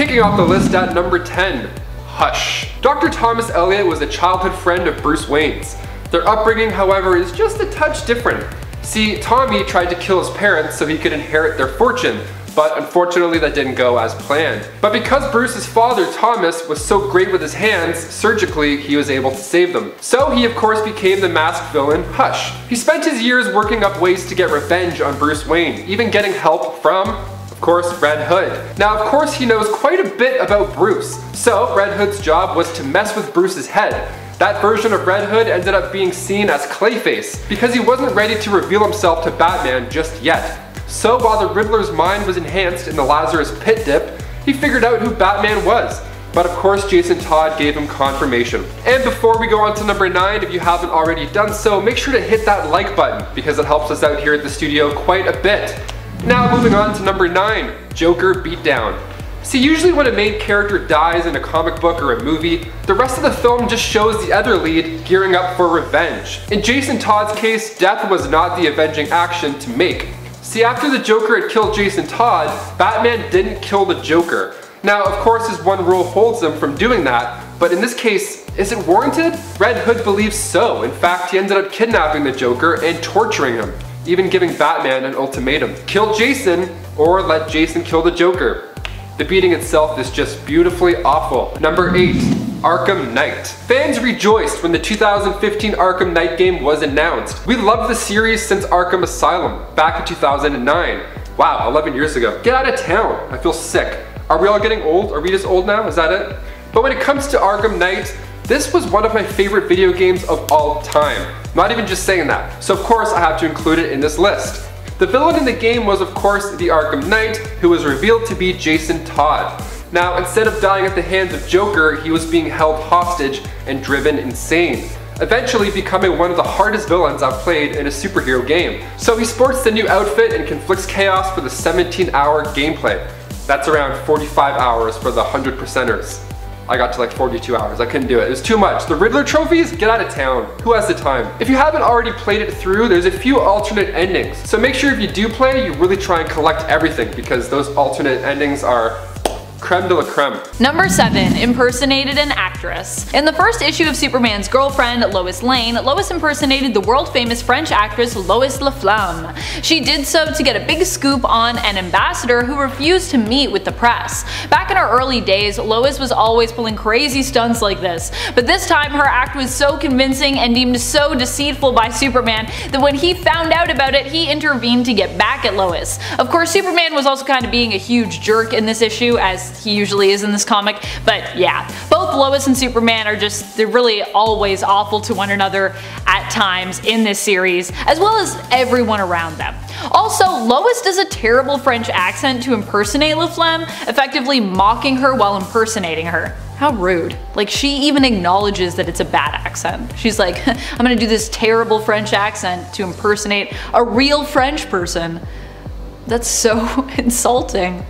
Kicking off the list at number 10, Hush. Dr. Thomas Elliot was a childhood friend of Bruce Wayne's. Their upbringing, however, is just a touch different. See, Tommy tried to kill his parents so he could inherit their fortune, but unfortunately that didn't go as planned. But because Bruce's father, Thomas, was so great with his hands, surgically he was able to save them. So he of course became the masked villain, Hush. He spent his years working up ways to get revenge on Bruce Wayne, even getting help from, of course, Red Hood. Now of course he knows quite a bit about Bruce, so Red Hood's job was to mess with Bruce's head. That version of Red Hood ended up being seen as Clayface, because he wasn't ready to reveal himself to Batman just yet. So while the Riddler's mind was enhanced in the Lazarus Pit dip, he figured out who Batman was. But of course Jason Todd gave him confirmation. And before we go on to number 9, if you haven't already done so, make sure to hit that like button, because it helps us out here at the studio quite a bit. Now moving on to number 9, Joker Beatdown. See, usually when a main character dies in a comic book or a movie, the rest of the film just shows the other lead gearing up for revenge. In Jason Todd's case, death was not the avenging action to make. See, after the Joker had killed Jason Todd, Batman didn't kill the Joker. Now, of course, his one rule holds him from doing that, but in this case, is it warranted? Red Hood believes so. In fact, he ended up kidnapping the Joker and torturing him, even giving Batman an ultimatum. Kill Jason, or let Jason kill the Joker. The beating itself is just beautifully awful. Number 8, Arkham Knight. Fans rejoiced when the 2015 Arkham Knight game was announced. We loved the series since Arkham Asylum, back in 2009. Wow, 11 years ago. Get out of town, I feel sick. Are we all getting old? Are we just old now? Is that it? But when it comes to Arkham Knight, this was one of my favorite video games of all time. Not even just saying that. So of course I have to include it in this list. The villain in the game was of course the Arkham Knight, who was revealed to be Jason Todd. Now instead of dying at the hands of Joker, he was being held hostage and driven insane, eventually becoming one of the hardest villains I've played in a superhero game. So he sports the new outfit and conflicts chaos for the 17-hour gameplay. That's around 45 hours for the 100%ers. I got to like 42 hours, I couldn't do it, it was too much. The Riddler trophies? Get out of town. Who has the time? If you haven't already played it through, there's a few alternate endings. So make sure if you do play, you really try and collect everything, because those alternate endings are creme de la creme. Number 7, impersonated an actress. In the first issue of Superman's girlfriend, Lois Lane, Lois impersonated the world-famous French actress Lois Lane. She did so to get a big scoop on an ambassador who refused to meet with the press. Back in her early days, Lois was always pulling crazy stunts like this, but this time her act was so convincing and deemed so deceitful by Superman that when he found out about it, he intervened to get back at Lois. Of course, Superman was also kind of being a huge jerk in this issue, as he usually is in this comic, but yeah, both Lois and Superman are they're really always awful to one another at times in this series, as well as everyone around them. Also, Lois does a terrible French accent to impersonate La Flamme, effectively mocking her while impersonating her. How rude. Like, she even acknowledges that it's a bad accent. She's like, I'm gonna do this terrible French accent to impersonate a real French person. That's so insulting.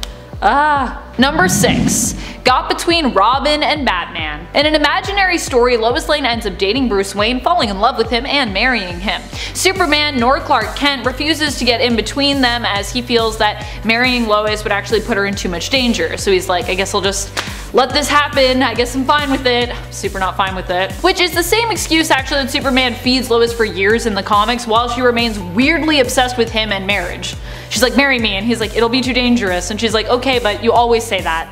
Number 6. Got between Robin and Batman. In an imaginary story, Lois Lane ends up dating Bruce Wayne, falling in love with him, and marrying him. Superman, nor Clark Kent, refuses to get in between them, as he feels that marrying Lois would actually put her in too much danger. So he's like, I guess I'll just let this happen, I guess I'm fine with it. Super not fine with it. Which is the same excuse actually that Superman feeds Lois for years in the comics, while she remains weirdly obsessed with him and marriage. She's like, marry me, and he's like, it'll be too dangerous, and she's like, okay, but you always say that.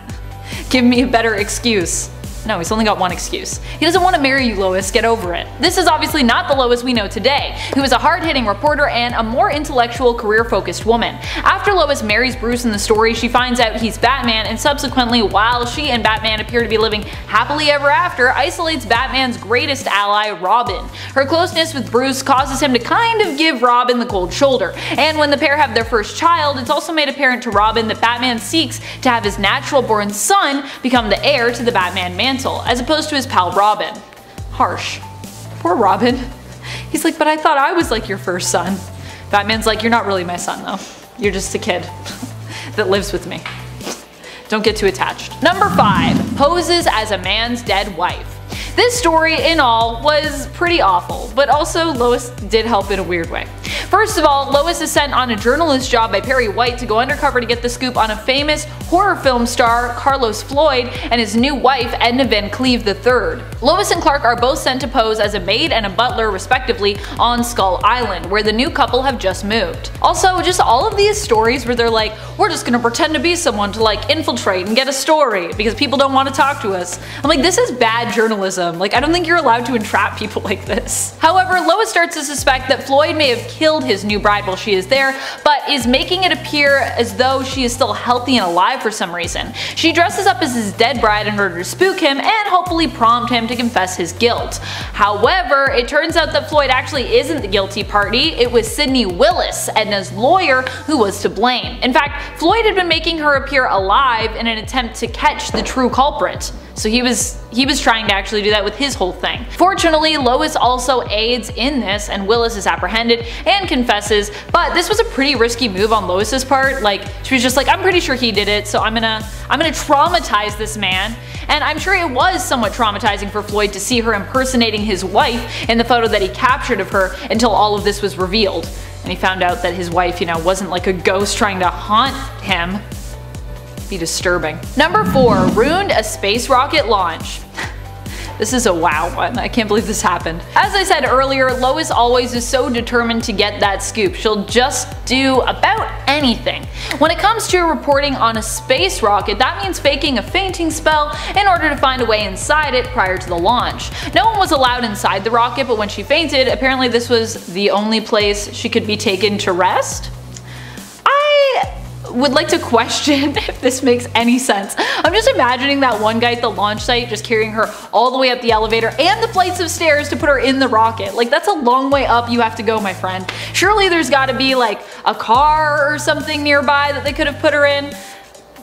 Give me a better excuse. No, he's only got one excuse. He doesn't want to marry you, Lois, get over it. This is obviously not the Lois we know today, who is a hard-hitting reporter and a more intellectual, career-focused woman. After Lois marries Bruce in the story, she finds out he's Batman, and subsequently, while she and Batman appear to be living happily ever after, isolates Batman's greatest ally, Robin. Her closeness with Bruce causes him to kind of give Robin the cold shoulder, and when the pair have their first child, it's also made apparent to Robin that Batman seeks to have his natural-born son become the heir to the Batman mantle, as opposed to his pal Robin. Harsh. Poor Robin. He's like, but I thought I was like your first son. Batman's like, you're not really my son though. You're just a kid that lives with me. Don't get too attached. Number 5. Poses as a man's dead wife. This story, in all, was pretty awful, but also Lois did help in a weird way. First of all, Lois is sent on a journalist job by Perry White to go undercover to get the scoop on a famous horror film star, Carlos Floyd, and his new wife, Edna Van Cleve III. Lois and Clark are both sent to pose as a maid and a butler respectively on Skull Island, where the new couple have just moved. Also, just all of these stories where they're like, we're just gonna pretend to be someone to like infiltrate and get a story because people don't want to talk to us. I'm like, this is bad journalism. Like, I don't think you're allowed to entrap people like this. However, Lois starts to suspect that Floyd may have killed his new bride while she is there, but is making it appear as though she is still healthy and alive for some reason. She dresses up as his dead bride in order to spook him and hopefully prompt him to confess his guilt. However, it turns out that Floyd actually isn't the guilty party. It was Sydney Willis, Edna's lawyer, who was to blame. In fact, Floyd had been making her appear alive in an attempt to catch the true culprit. So he was trying to actually do that with his whole thing. Fortunately, Lois also aids in this and Willis is apprehended and confesses, but this was a pretty risky move on Lois's part. Like, she was just like, I'm pretty sure he did it, so I'm gonna traumatize this man. And I'm sure it was somewhat traumatizing for Floyd to see her impersonating his wife in the photo that he captured of her until all of this was revealed. And he found out that his wife, you know, wasn't like a ghost trying to haunt him. Be disturbing. Number 4, ruined a space rocket launch. This is a wow one. I can't believe this happened. As I said earlier, Lois always is so determined to get that scoop. She'll just do about anything. When it comes to reporting on a space rocket, that means faking a fainting spell in order to find a way inside it prior to the launch. No one was allowed inside the rocket, but when she fainted, apparently this was the only place she could be taken to rest. Would like to question if this makes any sense. I'm just imagining that one guy at the launch site just carrying her all the way up the elevator and the flights of stairs to put her in the rocket. Like, that's a long way up you have to go, my friend. Surely there's gotta be like a car or something nearby that they could have put her in.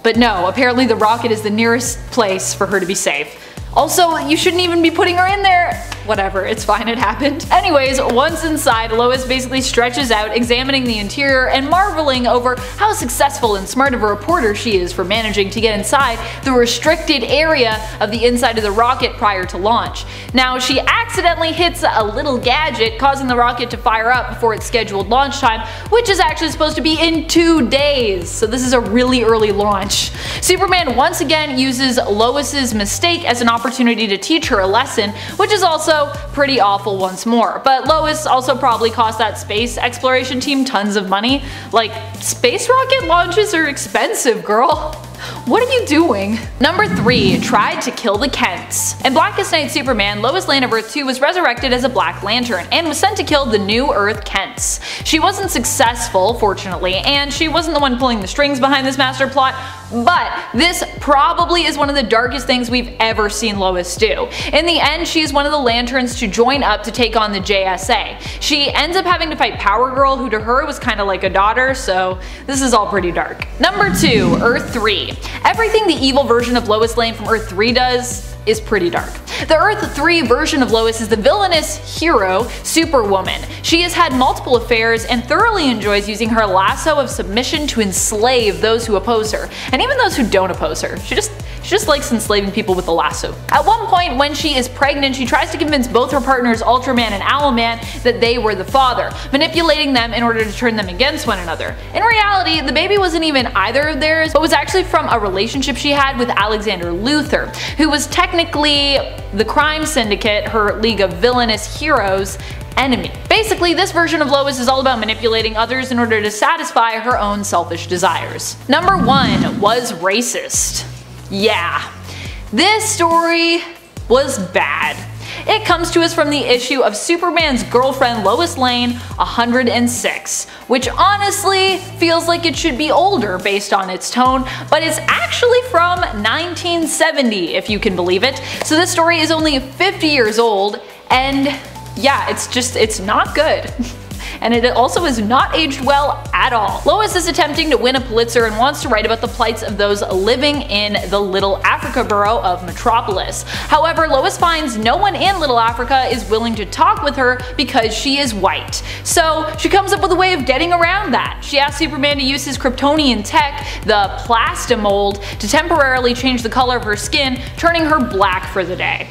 But no, apparently the rocket is the nearest place for her to be safe. Also, you shouldn't even be putting her in there. Whatever, it's fine, it happened. Anyways, once inside, Lois basically stretches out, examining the interior and marveling over how successful and smart of a reporter she is for managing to get inside the restricted area of the inside of the rocket prior to launch. Now, she accidentally hits a little gadget, causing the rocket to fire up before its scheduled launch time, which is actually supposed to be in 2 days. So this is a really early launch. Superman once again uses Lois's mistake as an opportunity to teach her a lesson, which is also pretty awful once more. But Lois also probably cost that space exploration team tons of money. Like, space rocket launches are expensive, girl. What are you doing? Number 3, tried to kill the Kents. In Blackest Night Superman, Lois Lane of Earth 2 was resurrected as a Black Lantern and was sent to kill the New Earth Kents. She wasn't successful, fortunately, and she wasn't the one pulling the strings behind this master plot, but this probably is one of the darkest things we've ever seen Lois do. In the end, she is one of the Lanterns to join up to take on the JSA. She ends up having to fight Power Girl, who to her was kind of like a daughter, so this is all pretty dark. Number 2, Earth 3. Everything the evil version of Lois Lane from Earth 3 does is pretty dark. The Earth 3 version of Lois is the villainous hero, Superwoman. She has had multiple affairs and thoroughly enjoys using her lasso of submission to enslave those who oppose her, and even those who don't oppose her. She just likes enslaving people with a lasso. At one point when she is pregnant, she tries to convince both her partners Ultraman and Owlman that they were the father, manipulating them in order to turn them against one another. In reality, the baby wasn't even either of theirs, but was actually from a relationship she had with Alexander Luthor, who was technically the crime syndicate, her league of villainous heroes, enemy. Basically, this version of Lois is all about manipulating others in order to satisfy her own selfish desires. Number 1 was racist. Yeah, this story was bad. It comes to us from the issue of Superman's girlfriend Lois Lane 106, which honestly feels like it should be older based on its tone, but it's actually from 1970 if you can believe it. So this story is only 50 years old, and yeah, it's not good. And it also is not aged well at all. Lois is attempting to win a Pulitzer and wants to write about the plights of those living in the Little Africa borough of Metropolis. However, Lois finds no one in Little Africa is willing to talk with her because she is white. So she comes up with a way of getting around that. She asks Superman to use his Kryptonian tech, the Plastimold, to temporarily change the color of her skin, turning her black for the day.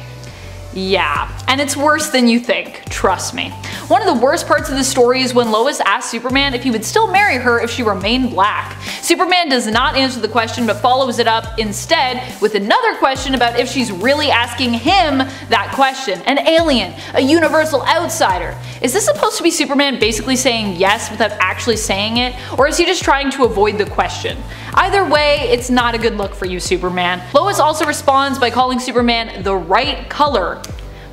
Yeah, and it's worse than you think, trust me. One of the worst parts of the story is when Lois asks Superman if he would still marry her if she remained black. Superman does not answer the question but follows it up instead with another question about if she's really asking him that question. An alien, a universal outsider. Is this supposed to be Superman basically saying yes without actually saying it, or is he just trying to avoid the question? Either way, it's not a good look for you, Superman. Lois also responds by calling Superman the right color.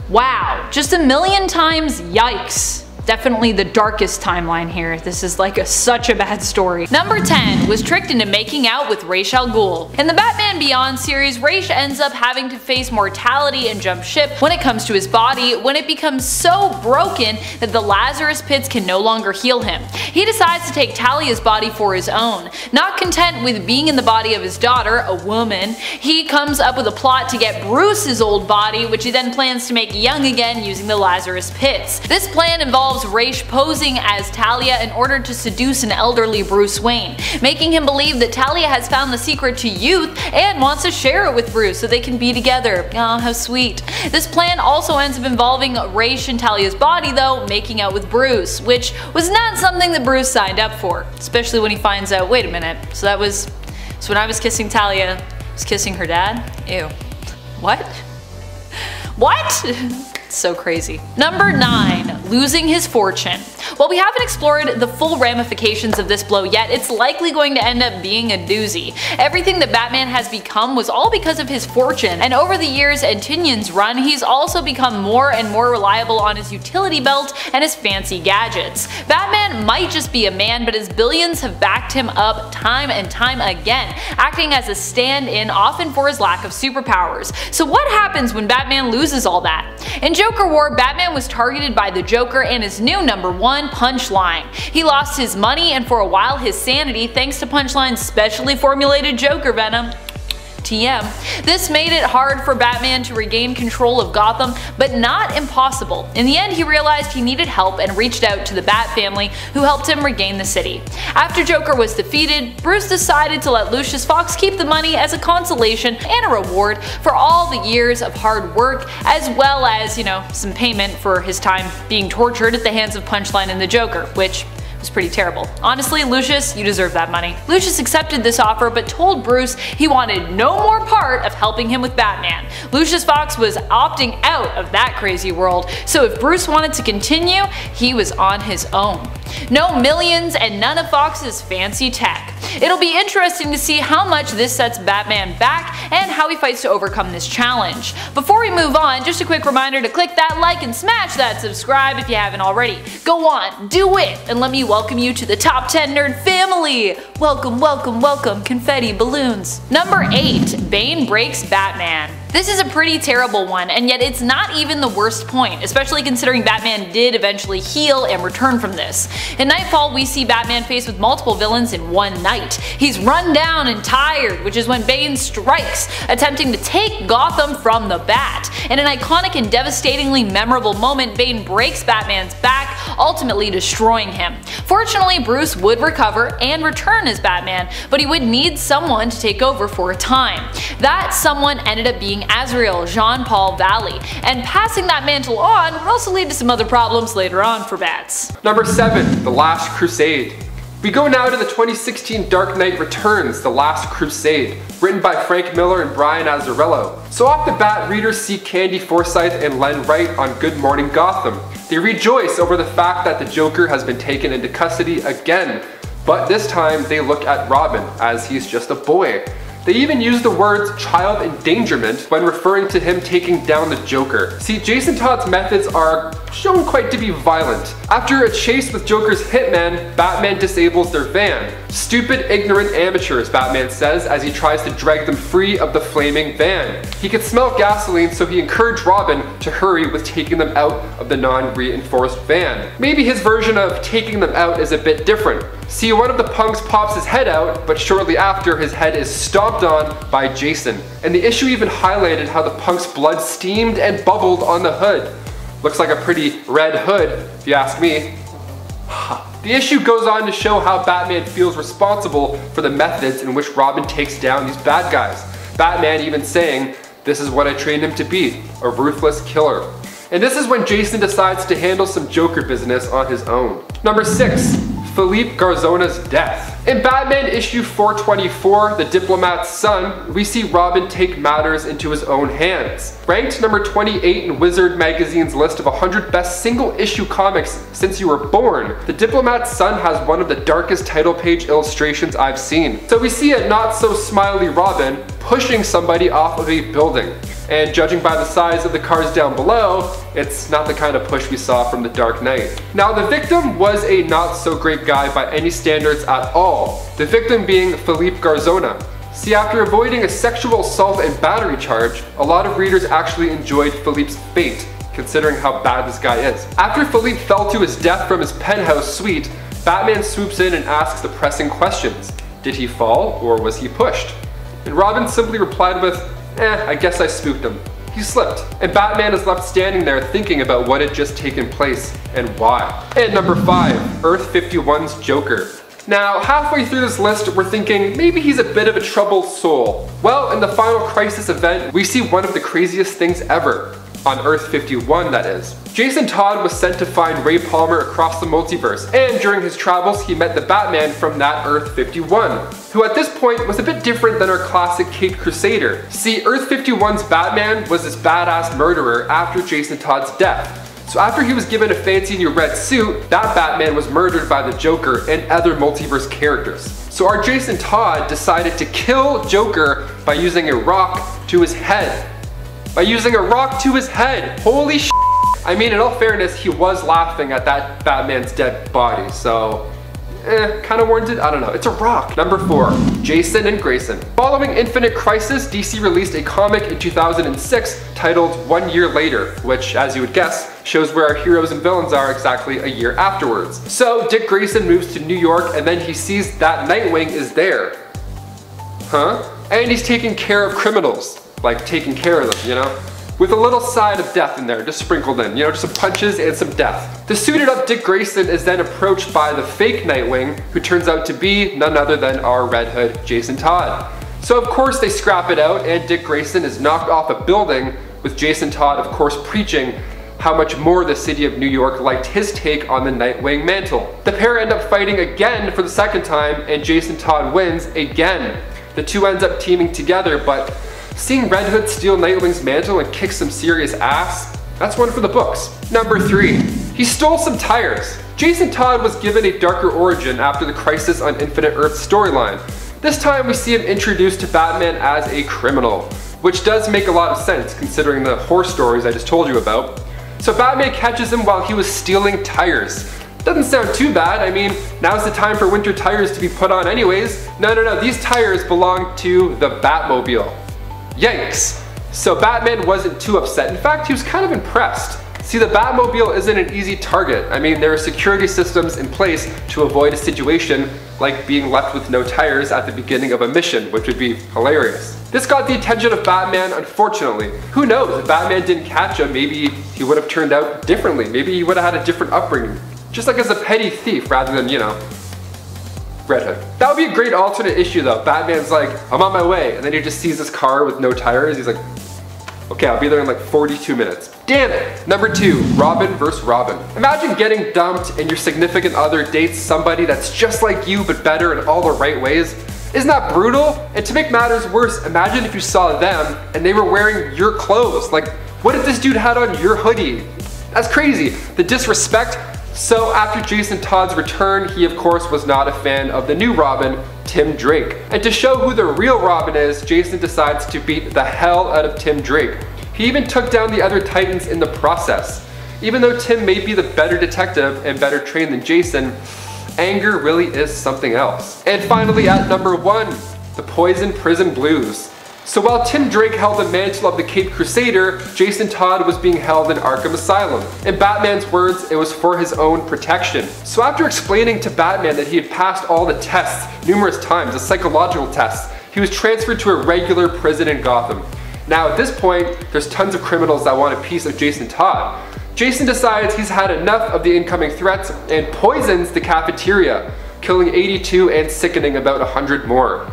Wow, just a million times yikes. Definitely the darkest timeline here. This is like such a bad story. Number 10 was tricked into making out with Ra's al Ghul. In the Batman Beyond series, Ra's ends up having to face mortality and jump ship when it comes to his body when it becomes so broken that the Lazarus pits can no longer heal him. He decides to take Talia's body for his own. Not content with being in the body of his daughter, a woman, he comes up with a plot to get Bruce's old body, which he then plans to make young again using the Lazarus pits. This plan involves Ra's posing as Talia in order to seduce an elderly Bruce Wayne, making him believe that Talia has found the secret to youth and wants to share it with Bruce so they can be together. Oh, how sweet. This plan also ends up involving Ra's and Talia's body though making out with Bruce, which was not something that Bruce signed up for, especially when he finds out, wait a minute, so when I was kissing Talia, I was kissing her dad? Ew. What? What? So crazy. Number 9. Losing his fortune. While we haven't explored the full ramifications of this blow yet, it's likely going to end up being a doozy. Everything that Batman has become was all because of his fortune, and over the years and Tynion's run, he's also become more and more reliable on his utility belt and his fancy gadgets. Batman might just be a man, but his billions have backed him up time and time again, acting as a stand-in often for his lack of superpowers. So what happens when Batman loses all that? In Joker War, Batman was targeted by the Joker and his new number 1, Punchline. He lost his money and for a while his sanity thanks to Punchline's specially formulated Joker venom. TM. This made it hard for Batman to regain control of Gotham, but not impossible. In the end, he realized he needed help and reached out to the Bat family, who helped him regain the city. After Joker was defeated, Bruce decided to let Lucius Fox keep the money as a consolation and a reward for all the years of hard work, as well as, some payment for his time being tortured at the hands of Punchline and the Joker, which was pretty terrible. Honestly, Lucius, you deserve that money. Lucius accepted this offer but told Bruce he wanted no more part of helping him with Batman. Lucius Fox was opting out of that crazy world, so if Bruce wanted to continue, he was on his own. No millions and none of Fox's fancy tech. It'll be interesting to see how much this sets Batman back and how he fights to overcome this challenge. Before we move on, just a quick reminder to click that like and smash that subscribe if you haven't already. Go on, do it, and let me welcome you to the top 10 nerd family! Welcome, welcome, welcome, confetti balloons. Number 8. Bane breaks Batman. This is a pretty terrible one, and yet it's not even the worst point, especially considering Batman did eventually heal and return from this. In Nightfall, we see Batman faced with multiple villains in one night. He's run down and tired, which is when Bane strikes, attempting to take Gotham from the Bat. In an iconic and devastatingly memorable moment, Bane breaks Batman's back, ultimately destroying him. Fortunately, Bruce would recover and return as Batman, but he would need someone to take over for a time. That someone ended up being Azrael Jean-Paul Valley, and passing that mantle on would also lead to some other problems later on for Bats. Number 7. The Last Crusade. We go now to the 2016 Dark Knight Returns, The Last Crusade, written by Frank Miller and Brian Azzarello. So off the bat, readers see Candy Forsyth and Len Wright on Good Morning Gotham. They rejoice over the fact that the Joker has been taken into custody again, but this time they look at Robin as he's just a boy. They even use the words child endangerment when referring to him taking down the Joker. See, Jason Todd's methods are shown quite to be violent. After a chase with Joker's hitman, Batman disables their van. Stupid, ignorant amateurs, Batman says as he tries to drag them free of the flaming van. He could smell gasoline, so he encouraged Robin to hurry with taking them out of the non-reinforced van. Maybe his version of taking them out is a bit different. See, one of the punks pops his head out, but shortly after his head is stomped on by Jason. And the issue even highlighted how the punk's blood steamed and bubbled on the hood. Looks like a pretty red hood, if you ask me. The issue goes on to show how Batman feels responsible for the methods in which Robin takes down these bad guys. Batman even saying, "This is what I trained him to be, a ruthless killer." And this is when Jason decides to handle some Joker business on his own. Number 6. Philippe Garzona's death. In Batman issue 424, The Diplomat's Son, we see Robin take matters into his own hands. Ranked number 28 in Wizard magazine's list of 100 best single-issue comics since you were born, The Diplomat's Son has one of the darkest title page illustrations I've seen. So we see a not-so-smiley Robin pushing somebody off of a building. And judging by the size of the cars down below, it's not the kind of push we saw from The Dark Knight. Now, the victim was a not-so-great guy by any standards at all, the victim being Philippe Garzona. See, after avoiding a sexual assault and battery charge, a lot of readers actually enjoyed Philippe's fate, considering how bad this guy is. After Philippe fell to his death from his penthouse suite, Batman swoops in and asks the pressing questions. Did he fall, or was he pushed? And Robin simply replied with, I guess I spooked him. He slipped. And Batman is left standing there thinking about what had just taken place and why. And number 5, Earth 51's Joker. Now, halfway through this list, we're thinking maybe he's a bit of a troubled soul. Well, in the Final Crisis event, we see one of the craziest things ever. On Earth 51, that is. Jason Todd was sent to find Ray Palmer across the multiverse, and during his travels, he met the Batman from that Earth 51, who at this point was a bit different than our classic Caped Crusader. See, Earth 51's Batman was this badass murderer after Jason Todd's death. So after he was given a fancy new red suit, that Batman was murdered by the Joker and other multiverse characters. So our Jason Todd decided to kill Joker by using a rock to his head. Holy sh**. I mean, in all fairness, he was laughing at that Batman's dead body, so kind of warranted? I don't know. It's a rock. Number 4, Jason and Grayson. Following Infinite Crisis, DC released a comic in 2006 titled 1 Year Later, which, as you would guess, shows where our heroes and villains are exactly a year afterwards. So Dick Grayson moves to New York, and then he sees that Nightwing is there. And he's taking care of criminals. Like taking care of them, you know? With a little side of death in there, just sprinkled in, you know, just some punches and some death. The suited up Dick Grayson is then approached by the fake Nightwing, who turns out to be none other than our Red Hood, Jason Todd. So of course they scrap it out and Dick Grayson is knocked off a building, with Jason Todd of course preaching how much more the city of New York liked his take on the Nightwing mantle. The pair end up fighting again for the second time and Jason Todd wins again. The two ends up teaming together, but seeing Red Hood steal Nightwing's mantle and kick some serious ass, that's one for the books. Number 3, he stole some tires. Jason Todd was given a darker origin after the Crisis on Infinite Earth storyline. This time we see him introduced to Batman as a criminal, which does make a lot of sense considering the horror stories I just told you about. So Batman catches him while he was stealing tires. Doesn't sound too bad. I mean, now's the time for winter tires to be put on anyways. No, these tires belong to the Batmobile. Yikes. So Batman wasn't too upset. In fact, he was kind of impressed. See, the Batmobile isn't an easy target. I mean, there are security systems in place to avoid a situation like being left with no tires at the beginning of a mission, which would be hilarious. This got the attention of Batman, unfortunately. Who knows, if Batman didn't catch him, maybe he would have turned out differently. Maybe he would have had a different upbringing. Just like as a petty thief rather than, you know, Red Hood. That would be a great alternate issue though. Batman's like, I'm on my way, and then he just sees this car with no tires. He's like, okay, I'll be there in like 42 minutes. Damn it! Number 2, Robin vs. Robin. Imagine getting dumped and your significant other dates somebody that's just like you but better in all the right ways. Isn't that brutal? And to make matters worse, imagine if you saw them and they were wearing your clothes. Like, what if this dude had on your hoodie? That's crazy. The disrespect. So after Jason Todd's return, he of course was not a fan of the new Robin, Tim Drake. And to show who the real Robin is, Jason decides to beat the hell out of Tim Drake. He even took down the other Titans in the process. Even though Tim may be the better detective and better trained than Jason, anger really is something else. And finally at number 1, the Poison Prison Blues. So while Tim Drake held the mantle of the Caped Crusader, Jason Todd was being held in Arkham Asylum. In Batman's words, it was for his own protection. So after explaining to Batman that he had passed all the tests numerous times, the psychological tests, he was transferred to a regular prison in Gotham. Now at this point, there's tons of criminals that want a piece of Jason Todd. Jason decides he's had enough of the incoming threats and poisons the cafeteria, killing 82 and sickening about 100 more.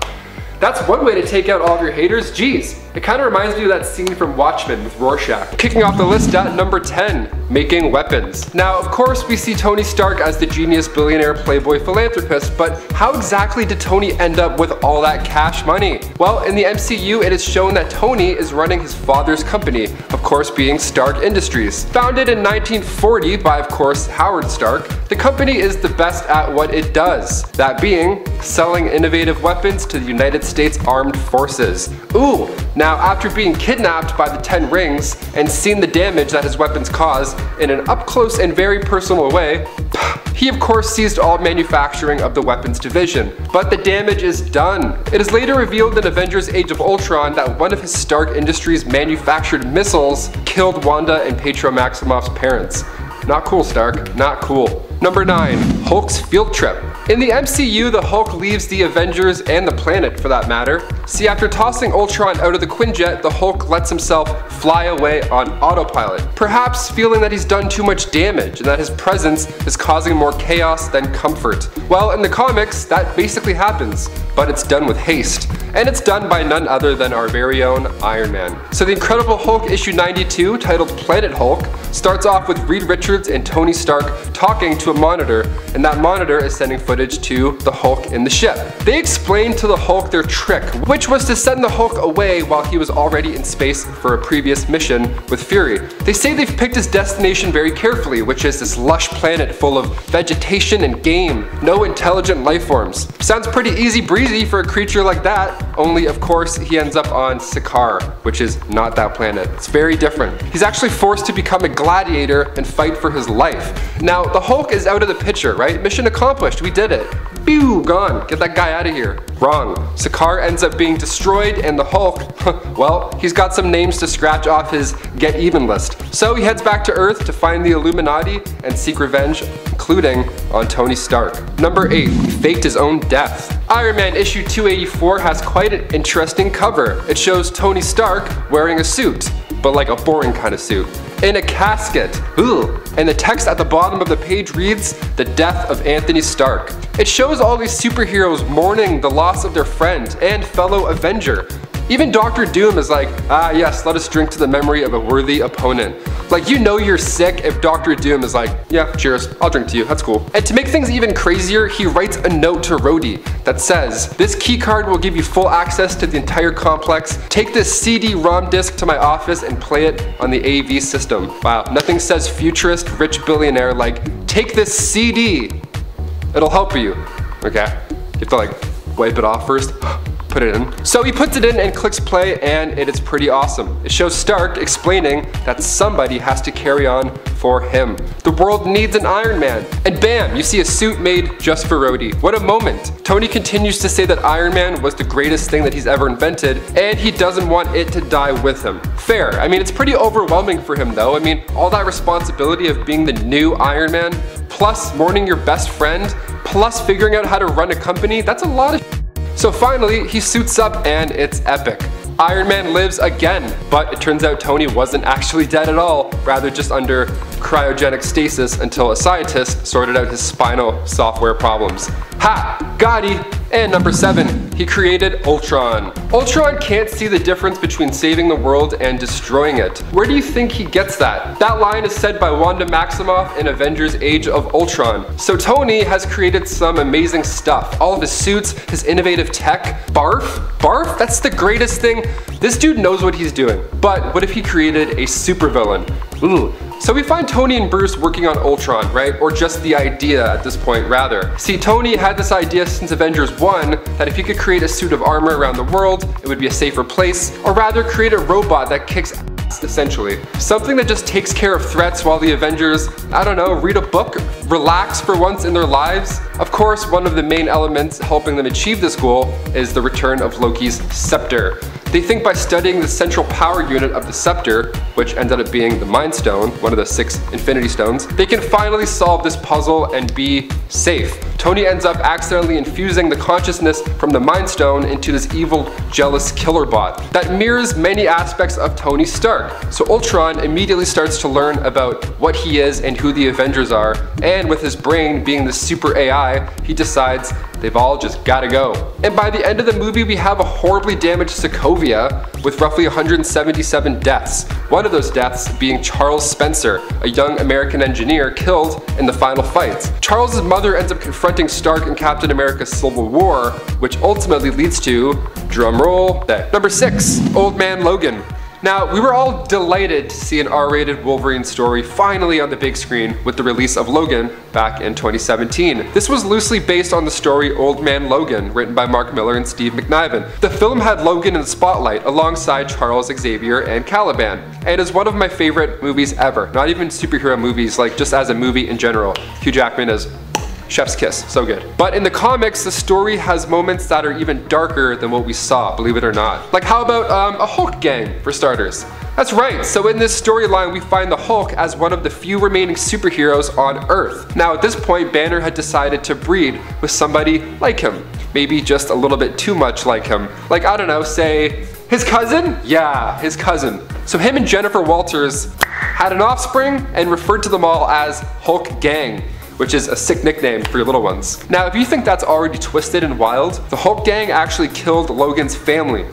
That's one way to take out all of your haters, geez. It kind of reminds me of that scene from Watchmen with Rorschach. Kicking off the list at number 10, making weapons. Now, of course, we see Tony Stark as the genius billionaire playboy philanthropist, but how exactly did Tony end up with all that cash money? Well, in the MCU, it is shown that Tony is running his father's company, of course being Stark Industries. Founded in 1940 by, of course, Howard Stark, the company is the best at what it does, that being selling innovative weapons to the United States Armed Forces. Ooh! Now, after being kidnapped by the 10 Rings and seeing the damage that his weapons cause in an up-close and very personal way, he of course seized all manufacturing of the weapons division. But the damage is done. It is later revealed in Avengers Age of Ultron that one of his Stark Industries manufactured missiles killed Wanda and Pietro Maximoff's parents. Not cool, Stark. Not cool. Number 9. Hulk's field trip. In the MCU, the Hulk leaves the Avengers and the planet for that matter. See, after tossing Ultron out of the Quinjet, the Hulk lets himself fly away on autopilot, perhaps feeling that he's done too much damage and that his presence is causing more chaos than comfort. Well, in the comics, that basically happens, but it's done with haste. And it's done by none other than our very own Iron Man. So the Incredible Hulk issue 92, titled Planet Hulk, starts off with Reed Richards and Tony Stark talking to a monitor, and that monitor is sending footage to the Hulk in the ship. They explain to the Hulk their trick, which was to send the Hulk away while he was already in space for a previous mission with Fury. They say they've picked his destination very carefully, which is this lush planet full of vegetation and game, no intelligent life forms. Sounds pretty easy breezy for a creature like that, only of course he ends up on Sakaar, which is not that planet. It's very different. He's actually forced to become a gladiator and fight for his life. Now, the Hulk is out of the picture, right? Mission accomplished, we did it. Pew, gone, get that guy out of here. Wrong. Sakaar ends up being destroyed and the Hulk, well, he's got some names to scratch off his get even list. So he heads back to Earth to find the Illuminati and seek revenge, including on Tony Stark. Number 8, he faked his own death. Iron Man issue 284 has quite an interesting cover. It shows Tony Stark wearing a suit, but like a boring kind of suit, in a casket. Ooh. And the text at the bottom of the page reads, "The death of Anthony Stark." It shows all these superheroes mourning the loss of their friend and fellow Avenger. Even Dr. Doom is like, ah yes, let us drink to the memory of a worthy opponent. Like, you know you're sick if Dr. Doom is like, yeah, cheers, I'll drink to you, that's cool. And to make things even crazier, he writes a note to Rhodey that says, "This keycard will give you full access to the entire complex. Take this CD-ROM disc to my office and play it on the AV system." Wow, nothing says futurist rich billionaire like, take this CD, it'll help you. Okay, you have to like wipe it off first. Put it in. So he puts it in and clicks play, and it is pretty awesome. It shows Stark explaining that somebody has to carry on for him. The world needs an Iron Man. And bam, you see a suit made just for Rhodey. What a moment. Tony continues to say that Iron Man was the greatest thing that he's ever invented, and he doesn't want it to die with him. Fair. I mean, it's pretty overwhelming for him though. I mean, all that responsibility of being the new Iron Man, plus mourning your best friend, plus figuring out how to run a company, that's a lot of So finally, he suits up and it's epic. Iron Man lives again, but it turns out Tony wasn't actually dead at all, rather just under cryogenic stasis until a scientist sorted out his spinal software problems. Ha! Gotti! And number 7, he created Ultron. Ultron can't see the difference between saving the world and destroying it. Where do you think he gets that? That line is said by Wanda Maximoff in Avengers Age of Ultron. So Tony has created some amazing stuff. All of his suits, his innovative tech. Barf? Barf? That's the greatest thing. This dude knows what he's doing. But what if he created a supervillain? Ooh. So we find Tony and Bruce working on Ultron, right? Or just the idea at this point, rather. See, Tony had this idea since Avengers 1 that if he could create a suit of armor around the world, it would be a safer place, or rather create a robot that kicks ass, essentially. Something that just takes care of threats while the Avengers, I don't know, read a book, relax for once in their lives. Of course, one of the main elements helping them achieve this goal is the return of Loki's scepter. They think by studying the central power unit of the scepter, which ended up being the Mind Stone, one of the 6 Infinity Stones, they can finally solve this puzzle and be safe. Tony ends up accidentally infusing the consciousness from the Mind Stone into this evil, jealous killer bot that mirrors many aspects of Tony Stark. So Ultron immediately starts to learn about what he is and who the Avengers are, and with his brain being the super AI, he decides they've all just gotta go. And by the end of the movie, we have a horribly damaged Sokovia with roughly 177 deaths. One of those deaths being Charles Spencer, a young American engineer killed in the final fight. Charles's mother ends up confronting Stark in Captain America's Civil War, which ultimately leads to, drum roll, number 6, Old Man Logan. Now, we were all delighted to see an R-rated Wolverine story finally on the big screen with the release of Logan back in 2017. This was loosely based on the story Old Man Logan, written by Mark Millar and Steve McNiven. The film had Logan in the spotlight alongside Charles Xavier and Caliban, and is one of my favorite movies ever. Not even superhero movies, like just as a movie in general. Hugh Jackman is chef's kiss, so good. But in the comics, the story has moments that are even darker than what we saw, believe it or not. Like how about a Hulk gang, for starters? That's right, so in this storyline we find the Hulk as one of the few remaining superheroes on Earth. Now at this point, Banner had decided to breed with somebody like him. Maybe just a little bit too much like him. Like, I don't know, say, his cousin? Yeah, his cousin. So him and Jennifer Walters had an offspring and referred to them all as Hulk Gang, which is a sick nickname for your little ones. Now, if you think that's already twisted and wild, the Hulk Gang actually killed Logan's family.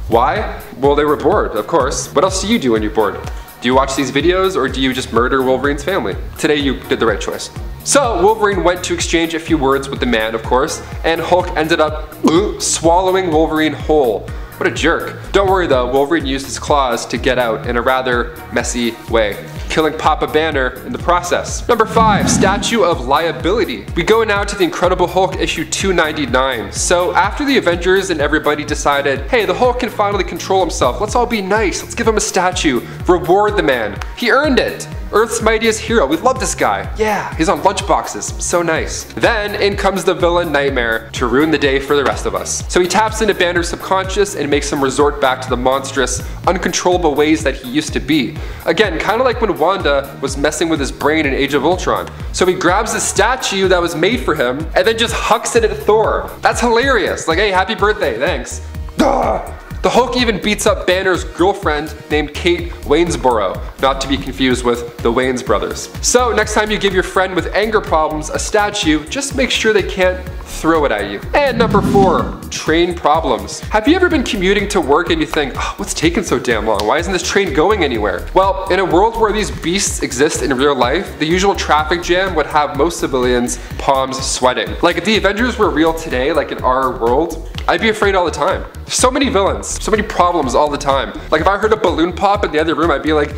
Why? Well, they were bored, of course. What else do you do when you're bored? Do you watch these videos, or do you just murder Wolverine's family? Today you did the right choice. So Wolverine went to exchange a few words with the man, of course, and Hulk ended up swallowing Wolverine whole. What a jerk. Don't worry though, Wolverine used his claws to get out in a rather messy way, killing Papa Banner in the process. Number 5, Statue of Liability. We go now to the Incredible Hulk issue 299. So after the Avengers and everybody decided, hey, the Hulk can finally control himself, let's all be nice, let's give him a statue, reward the man. He earned it. Earth's mightiest hero, we love this guy. Yeah, he's on lunchboxes, so nice. Then in comes the villain Nightmare to ruin the day for the rest of us. So he taps into Banner's subconscious and makes him resort back to the monstrous, uncontrollable ways that he used to be. Again, kind of like when Wanda was messing with his brain in Age of Ultron. So he grabs a statue that was made for him and then just hucks it at Thor. That's hilarious. Like, hey, happy birthday, thanks. Ugh. The Hulk even beats up Banner's girlfriend named Kate Waynesboro, not to be confused with the Wayans brothers. So next time you give your friend with anger problems a statue, just make sure they can't throw it at you. And number 4, train problems. Have you ever been commuting to work and you think, oh, what's taking so damn long? Why isn't this train going anywhere? Well, in a world where these beasts exist in real life, the usual traffic jam would have most civilians' palms sweating. Like if the Avengers were real today, like in our world, I'd be afraid all the time. So many villains, so many problems all the time. Like if I heard a balloon pop in the other room, I'd be like,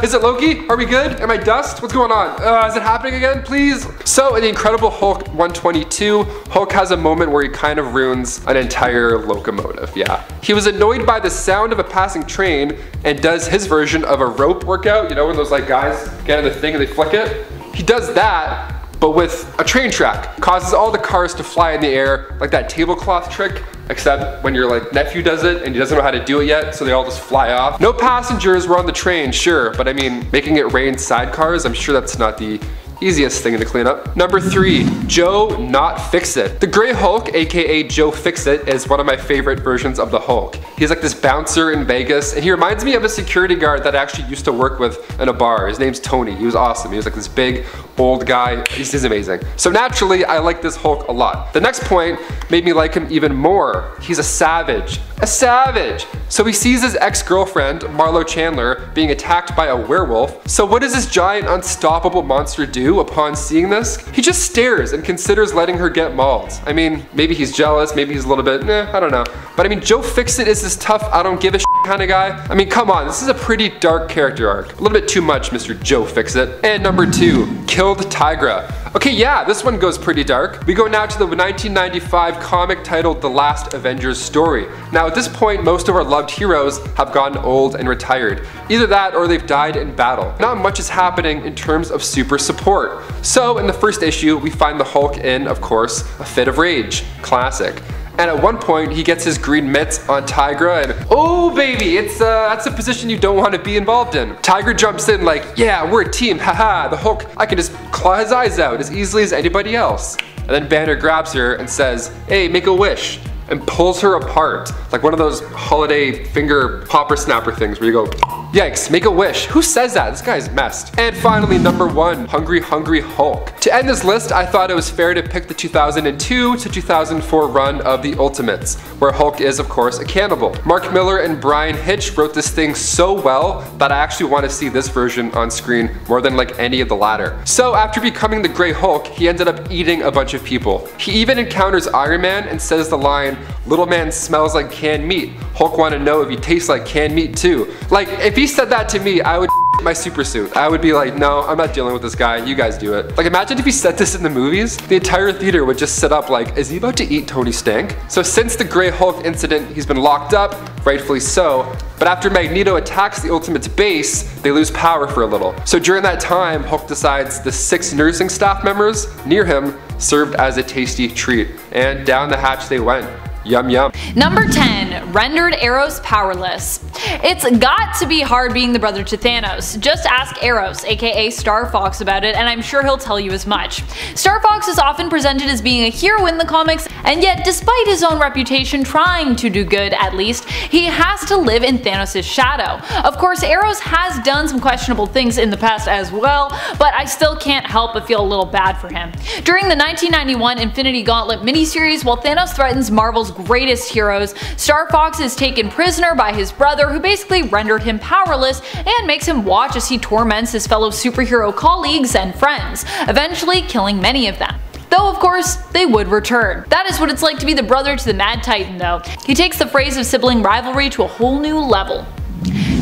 is it Loki? Are we good? Am I dust? What's going on? Is it happening again, please? So in the Incredible Hulk 122, Hulk has a moment where he kind of ruins an entire locomotive, yeah. He was annoyed by the sound of a passing train and does his version of a rope workout, you know, when those like guys get in the thing and they flick it? He does that, but with a train track. Causes all the cars to fly in the air, like that tablecloth trick, except when your like nephew does it and he doesn't know how to do it yet, so they all just fly off. No passengers were on the train, sure, but I mean, making it rain sidecars, I'm sure that's not the easiest thing to clean up. Number 3, Joe Not Fix-It. The Grey Hulk, aka Joe Fix-It, is one of my favorite versions of the Hulk. He's like this bouncer in Vegas, and he reminds me of a security guard that I actually used to work with in a bar. His name's Tony. He was awesome. He was like this big, old guy. He's amazing. So naturally, I like this Hulk a lot. The next point made me like him even more. He's a savage. A savage! So he sees his ex-girlfriend, Marlo Chandler, being attacked by a werewolf. So what does this giant, unstoppable monster do upon seeing this? He just stares and considers letting her get mauled. I mean, maybe he's jealous, maybe he's a little bit, I don't know. But I mean, Joe Fix-It is this tough, I don't give a shit kind of guy. I mean, come on, this is a pretty dark character arc. A little bit too much, Mr. Joe Fix-It. And number 2, Killed Tigra. Okay, yeah, this one goes pretty dark. We go now to the 1995 comic titled The Last Avengers Story. Now at this point, most of our loved heroes have gotten old and retired. Either that or they've died in battle. Not much is happening in terms of super support. So in the first issue, we find the Hulk in, of course, a fit of rage. Classic. And at one point, he gets his green mitts on Tigra and, oh baby, that's a position you don't want to be involved in. Tigra jumps in like, yeah, we're a team, haha, the Hulk, I can just claw his eyes out as easily as anybody else. And then Banner grabs her and says, "Hey, make a wish," and pulls her apart, like one of those holiday finger popper snapper things where you go, yikes, make a wish. Who says that? This guy's messed. And finally, number 1, Hungry Hungry Hulk. To end this list, I thought it was fair to pick the 2002 to 2004 run of the Ultimates, where Hulk is, of course, a cannibal. Mark Miller and Brian Hitch wrote this thing so well that I actually want to see this version on screen more than like any of the latter. So after becoming the Grey Hulk, he ended up eating a bunch of people. He even encounters Iron Man and says the line, "Little man smells like canned meat. Hulk wanted to know if he tastes like canned meat too." Like, if he said that to me, I would my super suit. I would be like, no, I'm not dealing with this guy, you guys do it. Like, imagine if he said this in the movies, the entire theater would just sit up like, is he about to eat Tony Stank? So since the Grey Hulk incident, he's been locked up, rightfully so, but after Magneto attacks the Ultimates base, they lose power for a little. So during that time, Hulk decides the 6 nursing staff members near him served as a tasty treat, and down the hatch they went. Yum yum. Number 10, rendered Eros powerless. It's got to be hard being the brother to Thanos. Just ask Eros, aka Star Fox, about it, and I'm sure he'll tell you as much. Star Fox is often presented as being a hero in the comics, and yet despite his own reputation trying to do good at least, he has to live in Thanos' shadow. Of course, Eros has done some questionable things in the past as well, but I still can't help but feel a little bad for him. During the 1991 Infinity Gauntlet miniseries, while Thanos threatens Marvel's greatest heroes, Star Fox is taken prisoner by his brother, who basically rendered him powerless and makes him watch as he torments his fellow superhero colleagues and friends, eventually killing many of them. Though of course, they would return. That is what it's like to be the brother to the Mad Titan though. He takes the phrase of sibling rivalry to a whole new level.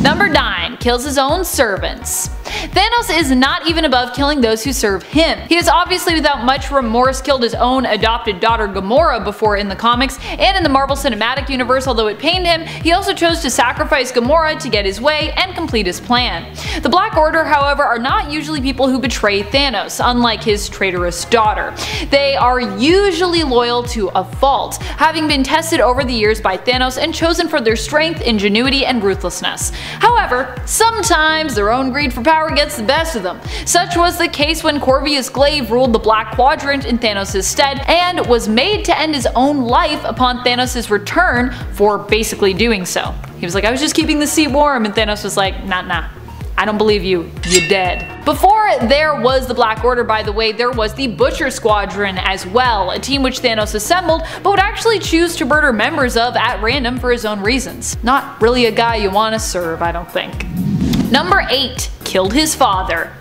Number 9, kills his own servants. Thanos is not even above killing those who serve him. He has obviously without much remorse killed his own adopted daughter Gamora before in the comics, and in the Marvel Cinematic Universe, although it pained him, he also chose to sacrifice Gamora to get his way and complete his plan. The Black Order, however, are not usually people who betray Thanos, unlike his traitorous daughter. They are usually loyal to a fault, having been tested over the years by Thanos and chosen for their strength, ingenuity, and ruthlessness. However, sometimes their own greed for power gets the best of them. Such was the case when Corvus Glaive ruled the Black Quadrant in Thanos' stead and was made to end his own life upon Thanos' return for basically doing so. He was like, I was just keeping the seat warm, and Thanos was like, nah, I don't believe you, you're dead. Before there was the Black Order, by the way, there was the Butcher Squadron as well, a team which Thanos assembled but would actually choose to murder members of at random for his own reasons. Not really a guy you want to serve, I don't think. Number 8, killed his father.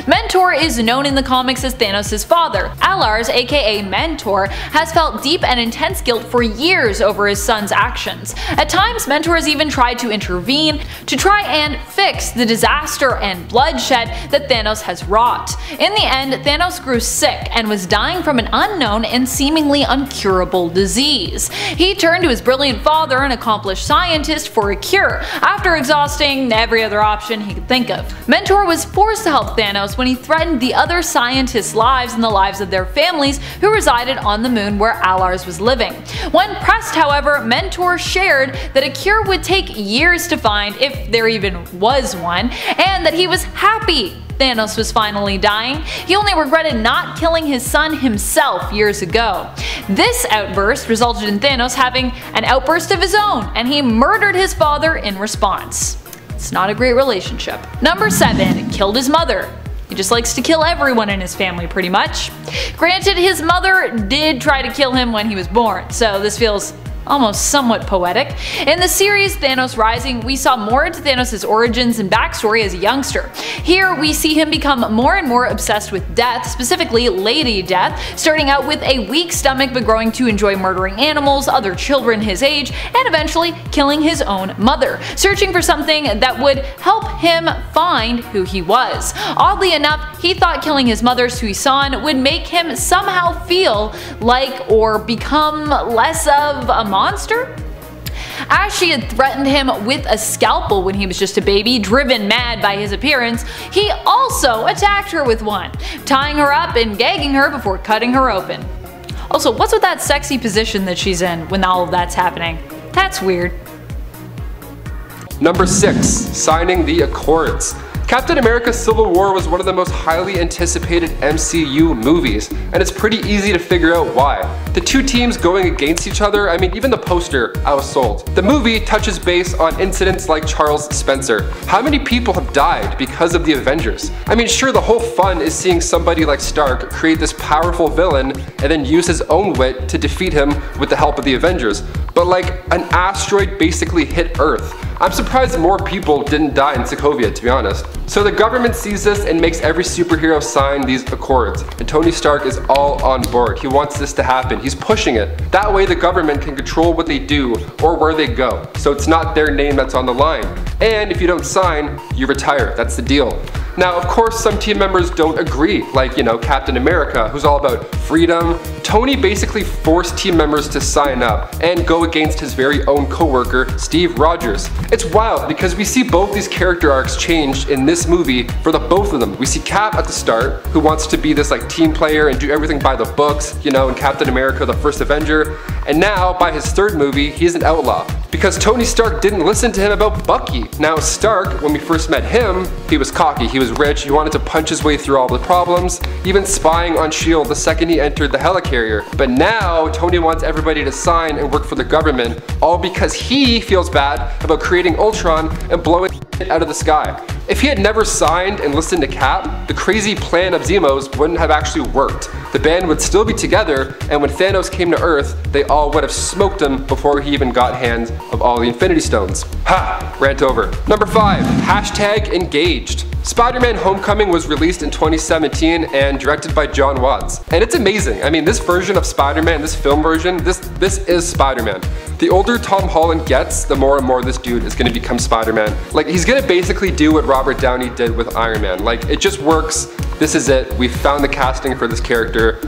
Mentor is known in the comics as Thanos' father. Alars, aka Mentor, has felt deep and intense guilt for years over his son's actions. At times, Mentor has even tried to intervene to try and fix the disaster and bloodshed that Thanos has wrought. In the end, Thanos grew sick and was dying from an unknown and seemingly uncurable disease. He turned to his brilliant father, an accomplished scientist, for a cure, after exhausting every other option he could think of. Mentor was forced to help Thanos when he threatened the other scientists' lives and the lives of their families who resided on the moon where Alars was living. When pressed, however, Mentor shared that a cure would take years to find, if there even was one, and that he was happy Thanos was finally dying. He only regretted not killing his son himself years ago. This outburst resulted in Thanos having an outburst of his own, and he murdered his father in response. It's not a great relationship. Number 7, killed his mother. He just likes to kill everyone in his family pretty much. Granted, his mother did try to kill him when he was born, so this feels almost somewhat poetic. In the series Thanos Rising, we saw more into Thanos' origins and backstory as a youngster. Here we see him become more and more obsessed with death, specifically Lady Death, starting out with a weak stomach but growing to enjoy murdering animals, other children his age, and eventually killing his own mother, searching for something that would help him find who he was. Oddly enough, he thought killing his mother Suisan would make him somehow feel like or become less of a monster? As she had threatened him with a scalpel when he was just a baby, driven mad by his appearance, he also attacked her with one, tying her up and gagging her before cutting her open. Also, what's with that sexy position that she's in when all of that's happening? That's weird. Number 6, signing the Accords. Captain America Civil War was one of the most highly anticipated MCU movies, and it's pretty easy to figure out why. The two teams going against each other, I mean, even the poster, I was sold. The movie touches base on incidents like Charles Spencer. How many people have died because of the Avengers? I mean, sure, the whole fun is seeing somebody like Stark create this powerful villain and then use his own wit to defeat him with the help of the Avengers. But like, an asteroid basically hit Earth. I'm surprised more people didn't die in Sokovia, to be honest. So the government sees this and makes every superhero sign these accords. And Tony Stark is all on board. He wants this to happen. He's pushing it. That way the government can control what they do or where they go. So it's not their name that's on the line. And if you don't sign, you retire. That's the deal. Now, of course, some team members don't agree, like, you know, Captain America, who's all about freedom. Tony basically forced team members to sign up and go against his very own co-worker, Steve Rogers. It's wild because we see both these character arcs changed in this movie for the both of them. We see Cap at the start, who wants to be this like team player and do everything by the books, you know, in Captain America, the first Avenger. And now, by his third movie, he's an outlaw because Tony Stark didn't listen to him about Bucky. Now, Stark, when we first met him, he was cocky, he was rich, he wanted to punch his way through all the problems, even spying on S.H.I.E.L.D. the second he entered the helicarrier. But now, Tony wants everybody to sign and work for the government, all because he feels bad about creating Ultron and blowing it out of the sky. If he had never signed and listened to Cap, the crazy plan of Zemos wouldn't have actually worked. The band would still be together, and when Thanos came to Earth, they all would have smoked him before he even got hands of all the Infinity Stones. Ha! Rant over. Number 5. Hashtag engaged. Spider-Man Homecoming was released in 2017 and directed by John Watts. And it's amazing. I mean, this version of Spider-Man, this film version, this is Spider-Man. The older Tom Holland gets, the more and more this dude is gonna become Spider-Man. Like, he's gonna basically do what Robert Downey did with Iron Man. Like, it just works. This is it. We found the casting for this character.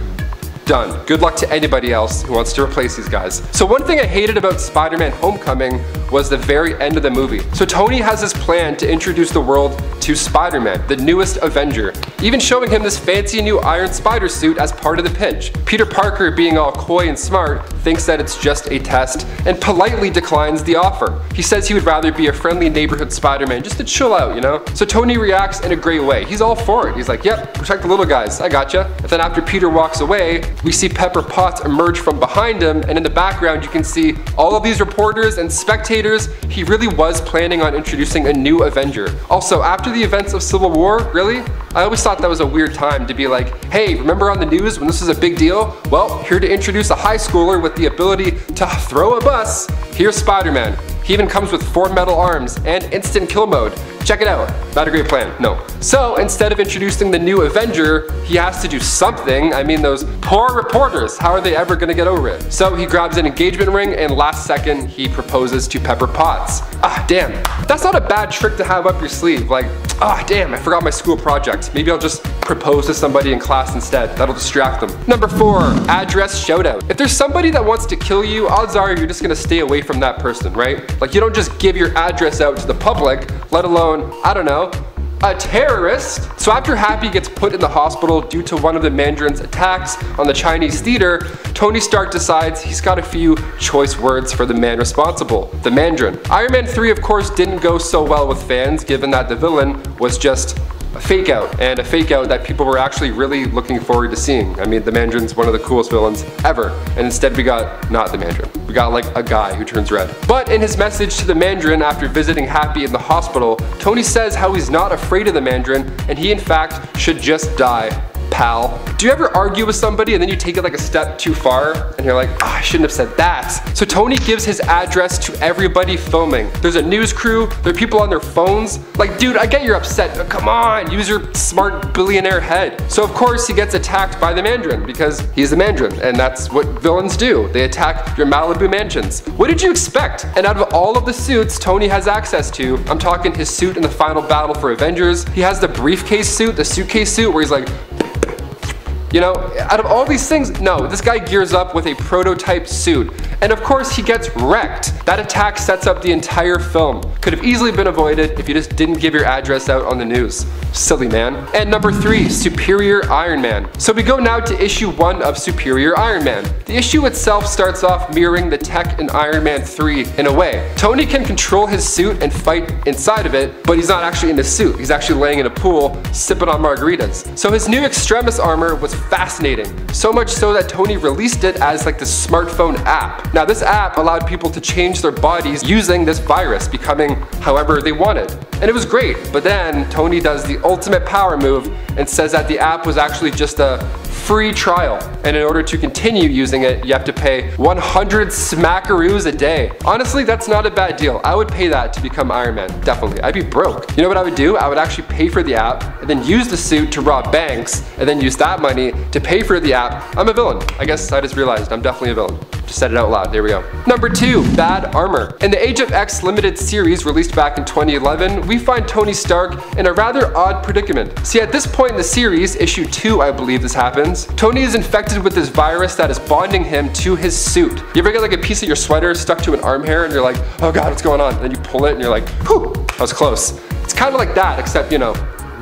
Done. Good luck to anybody else who wants to replace these guys. So one thing I hated about Spider-Man Homecoming was the very end of the movie. So Tony has this plan to introduce the world to Spider-Man, the newest Avenger, even showing him this fancy new Iron Spider suit as part of the pitch. Peter Parker, being all coy and smart, thinks that it's just a test and politely declines the offer. He says he would rather be a friendly neighborhood Spider-Man just to chill out, you know? So Tony reacts in a great way. He's all for it. He's like, yep, protect the little guys, I gotcha. And then after Peter walks away, we see Pepper Potts emerge from behind him, and in the background you can see all of these reporters and spectators. He really was planning on introducing a new Avenger. Also, after the events of Civil War, really? I always thought that was a weird time to be like, hey, remember on the news when this was a big deal? Well, here to introduce a high schooler with the ability to throw a bus, here's Spider-Man. He even comes with 4 metal arms and instant kill mode. Check it out. Not a great plan, no. So instead of introducing the new Avenger, he has to do something. I mean, those poor reporters, how are they ever gonna get over it? So he grabs an engagement ring and last second he proposes to Pepper Potts. Ah, damn. That's not a bad trick to have up your sleeve. Like, ah, damn, I forgot my school project. Maybe I'll just propose to somebody in class instead. That'll distract them. Number 4, address showdown. If there's somebody that wants to kill you, odds are you're just gonna stay away from that person, right? Like, you don't just give your address out to the public, let alone, I don't know, a terrorist. So after Happy gets put in the hospital due to one of the Mandarin's attacks on the Chinese theater, Tony Stark decides he's got a few choice words for the man responsible, the Mandarin. Iron Man 3 of course didn't go so well with fans, given that the villain was just a fake out, and a fake out that people were actually really looking forward to seeing. I mean, the Mandarin's one of the coolest villains ever, and instead we got not the Mandarin. We got like a guy who turns red. But in his message to the Mandarin after visiting Happy in the hospital, Tony says how he's not afraid of the Mandarin, and he in fact should just die. Pal. Do you ever argue with somebody and then you take it like a step too far and you're like, oh, I shouldn't have said that? So Tony gives his address to everybody filming. There's a news crew, there are people on their phones. Like, dude, I get you're upset, but come on, use your smart billionaire head. So of course he gets attacked by the Mandarin because he's the Mandarin, and that's what villains do. They attack your Malibu mansions. What did you expect? And out of all of the suits Tony has access to, I'm talking his suit in the final battle for Avengers, he has the briefcase suit, the suitcase suit where he's like, you know, out of all these things, no, this guy gears up with a prototype suit. And of course he gets wrecked. That attack sets up the entire film. Could have easily been avoided if you just didn't give your address out on the news. Silly man. And number 3, Superior Iron Man. So we go now to issue 1 of Superior Iron Man. The issue itself starts off mirroring the tech in Iron Man 3 in a way. Tony can control his suit and fight inside of it, but he's not actually in the suit. He's actually laying in a pool, sipping on margaritas. So his new Extremis armor was fascinating. So much so that Tony released it as like the smartphone app. Now this app allowed people to change their bodies using this virus, becoming however they wanted. And it was great, but then Tony does the ultimate power move and says that the app was actually just a free trial, and in order to continue using it, you have to pay 100 smackaroos a day. Honestly, that's not a bad deal. I would pay that to become Iron Man, definitely. I'd be broke. You know what I would do? I would actually pay for the app, and then use the suit to rob banks, and then use that money to pay for the app. I'm a villain. I guess I just realized I'm definitely a villain. Just said it out loud, there we go. Number 2, Bad Armor. In the Age of X limited series released back in 2011, we find Tony Stark in a rather odd predicament. See, at this point in the series, issue 2 I believe this happens, Tony is infected with this virus that is bonding him to his suit. You ever get like a piece of your sweater stuck to an arm hair and you're like, oh god, what's going on? And then you pull it and you're like, whew, that was close. It's kind of like that, except, you know,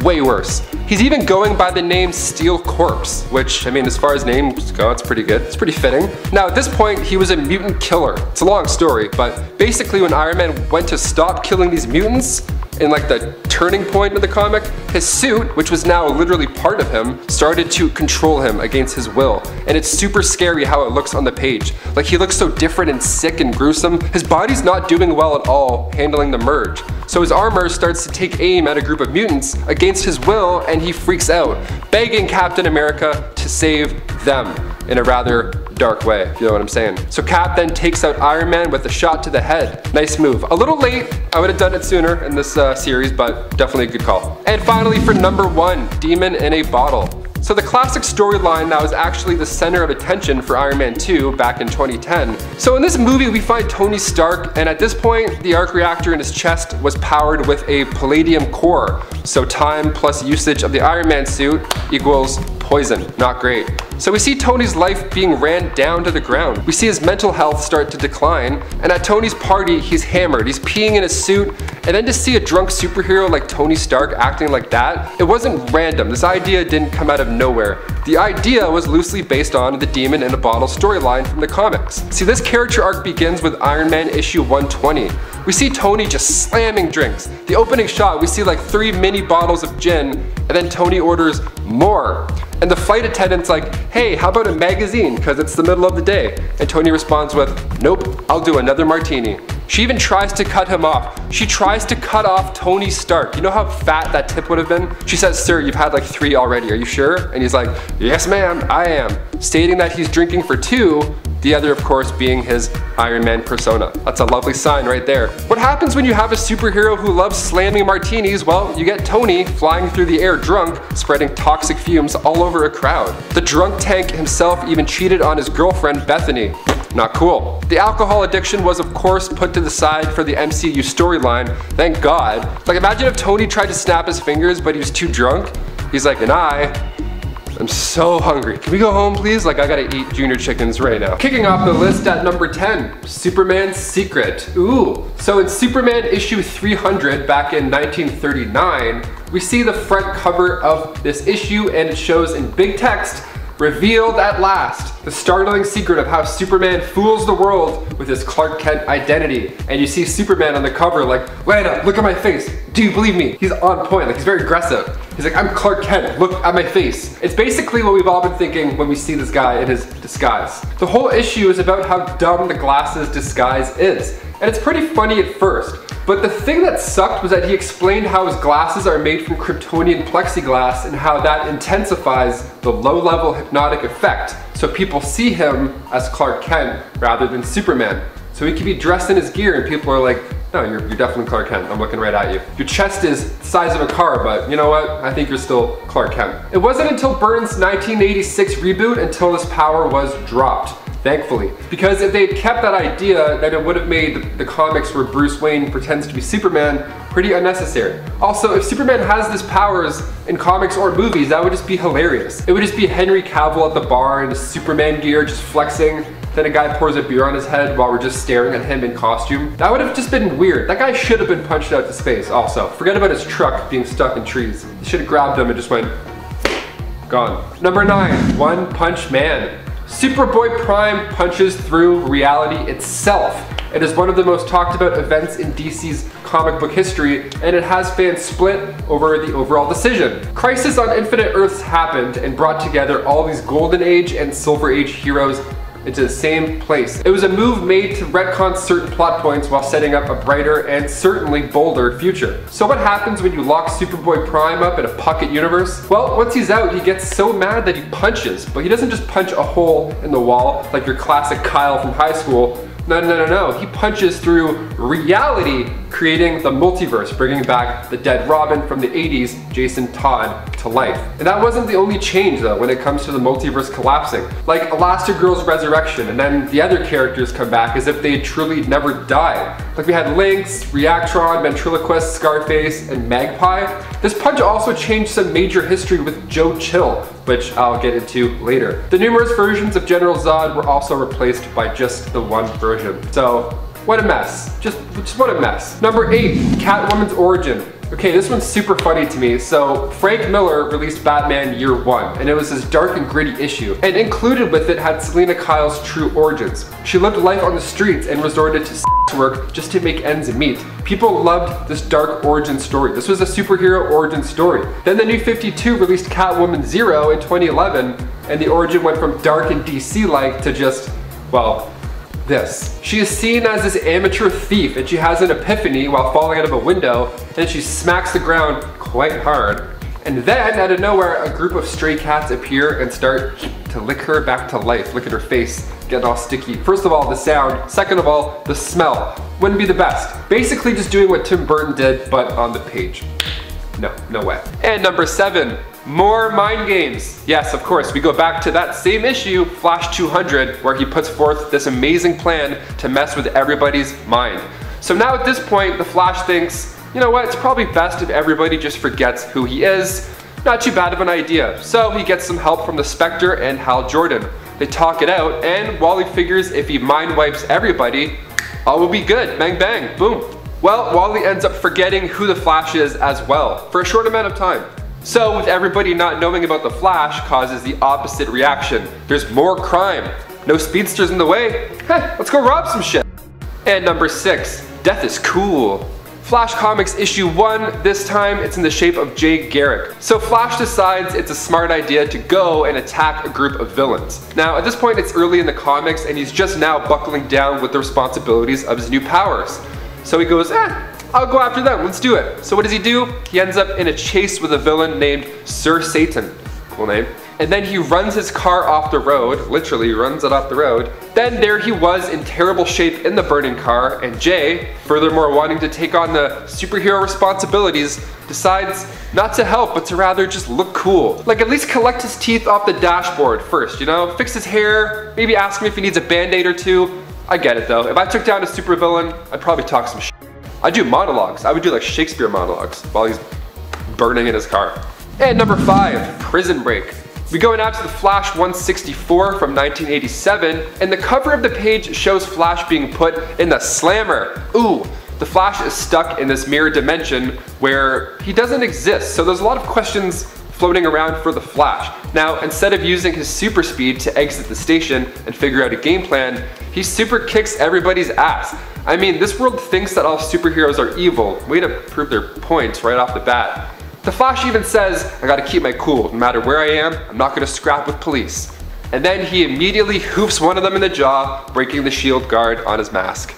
way worse. He's even going by the name Steel Corpse, which, I mean, as far as names go, it's pretty good. It's pretty fitting. Now, at this point, he was a mutant killer. It's a long story, but basically when Iron Man went to stop killing these mutants, in like the turning point of the comic, his suit, which was now literally part of him, started to control him against his will. And it's super scary how it looks on the page. Like, he looks so different and sick and gruesome. His body's not doing well at all handling the merge. So his armor starts to take aim at a group of mutants against his will, and he freaks out, begging Captain America to save them in a rather dark way, if you know what I'm saying. So Cap then takes out Iron Man with a shot to the head. Nice move. A little late, I would have done it sooner in this series, but definitely a good call. And finally for number 1, Demon in a Bottle. So the classic storyline that was actually the center of attention for Iron Man 2 back in 2010. So in this movie we find Tony Stark, and at this point the arc reactor in his chest was powered with a palladium core. So time plus usage of the Iron Man suit equals poison. Not great. So we see Tony's life being ran down to the ground. We see his mental health start to decline, and at Tony's party he's hammered, he's peeing in his suit, and then to see a drunk superhero like Tony Stark acting like that, it wasn't random. This idea didn't come out of nowhere. The idea was loosely based on the Demon in a Bottle storyline from the comics. See, this character arc begins with Iron Man issue 120. We see Tony just slamming drinks. The opening shot, we see like 3 mini bottles of gin, and then Tony orders more. And the flight attendant's like, hey, how about a magazine, because it's the middle of the day? And Tony responds with, nope, I'll do another martini. She even tries to cut him off. She tries to cut off Tony Stark. You know how fat that tip would have been? She says, sir, you've had like 3 already, are you sure? And he's like, yes ma'am, I am. Stating that he's drinking for 2, the other of course being his Iron Man persona. That's a lovely sign right there. What happens when you have a superhero who loves slamming martinis? Well, you get Tony flying through the air drunk, spreading toxic fumes all over a crowd. The drunk tank himself even cheated on his girlfriend Bethany. Not cool. The alcohol addiction was of course put to the side for the MCU storyline, thank God. Like, imagine if Tony tried to snap his fingers but he was too drunk. He's like, and I'm so hungry. Can we go home, please? Like, I gotta eat junior chickens right now. Kicking off the list at number 10, Superman's Secret. Ooh. So in Superman issue 300 back in 1939, we see the front cover of this issue, and it shows in big text, revealed at last, the startling secret of how Superman fools the world with his Clark Kent identity. And you see Superman on the cover like, wait up, look at my face. Do you believe me? He's on point, like he's very aggressive. He's like, I'm Clark Kent, look at my face. It's basically what we've all been thinking when we see this guy in his disguise. The whole issue is about how dumb the glasses disguise is. And it's pretty funny at first. But the thing that sucked was that he explained how his glasses are made from Kryptonian plexiglass and how that intensifies the low-level hypnotic effect. So people see him as Clark Kent rather than Superman. So he can be dressed in his gear and people are like, no, you're definitely Clark Kent. I'm looking right at you. Your chest is the size of a car, but you know what? I think you're still Clark Kent. It wasn't until Byrne's 1986 reboot until this power was dropped. Thankfully. Because if they had kept that idea, then it would have made the comics where Bruce Wayne pretends to be Superman pretty unnecessary. Also, if Superman has his powers in comics or movies, that would just be hilarious. It would just be Henry Cavill at the bar in his Superman gear just flexing. then a guy pours a beer on his head while we're just staring at him in costume. That would have just been weird. That guy should have been punched out to space also. Forget about his truck being stuck in trees. They should have grabbed him and just went, gone. Number 9, One Punch Man. Superboy Prime punches through reality itself. It is one of the most talked about events in DC's comic book history, and it has fans split over the overall decision. Crisis on Infinite Earths happened and brought together all these Golden Age and Silver Age heroes into the same place. It was a move made to retcon certain plot points while setting up a brighter and certainly bolder future. So what happens when you lock Superboy Prime up in a pocket universe? Well, once he's out, he gets so mad that he punches, but he doesn't just punch a hole in the wall like your classic Kyle from high school. No. He punches through reality, creating the multiverse, bringing back the dead Robin from the 80s, Jason Todd, to life. And that wasn't the only change though when it comes to the multiverse collapsing. Like Elastigirl's resurrection, and then the other characters come back as if they truly never died. Like we had Lynx, Reactron, Ventriloquist, Scarface, and Magpie. This punch also changed some major history with Joe Chill, which I'll get into later. The numerous versions of General Zod were also replaced by just the one version. So, what a mess. Just what a mess. Number 8, Catwoman's Origin. Okay, this one's super funny to me. So, Frank Miller released Batman Year 1, and it was his dark and gritty issue. And included with it had Selena Kyle's true origins. She lived life on the streets and resorted to work just to make ends meet. People loved this dark origin story. This was a superhero origin story. Then the New 52 released Catwoman 0 in 2011, and the origin went from dark and DC-like to just, well, this. She is seen as this amateur thief, and she has an epiphany while falling out of a window, and she smacks the ground quite hard. And then, out of nowhere, a group of stray cats appear and start to lick her back to life. Look at her face, getting all sticky. First of all, the sound. Second of all, the smell. Wouldn't be the best. Basically just doing what Tim Burton did, but on the page. No way. And number 7, more mind games. Yes, of course, we go back to that same issue, Flash 200, where he puts forth this amazing plan to mess with everybody's mind. So now at this point, the Flash thinks, you know what, it's probably best if everybody just forgets who he is. Not too bad of an idea. So he gets some help from the Spectre and Hal Jordan. They talk it out, and Wally figures if he mind wipes everybody, all will be good. Bang bang, boom. Well, Wally ends up forgetting who the Flash is as well, for a short amount of time. So with everybody not knowing about the Flash causes the opposite reaction. There's more crime. No speedsters in the way. Hey, let's go rob some shit. And number 6, death is cool. Flash Comics issue 1, this time it's in the shape of Jay Garrick. So Flash decides it's a smart idea to go and attack a group of villains. Now at this point it's early in the comics and he's just now buckling down with the responsibilities of his new powers. So he goes, I'll go after them, let's do it. So what does he do? He ends up in a chase with a villain named Sir Satan. Cool name. And then he runs his car off the road, literally runs it off the road. Then there he was in terrible shape in the burning car, and Jay, furthermore wanting to take on the superhero responsibilities, decides not to help but to rather just look cool. Like at least collect his teeth off the dashboard first, you know? Fix his hair, maybe ask him if he needs a band-aid or two. I get it though. If I took down a supervillain, I'd probably talk some shit. I'd do monologues. I would do like Shakespeare monologues while he's burning in his car. And number 5, Prison Break. We go now to the Flash 164 from 1987, and the cover of the page shows Flash being put in the slammer. Ooh, the Flash is stuck in this mirror dimension where he doesn't exist, so there's a lot of questions floating around for the Flash. Now, instead of using his super speed to exit the station and figure out a game plan, he super kicks everybody's ass. I mean, this world thinks that all superheroes are evil. Way to prove their points right off the bat. The Flash even says, I gotta keep my cool, no matter where I am, I'm not gonna scrap with police. And then he immediately hoofs one of them in the jaw, breaking the shield guard on his mask.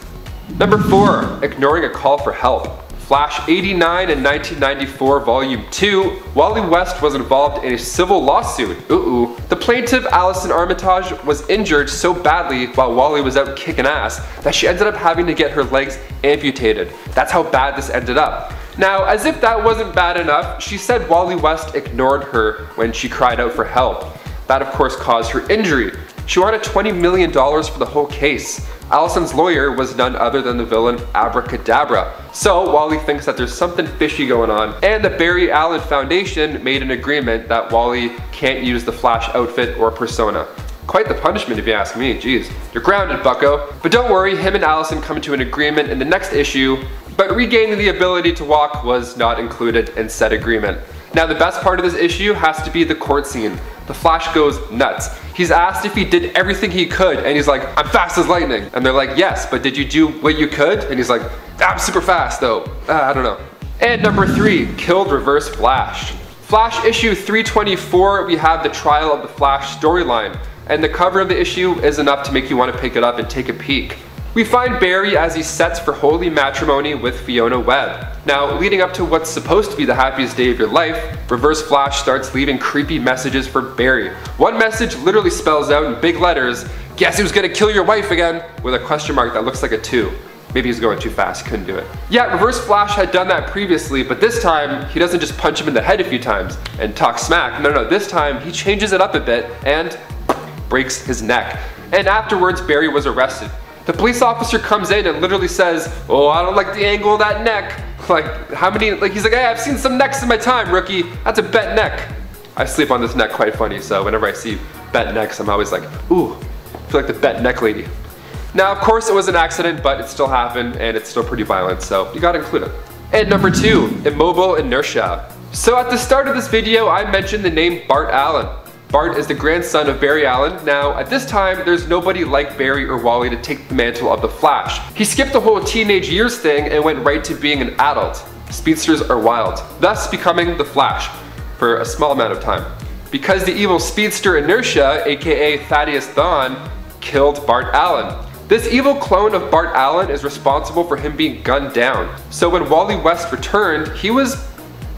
Number 4, ignoring a call for help. Flash 89 in 1994 Volume 2, Wally West was involved in a civil lawsuit. The plaintiff, Allison Armitage, was injured so badly while Wally was out kicking ass that she ended up having to get her legs amputated. That's how bad this ended up. Now, as if that wasn't bad enough, she said Wally West ignored her when she cried out for help. That of course caused her injury. She wanted $20 million for the whole case. Allison's lawyer was none other than the villain Abracadabra. So Wally thinks that there's something fishy going on, and the Barry Allen Foundation made an agreement that Wally can't use the Flash outfit or persona. Quite the punishment if you ask me, jeez. You're grounded, bucko. But don't worry, him and Allison come to an agreement in the next issue, but regaining the ability to walk was not included in said agreement. Now the best part of this issue has to be the court scene. The Flash goes nuts. He's asked if he did everything he could, and he's like, I'm fast as lightning. And they're like, yes, but did you do what you could? And he's like, I'm super fast though. I don't know. And number 3, killed Reverse Flash. Flash issue 324, we have the Trial of the Flash storyline, and the cover of the issue is enough to make you want to pick it up and take a peek. We find Barry as he sets for holy matrimony with Fiona Webb. Now, leading up to what's supposed to be the happiest day of your life, Reverse Flash starts leaving creepy messages for Barry. One message literally spells out in big letters, guess who's gonna kill your wife again, with a question mark that looks like a 2. Maybe he's going too fast, couldn't do it. Yeah, Reverse Flash had done that previously, but this time, he doesn't just punch him in the head a few times and talk smack. No, this time, he changes it up a bit and breaks his neck. And afterwards, Barry was arrested. The police officer comes in and literally says, oh, I don't like the angle of that neck. Like, he's like, hey, I've seen some necks in my time, rookie. That's a bent neck. I sleep on this neck quite funny, so whenever I see bent necks, I'm always like, ooh, I feel like the bent neck lady. Now, of course, it was an accident, but it still happened, and it's still pretty violent, so you gotta include it. And number 2, immobile inertia. So at the start of this video, I mentioned the name Bart Allen. Bart is the grandson of Barry Allen. Now, at this time, there's nobody like Barry or Wally to take the mantle of the Flash. He skipped the whole teenage years thing and went right to being an adult. Speedsters are wild, thus becoming the Flash for a small amount of time. Because the evil speedster Inertia, aka Thaddeus Thawne, killed Bart Allen. This evil clone of Bart Allen is responsible for him being gunned down. So when Wally West returned, he was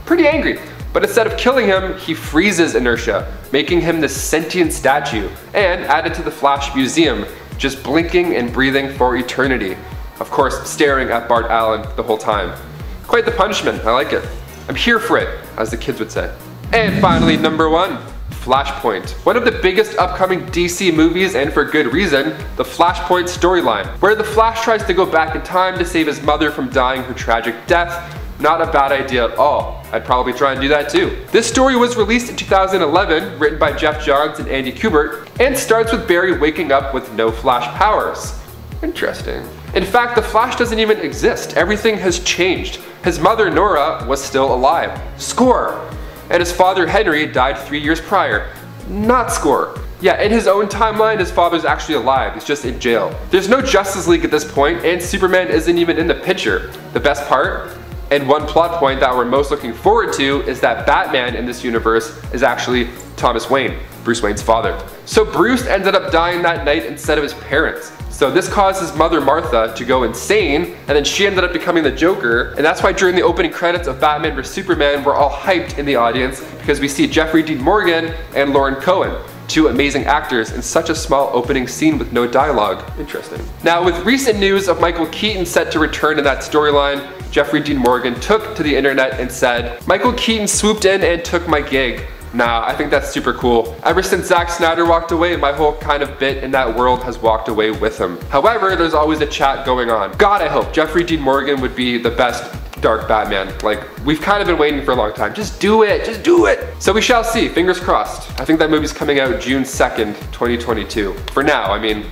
pretty angry. But instead of killing him, he freezes Inertia, making him this sentient statue, and added to the Flash Museum, just blinking and breathing for eternity. Of course, staring at Bart Allen the whole time. Quite the punishment, I like it. I'm here for it, as the kids would say. And finally, number 1, Flashpoint. One of the biggest upcoming DC movies, and for good reason, the Flashpoint storyline, where the Flash tries to go back in time to save his mother from dying her tragic death. Not a bad idea at all. I'd probably try and do that too. This story was released in 2011, written by Jeff Johns and Andy Kubert, and starts with Barry waking up with no Flash powers. Interesting. In fact, the Flash doesn't even exist. Everything has changed. His mother, Nora, was still alive. Score! And his father, Henry, died 3 years prior. Not score. Yeah, in his own timeline, his father's actually alive. He's just in jail. There's no Justice League at this point, and Superman isn't even in the picture. The best part? And one plot point that we're most looking forward to is that Batman in this universe is actually Thomas Wayne, Bruce Wayne's father. So Bruce ended up dying that night instead of his parents. So this caused his mother Martha to go insane, and then she ended up becoming the Joker, and that's why during the opening credits of Batman vs Superman, we're all hyped in the audience because we see Jeffrey Dean Morgan and Lauren Cohen, 2 amazing actors in such a small opening scene with no dialogue. Interesting. Now, with recent news of Michael Keaton set to return in that storyline, Jeffrey Dean Morgan took to the internet and said, Michael Keaton swooped in and took my gig. Nah, I think that's super cool. Ever since Zack Snyder walked away, my whole kind of bit in that world has walked away with him. However, there's always a chat going on. God, I hope Jeffrey Dean Morgan would be the best dark Batman. Like, we've kind of been waiting for a long time. Just do it, just do it. So we shall see, fingers crossed. I think that movie's coming out June 2nd, 2022. For now, I mean.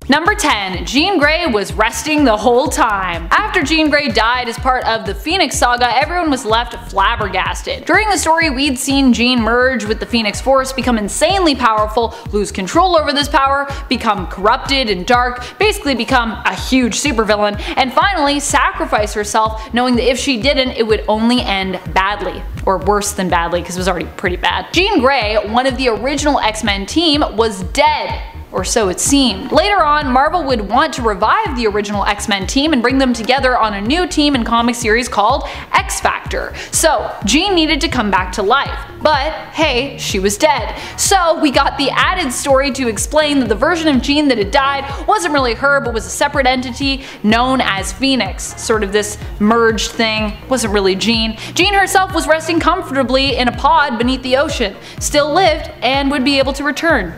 Number 10, Jean Grey was resting the whole time. After Jean Grey died as part of the Phoenix Saga, everyone was left flabbergasted. During the story, we'd seen Jean merge with the Phoenix Force, become insanely powerful, lose control over this power, become corrupted and dark, basically become a huge supervillain, and finally sacrifice herself, knowing that if she didn't, it would only end badly. Or worse than badly, because it was already pretty bad. Jean Grey, one of the original X-Men team, was dead. Or so it seemed. Later on, Marvel would want to revive the original X-Men team and bring them together on a new team and comic series called X-Factor. So Jean needed to come back to life. But hey, she was dead. So we got the added story to explain that the version of Jean that had died wasn't really her, but was a separate entity known as Phoenix. Sort of this merged thing. Wasn't really Jean. Jean herself was resting comfortably in a pod beneath the ocean, still lived, and would be able to return.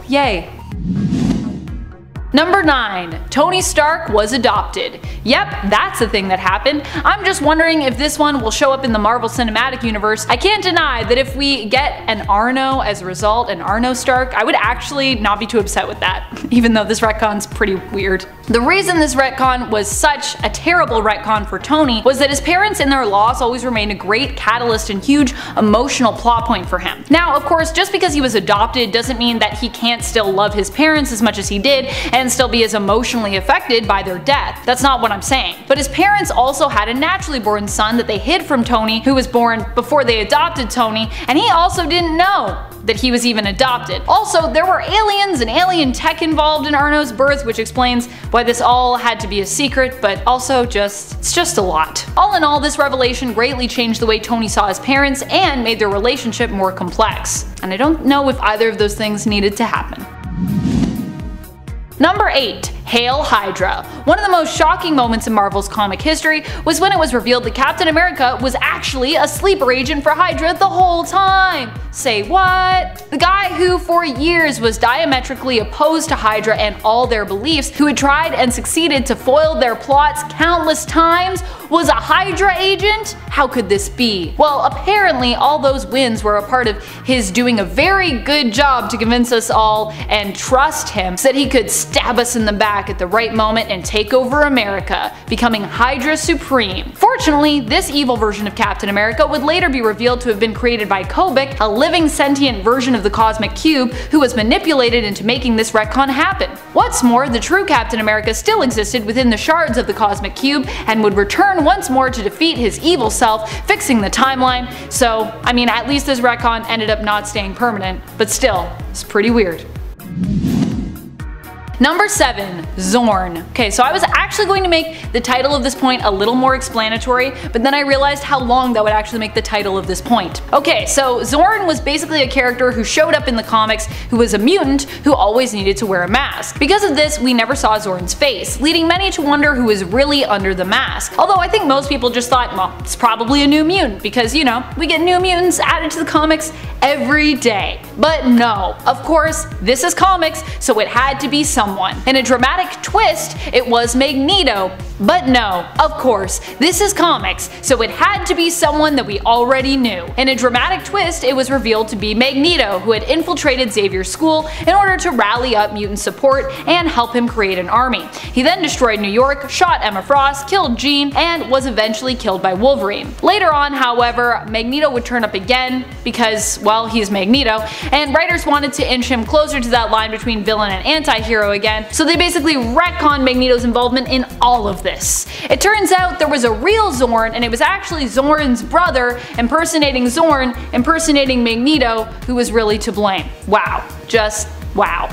Yay. Number 9. Tony Stark was adopted. Yep, that's a thing that happened. I'm just wondering if this one will show up in the Marvel Cinematic Universe. I can't deny that if we get an Arno as a result, an Arno Stark, I would actually not be too upset with that, even though this retcon's pretty weird. The reason this retcon was such a terrible retcon for Tony was that his parents and their loss always remained a great catalyst and huge emotional plot point for him. Now, of course, just because he was adopted doesn't mean that he can't still love his parents as much as he did and still be as emotionally affected by their death. That's not what I'm saying. But his parents also had a naturally born son that they hid from Tony, who was born before they adopted Tony, and he also didn't know that he was even adopted. Also, there were aliens and alien tech involved in Arno's birth, which explains why this all had to be a secret, but also it's just a lot. All in all, this revelation greatly changed the way Tony saw his parents and made their relationship more complex. And I don't know if either of those things needed to happen. Number 8. Hail Hydra. One of the most shocking moments in Marvel's comic history was when it was revealed that Captain America was actually a sleeper agent for Hydra the whole time. Say what? The guy who for years was diametrically opposed to Hydra and all their beliefs, who had tried and succeeded to foil their plots countless times, was a Hydra agent? How could this be? Well, apparently all those wins were a part of his doing a very good job to convince us all and trust him so that he could stab us in the back at the right moment and take over America, becoming Hydra Supreme. Fortunately, this evil version of Captain America would later be revealed to have been created by Kobik, a living sentient version of the Cosmic Cube who was manipulated into making this retcon happen. What's more, the true Captain America still existed within the shards of the Cosmic Cube and would return once more to defeat his evil self, fixing the timeline. So, I mean, at least this retcon ended up not staying permanent, but still, it's pretty weird. Number 7. Zorn. Okay, so I was actually going to make the title of this point a little more explanatory, but then I realized how long that would actually make the title of this point. Okay, so Zorn was basically a character who showed up in the comics who was a mutant who always needed to wear a mask. Because of this, we never saw Zorn's face, leading many to wonder who was really under the mask. Although I think most people just thought, well, it's probably a new mutant, because, you know, we get new mutants added to the comics every day. But no, of course, this is comics, so it had to be someone. In a dramatic twist, it was Magneto. But no, of course, this is comics, so it had to be someone that we already knew. In a dramatic twist, it was revealed to be Magneto, who had infiltrated Xavier's school in order to rally up mutant support and help him create an army. He then destroyed New York, shot Emma Frost, killed Jean, and was eventually killed by Wolverine. Later on, however, Magneto would turn up again because, well, he's Magneto, and writers wanted to inch him closer to that line between villain and anti-hero again, so they basically retconned Magneto's involvement in all of this. It turns out there was a real Zorn, and it was actually Zorn's brother impersonating Zorn, impersonating Magneto, who was really to blame. Wow. Just wow.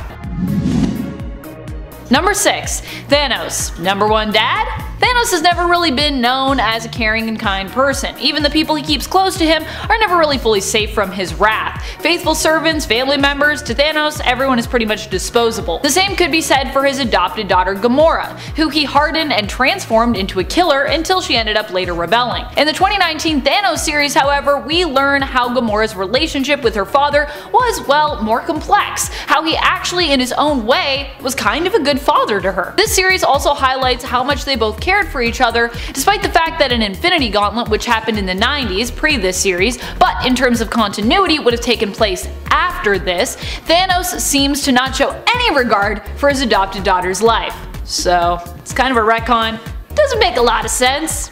Number 6. Thanos. Number 1 dad? Thanos has never really been known as a caring and kind person. Even the people he keeps close to him are never really fully safe from his wrath. Faithful servants, family members, to Thanos, everyone is pretty much disposable. The same could be said for his adopted daughter Gamora, who he hardened and transformed into a killer until she ended up later rebelling. In the 2019 Thanos series, however, we learn how Gamora's relationship with her father was, well, more complex. How he actually, in his own way, was kind of a good father to her. This series also highlights how much they both cared for each other, despite the fact that an Infinity Gauntlet, which happened in the 90s, pre this series, but in terms of continuity would have taken place after this, Thanos seems to not show any regard for his adopted daughter's life. So, it's kind of a retcon. Doesn't make a lot of sense.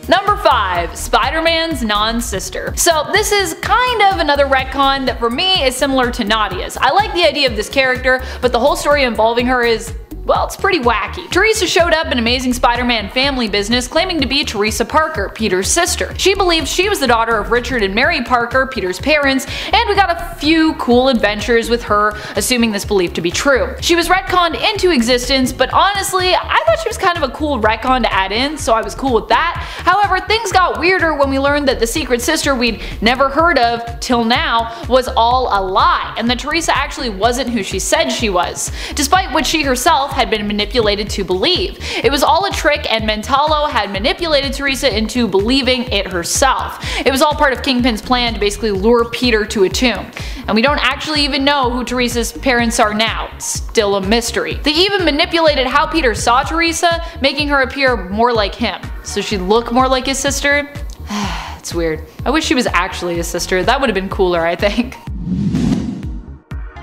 Number 5. Spider-Man's non-sister. So this is kind of another retcon that for me is similar to Nadia's. I like the idea of this character, but the whole story involving her is, well, it's pretty wacky. Teresa showed up in Amazing Spider-Man Family Business claiming to be Teresa Parker, Peter's sister. She believed she was the daughter of Richard and Mary Parker, Peter's parents, and we got a few cool adventures with her, assuming this belief to be true. She was retconned into existence, but honestly, I thought she was kind of a cool retcon to add in, so I was cool with that. However, things got weirder when we learned that the secret sister we'd never heard of till now was all a lie, and that Teresa actually wasn't who she said she was. Despite what she herself had been manipulated to believe. It was all a trick, and Mentalo had manipulated Teresa into believing it herself. It was all part of Kingpin's plan to basically lure Peter to a tomb. And we don't actually even know who Teresa's parents are now. It's still a mystery. They even manipulated how Peter saw Teresa, making her appear more like him, so she'd look more like his sister. It's weird. I wish she was actually his sister. That would have been cooler, I think.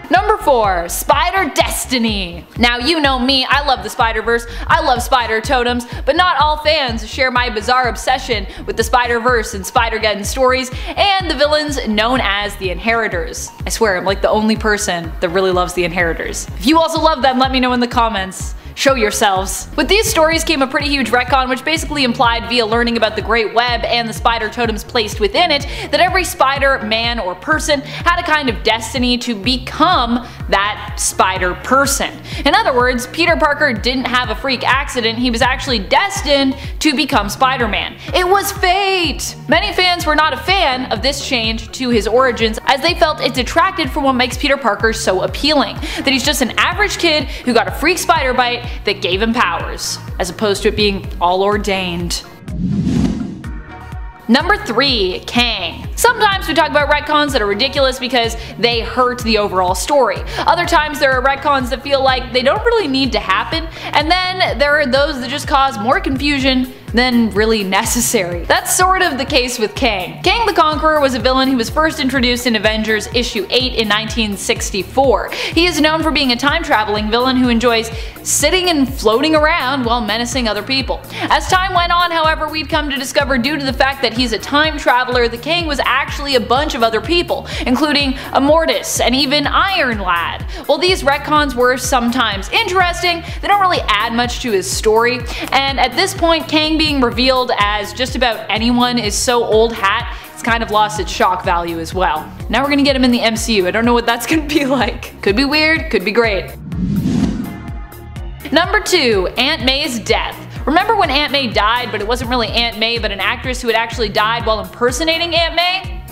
Number 4. Spider Destiny. Now you know me, I love the Spider-Verse, I love spider totems, but not all fans share my bizarre obsession with the Spider-Verse and Spider-Geddon stories and the villains known as the Inheritors. I swear I'm like the only person that really loves the Inheritors. If you also love them, let me know in the comments. Show yourselves. With these stories came a pretty huge retcon, which basically implied via learning about the Great Web and the spider totems placed within it that every spider, man, or person had a kind of destiny to become that spider person. In other words, Peter Parker didn't have a freak accident, he was actually destined to become Spider-Man. It was fate! Many fans were not a fan of this change to his origins, as they felt it detracted from what makes Peter Parker so appealing, that he's just an average kid who got a freak spider bite that gave him powers, as opposed to it being all ordained. Number 3. Kang. Sometimes we talk about retcons that are ridiculous because they hurt the overall story. Other times there are retcons that feel like they don't really need to happen, and then there are those that just cause more confusion than really necessary. That's sort of the case with Kang. Kang the Conqueror was a villain who was first introduced in Avengers issue 8 in 1964. He is known for being a time-traveling villain who enjoys sitting and floating around while menacing other people. As time went on, however, we'd come to discover, due to the fact that he's a time traveler, the Kang was actually a bunch of other people, including Immortus and even Iron Lad. While these retcons were sometimes interesting, they don't really add much to his story, and at this point Kang being revealed as just about anyone is so old hat, it's kind of lost its shock value as well. Now we're gonna get him in the MCU, I don't know what that's gonna be like. Could be weird, could be great. Number 2. Aunt May's death. Remember when Aunt May died, but it wasn't really Aunt May but an actress who had actually died while impersonating Aunt May?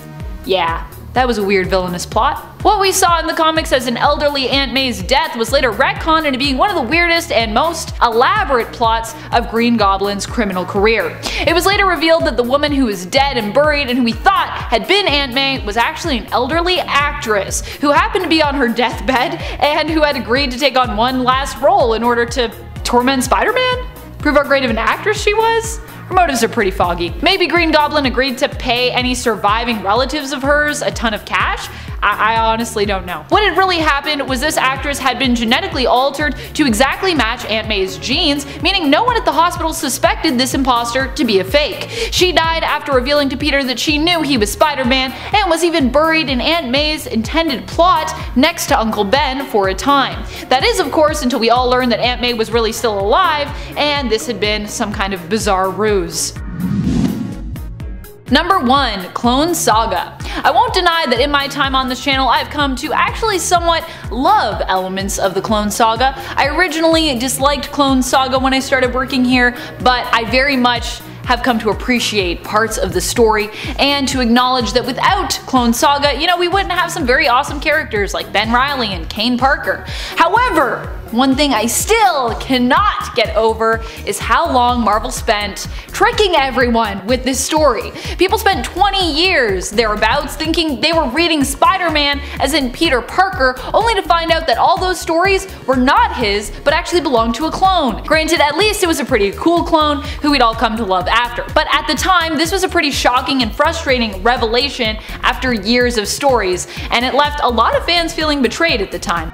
Yeah, that was a weird villainous plot. What we saw in the comics as an elderly Aunt May's death was later retconned into being one of the weirdest and most elaborate plots of Green Goblin's criminal career. It was later revealed that the woman who was dead and buried and who we thought had been Aunt May was actually an elderly actress who happened to be on her deathbed and who had agreed to take on one last role in order to torment Spider-Man? Prove how great of an actress she was? Her motives are pretty foggy. Maybe Green Goblin agreed to pay any surviving relatives of hers a ton of cash? I honestly don't know. What had really happened was this actress had been genetically altered to exactly match Aunt May's genes, meaning no one at the hospital suspected this imposter to be a fake. She died after revealing to Peter that she knew he was Spider-Man, and was even buried in Aunt May's intended plot next to Uncle Ben for a time. That is, of course, until we all learned that Aunt May was really still alive, and this had been some kind of bizarre ruse. Number 1. Clone Saga. I won't deny that in my time on this channel I've come to actually somewhat love elements of the Clone Saga. I originally disliked Clone Saga when I started working here, but I very much have come to appreciate parts of the story and to acknowledge that without Clone Saga, we wouldn't have some very awesome characters like Ben Reilly and Kane Parker. However, one thing I still cannot get over is how long Marvel spent tricking everyone with this story. People spent 20 years thereabouts thinking they were reading Spider-Man, as in Peter Parker, only to find out that all those stories were not his, but actually belonged to a clone. Granted, at least it was a pretty cool clone who we'd all come to love after. But at the time, this was a pretty shocking and frustrating revelation after years of stories, and it left a lot of fans feeling betrayed at the time.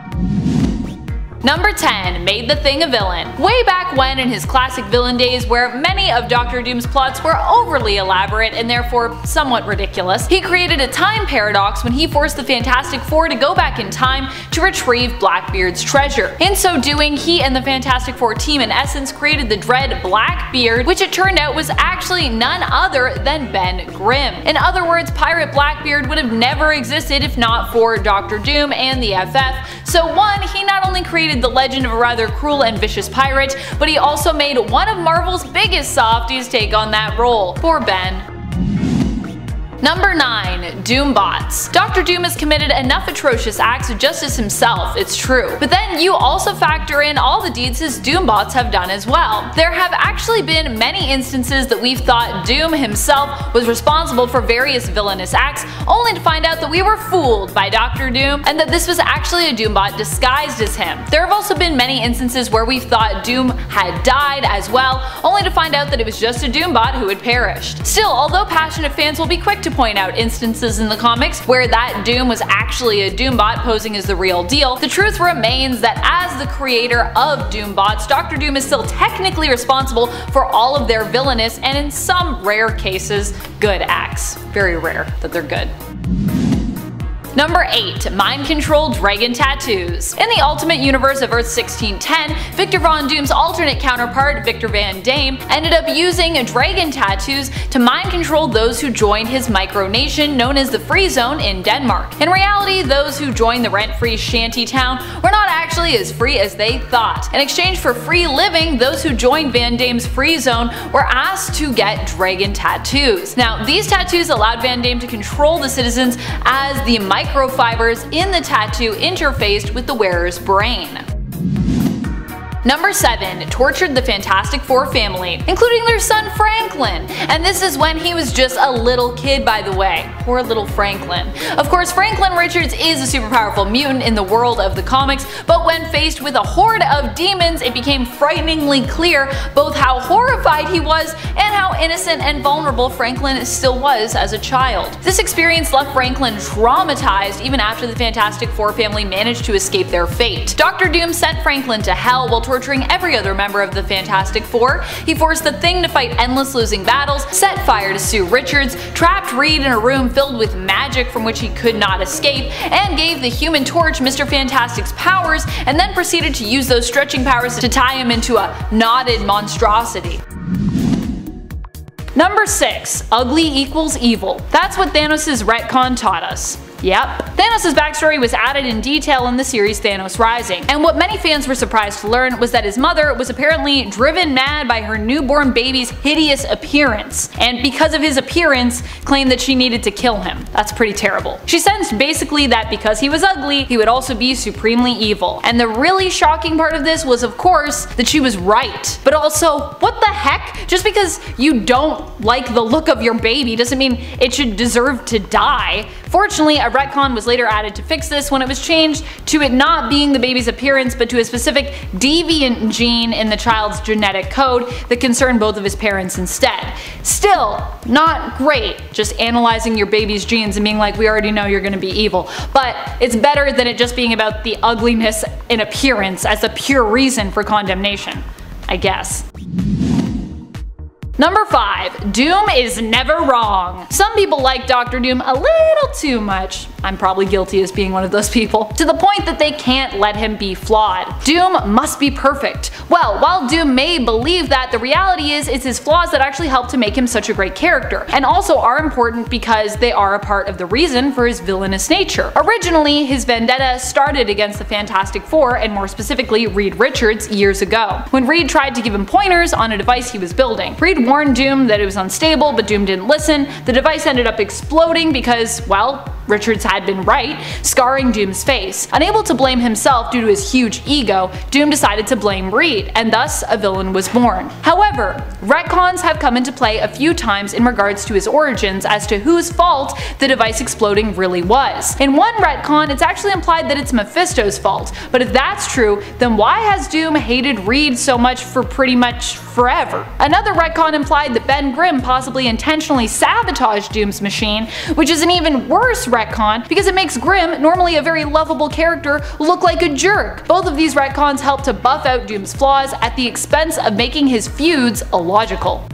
Number 10. Made the Thing a villain. Way back when, in his classic villain days where many of Dr. Doom's plots were overly elaborate and therefore somewhat ridiculous, he created a time paradox when he forced the Fantastic Four to go back in time to retrieve Blackbeard's treasure. In so doing, he and the Fantastic Four team in essence created the dread Blackbeard, which it turned out was actually none other than Ben Grimm. In other words, Pirate Blackbeard would have never existed if not for Dr. Doom and the FF. So one, he not only created the legend of a rather cruel and vicious pirate, but he also made one of Marvel's biggest softies take on that role. Poor Ben. Number 9. Doombots. Dr. Doom has committed enough atrocious acts just as himself, it's true. But then you also factor in all the deeds his Doombots have done as well. There have actually been many instances that we've thought Doom himself was responsible for various villainous acts, only to find out that we were fooled by Dr. Doom and that this was actually a Doombot disguised as him. There have also been many instances where we've thought Doom had died as well, only to find out that it was just a Doombot who had perished. Still, although passionate fans will be quick to point out instances in the comics where that Doom was actually a Doombot posing as the real deal, the truth remains that as the creator of Doombots, Dr. Doom is still technically responsible for all of their villainous and in some rare cases, good acts. Very rare that they're good. Number 8. Mind-controlled dragon tattoos. In the Ultimate Universe of Earth 1610, Victor Von Doom's alternate counterpart, Victor Van Dame, ended up using dragon tattoos to mind-control those who joined his micronation known as the Free Zone in Denmark. In reality, those who joined the rent-free shanty town were not actually as free as they thought. In exchange for free living, those who joined Van Dame's Free Zone were asked to get dragon tattoos. Now, these tattoos allowed Van Dame to control the citizens as the microfibers in the tattoo interfaced with the wearer's brain. Number 7. Tortured the Fantastic Four family, including their son Franklin. And this is when he was just a little kid, by the way. Poor little Franklin. Of course, Franklin Richards is a super powerful mutant in the world of the comics, but when faced with a horde of demons, it became frighteningly clear both how horrified he was and how innocent and vulnerable Franklin still was as a child. This experience left Franklin traumatized even after the Fantastic Four family managed to escape their fate. Dr. Doom sent Franklin to hell while torturing every other member of the Fantastic Four. He forced the Thing to fight endless losing battles, set fire to Sue Richards, trapped Reed in a room filled with magic from which he could not escape, and gave the Human Torch Mr. Fantastic's powers, and then proceeded to use those stretching powers to tie him into a knotted monstrosity. Number 6. Ugly equals evil. That's what Thanos' retcon taught us. Yep. Thanos' backstory was added in detail in the series Thanos Rising, and what many fans were surprised to learn was that his mother was apparently driven mad by her newborn baby's hideous appearance, and because of his appearance, claimed that she needed to kill him. That's pretty terrible. She sensed basically that because he was ugly, he would also be supremely evil. And the really shocking part of this was, of course, that she was right. But also, what the heck? Just because you don't like the look of your baby doesn't mean it should deserve to die. Fortunately, a retcon was later added to fix this when it was changed to it not being the baby's appearance but to a specific deviant gene in the child's genetic code that concerned both of his parents instead. Still, not great, just analyzing your baby's genes and being like, we already know you're gonna be evil. But it's better than it just being about the ugliness in appearance as a pure reason for condemnation, I guess. Number 5. Doom is never wrong. Some people like Dr. Doom a little too much. I'm probably guilty as being one of those people. To the point that they can't let him be flawed. Doom must be perfect. Well, while Doom may believe that, the reality is it's his flaws that actually help to make him such a great character, and also are important because they are a part of the reason for his villainous nature. Originally, his vendetta started against the Fantastic Four, and more specifically Reed Richards, years ago. When Reed tried to give him pointers on a device he was building. Reed warned Doom that it was unstable, but Doom didn't listen. The device ended up exploding because, well, Richards had been right, scarring Doom's face. Unable to blame himself due to his huge ego, Doom decided to blame Reed, and thus a villain was born. However, retcons have come into play a few times in regards to his origins as to whose fault the device exploding really was. In one retcon, it's actually implied that it's Mephisto's fault, but if that's true, then why has Doom hated Reed so much for pretty much forever? Another retcon implied that Ben Grimm possibly intentionally sabotaged Doom's machine, which is an even worse retcon because it makes Grimm, normally a very lovable character, look like a jerk. Both of these retcons help to buff out Doom's flaws at the expense of making his feuds illogical.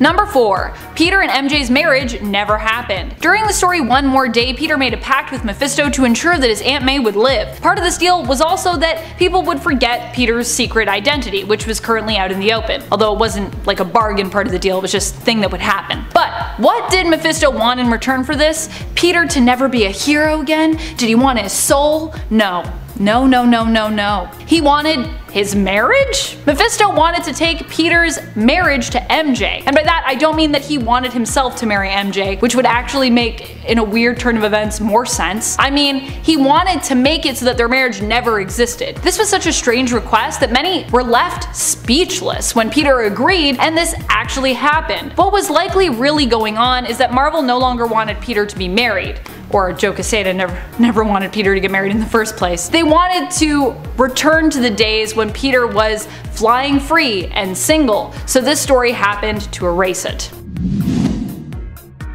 Number 4. Peter and MJ's marriage never happened. During the story One More Day, Peter made a pact with Mephisto to ensure that his Aunt May would live. Part of this deal was also that people would forget Peter's secret identity, which was currently out in the open. Although it wasn't like a bargain part of the deal, it was just a thing that would happen. But what did Mephisto want in return for this? Peter to never be a hero again? Did he want his soul? No. No, no, no, no, no. He wanted his marriage? Mephisto wanted to take Peter's marriage to MJ, and by that I don't mean that he wanted himself to marry MJ, which would actually make, in a weird turn of events, more sense. I mean, he wanted to make it so that their marriage never existed. This was such a strange request that many were left speechless when Peter agreed, and this actually happened. What was likely really going on is that Marvel no longer wanted Peter to be married. Or Joe Quesada never wanted Peter to get married in the first place. They wanted to return to the days when Peter was flying free and single, so this story happened to erase it.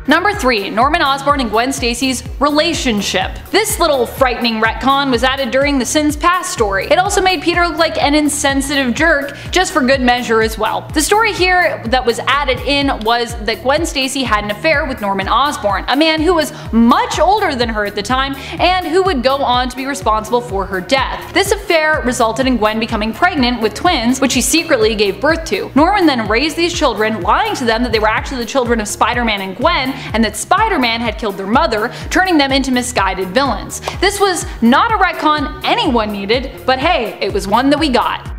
Number 3. Norman Osborn and Gwen Stacy's relationship. This little frightening retcon was added during the Sins Past story. It also made Peter look like an insensitive jerk, just for good measure as well. The story here that was added in was that Gwen Stacy had an affair with Norman Osborn, a man who was much older than her at the time and who would go on to be responsible for her death. This affair resulted in Gwen becoming pregnant with twins, which she secretly gave birth to. Norman then raised these children, lying to them that they were actually the children of Spider-Man and Gwen, and that Spider-Man had killed their mother, turning them into misguided villains. This was not a retcon anyone needed, but hey, it was one that we got.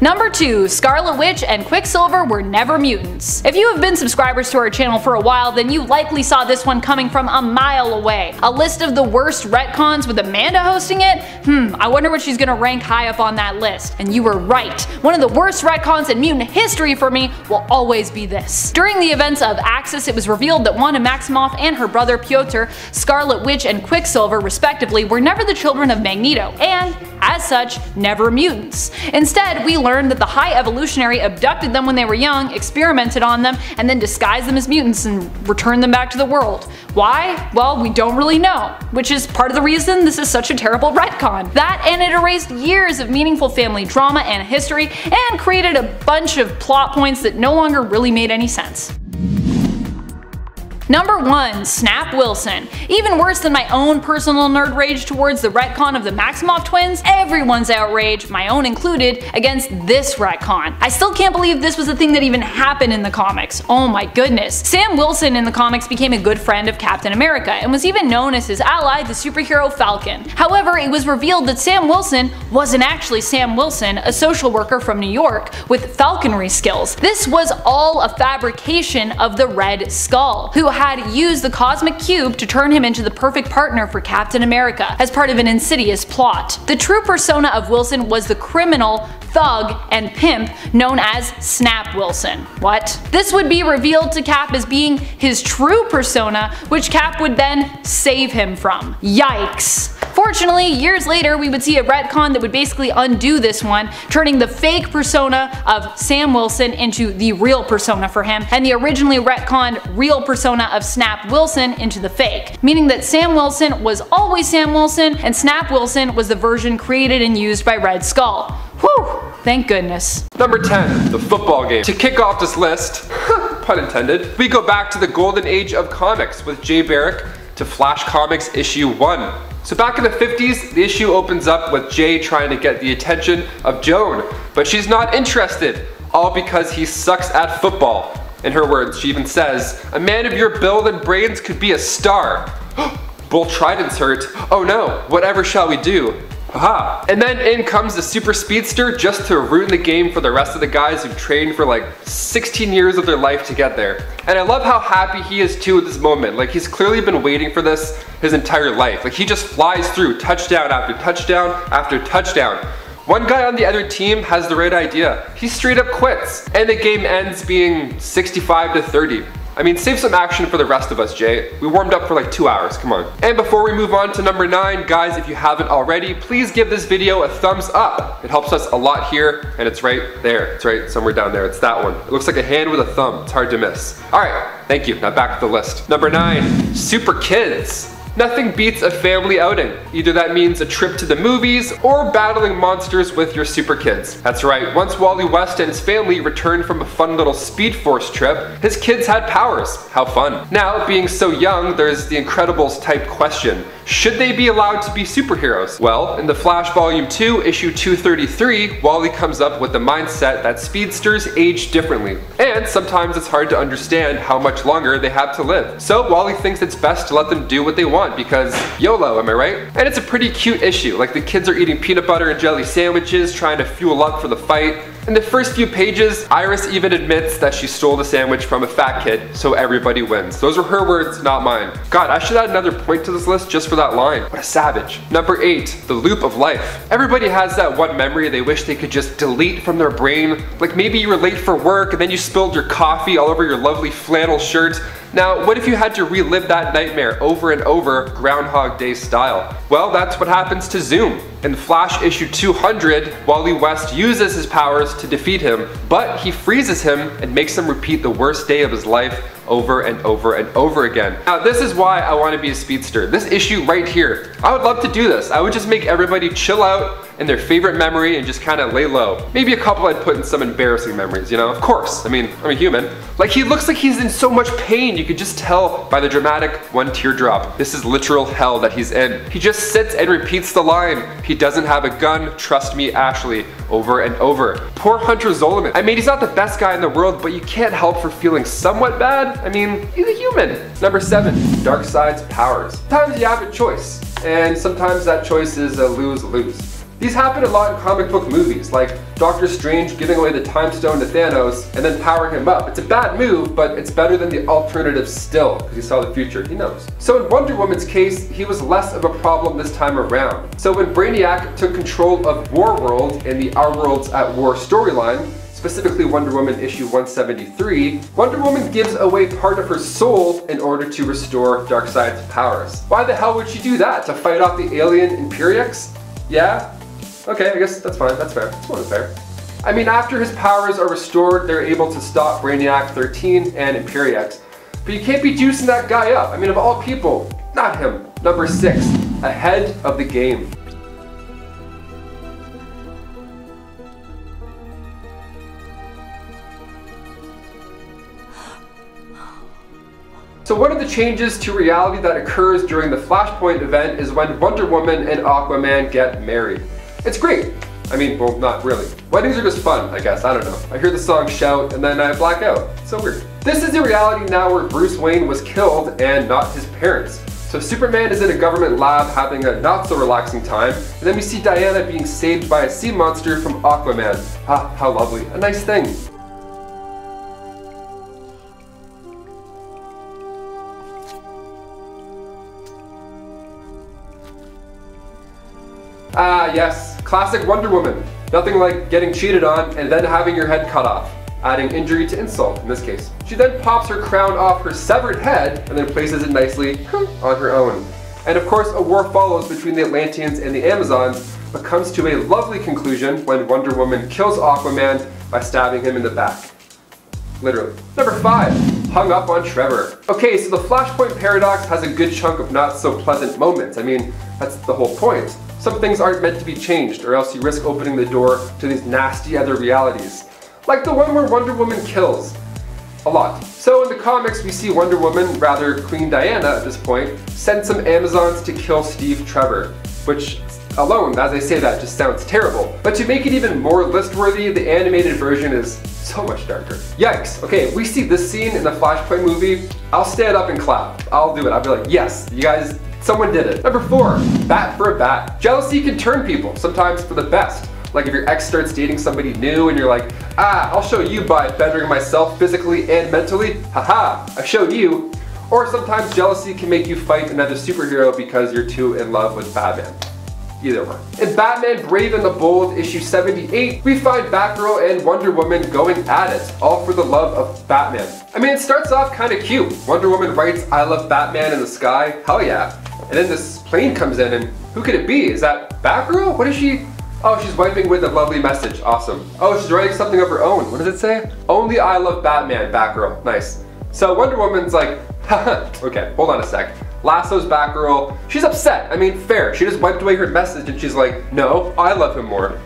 Number 2. Scarlet Witch and Quicksilver were never mutants. If you have been subscribers to our channel for a while, then you likely saw this one coming from a mile away. A list of the worst retcons with Amanda hosting it? I wonder what she's gonna rank high up on that list. And you were right. One of the worst retcons in mutant history for me will always be this. During the events of Axis, it was revealed that Wanda Maximoff and her brother Pyotr, Scarlet Witch and Quicksilver respectively, were never the children of Magneto, and as such, never mutants. Instead, we learned that the High Evolutionary abducted them when they were young, experimented on them, and then disguised them as mutants and returned them back to the world. Why? Well, we don't really know, which is part of the reason this is such a terrible retcon. That, and it erased years of meaningful family drama and history, and created a bunch of plot points that no longer really made any sense. Number 1. Snap Wilson. Even worse than my own personal nerd rage towards the retcon of the Maximoff twins, everyone's outrage, my own included, against this retcon. I still can't believe this was a thing that even happened in the comics. Oh my goodness. Sam Wilson in the comics became a good friend of Captain America and was even known as his ally, the superhero Falcon. However, it was revealed that Sam Wilson wasn't actually Sam Wilson, a social worker from New York with falconry skills. This was all a fabrication of the Red Skull, who had used the Cosmic Cube to turn him into the perfect partner for Captain America as part of an insidious plot. The true persona of Wilson was the criminal, thug, and pimp known as Snap Wilson. What? This would be revealed to Cap as being his true persona, which Cap would then save him from. Yikes. Fortunately, years later we would see a retcon that would basically undo this one, turning the fake persona of Sam Wilson into the real persona for him, and the originally retconned real persona of Snap Wilson into the fake, meaning that Sam Wilson was always Sam Wilson and Snap Wilson was the version created and used by Red Skull. Whew! Thank goodness. Number 10. The football game. To kick off this list, pun intended, we go back to the golden age of comics with Jay Barrick to Flash Comics issue 1. So back in the 50s, the issue opens up with Jay trying to get the attention of Joan, but she's not interested, all because he sucks at football. In her words, she even says, "A man of your build and brains could be a star." Both tridents hurt. Oh no, whatever shall we do? Haha. And then in comes the super speedster just to ruin the game for the rest of the guys who've trained for like 16 years of their life to get there. And I love how happy he is too at this moment. Like, he's clearly been waiting for this his entire life. Like, he just flies through touchdown after touchdown after touchdown. One guy on the other team has the right idea. He straight up quits. And the game ends being 65-30. I mean, save some action for the rest of us, Jay. We warmed up for like 2 hours, come on. And before we move on to number 9, guys, if you haven't already, please give this video a thumbs up. It helps us a lot here, and it's right there. It's right somewhere down there. It's that one. It looks like a hand with a thumb. It's hard to miss. All right, thank you. Now back to the list. Number 9, Super Kids. Nothing beats a family outing. Either that means a trip to the movies or battling monsters with your super kids. That's right, once Wally West and his family returned from a fun little Speed Force trip, his kids had powers. How fun. Now, being so young, there's the Incredibles type question. Should they be allowed to be superheroes? Well, in The Flash Volume 2, issue 233, Wally comes up with the mindset that speedsters age differently, and sometimes it's hard to understand how much longer they have to live. So Wally thinks it's best to let them do what they want because YOLO, am I right? And it's a pretty cute issue, like the kids are eating peanut butter and jelly sandwiches, trying to fuel up for the fight. In the first few pages, Iris even admits that she stole the sandwich from a fat kid, so everybody wins. Those are her words, not mine. God, I should add another point to this list just for that line. What a savage. Number 8, the loop of life. Everybody has that one memory they wish they could just delete from their brain. Like maybe you were late for work and then you spilled your coffee all over your lovely flannel shirt. Now, what if you had to relive that nightmare over and over, Groundhog Day style? Well, that's what happens to Zoom. In Flash issue 200, Wally West uses his powers to defeat him, but he freezes him and makes him repeat the worst day of his life over and over and over again. Now, this is why I want to be a speedster. This issue right here. I would love to do this. I would just make everybody chill out in their favorite memory and just kind of lay low. Maybe a couple I'd put in some embarrassing memories, you know? Of course, I mean, I'm a human. Like, he looks like he's in so much pain. You could just tell by the dramatic one teardrop. This is literal hell that he's in. He just sits and repeats the line, "He doesn't have a gun, trust me, Ashley," over and over. Poor Hunter Zolomon. I mean, he's not the best guy in the world, but you can't help for feeling somewhat bad. I mean, he's a human. Number 7, Darkseid's powers. Sometimes you have a choice, and sometimes that choice is a lose-lose. These happen a lot in comic book movies, like Doctor Strange giving away the Time Stone to Thanos and then powering him up. It's a bad move, but it's better than the alternative still, because he saw the future, he knows. So in Wonder Woman's case, he was less of a problem this time around. So when Brainiac took control of Warworld in the Our Worlds at War storyline, specifically Wonder Woman issue 173, Wonder Woman gives away part of her soul in order to restore Darkseid's powers. Why the hell would she do that? To fight off the alien Imperiex? Yeah? Okay, I guess that's fine, that's fair. That's more than fair. I mean, after his powers are restored, they're able to stop Brainiac 13 and Imperiex. But you can't be juicing that guy up. I mean, of all people, not him. Number 6, ahead of the game. So one of the changes to reality that occurs during the Flashpoint event is when Wonder Woman and Aquaman get married. It's great. I mean, well, not really. Weddings are just fun, I guess, I don't know. I hear the song Shout and then I black out. It's so weird. This is a reality now where Bruce Wayne was killed and not his parents. So Superman is in a government lab having a not so relaxing time, and then we see Diana being saved by a sea monster from Aquaman. Ah, how lovely. A nice thing. Ah, yes. Classic Wonder Woman. Nothing like getting cheated on and then having your head cut off, adding injury to insult in this case. She then pops her crown off her severed head and then places it nicely on her own. And of course, a war follows between the Atlanteans and the Amazons, but comes to a lovely conclusion when Wonder Woman kills Aquaman by stabbing him in the back. Literally. Number 5, hung up on Trevor. Okay, so the Flashpoint paradox has a good chunk of not so pleasant moments. I mean, that's the whole point. Some things aren't meant to be changed, or else you risk opening the door to these nasty other realities. Like the one where Wonder Woman kills. A lot. So in the comics, we see Wonder Woman, rather Queen Diana at this point, send some Amazons to kill Steve Trevor, which alone, as I say that, just sounds terrible. But to make it even more list-worthy, the animated version is so much darker. Yikes. Okay, if we see this scene in the Flashpoint movie, I'll stand up and clap. I'll do it. I'll be like, yes, you guys, someone did it. Number 4, bat for a bat. Jealousy can turn people, sometimes for the best. Like if your ex starts dating somebody new and you're like, ah, I'll show you by bettering myself physically and mentally. Haha, I showed you. Or sometimes jealousy can make you fight another superhero because you're too in love with Batman. Either one. In Batman Brave and the Bold issue 78, we find Batgirl and Wonder Woman going at it, all for the love of Batman. I mean, it starts off kind of cute. Wonder Woman writes, "I love Batman" in the sky. Hell yeah. And then this plane comes in and who could it be? Is that Batgirl? What is she? Oh, she's wiping with a lovely message. Awesome. Oh, she's writing something of her own. What does it say? "Only I love Batman, Batgirl." Nice. So Wonder Woman's like, haha, okay, hold on a sec. Lasso's Batgirl. She's upset. I mean, fair. She just wiped away her message and she's like, no, I love him more.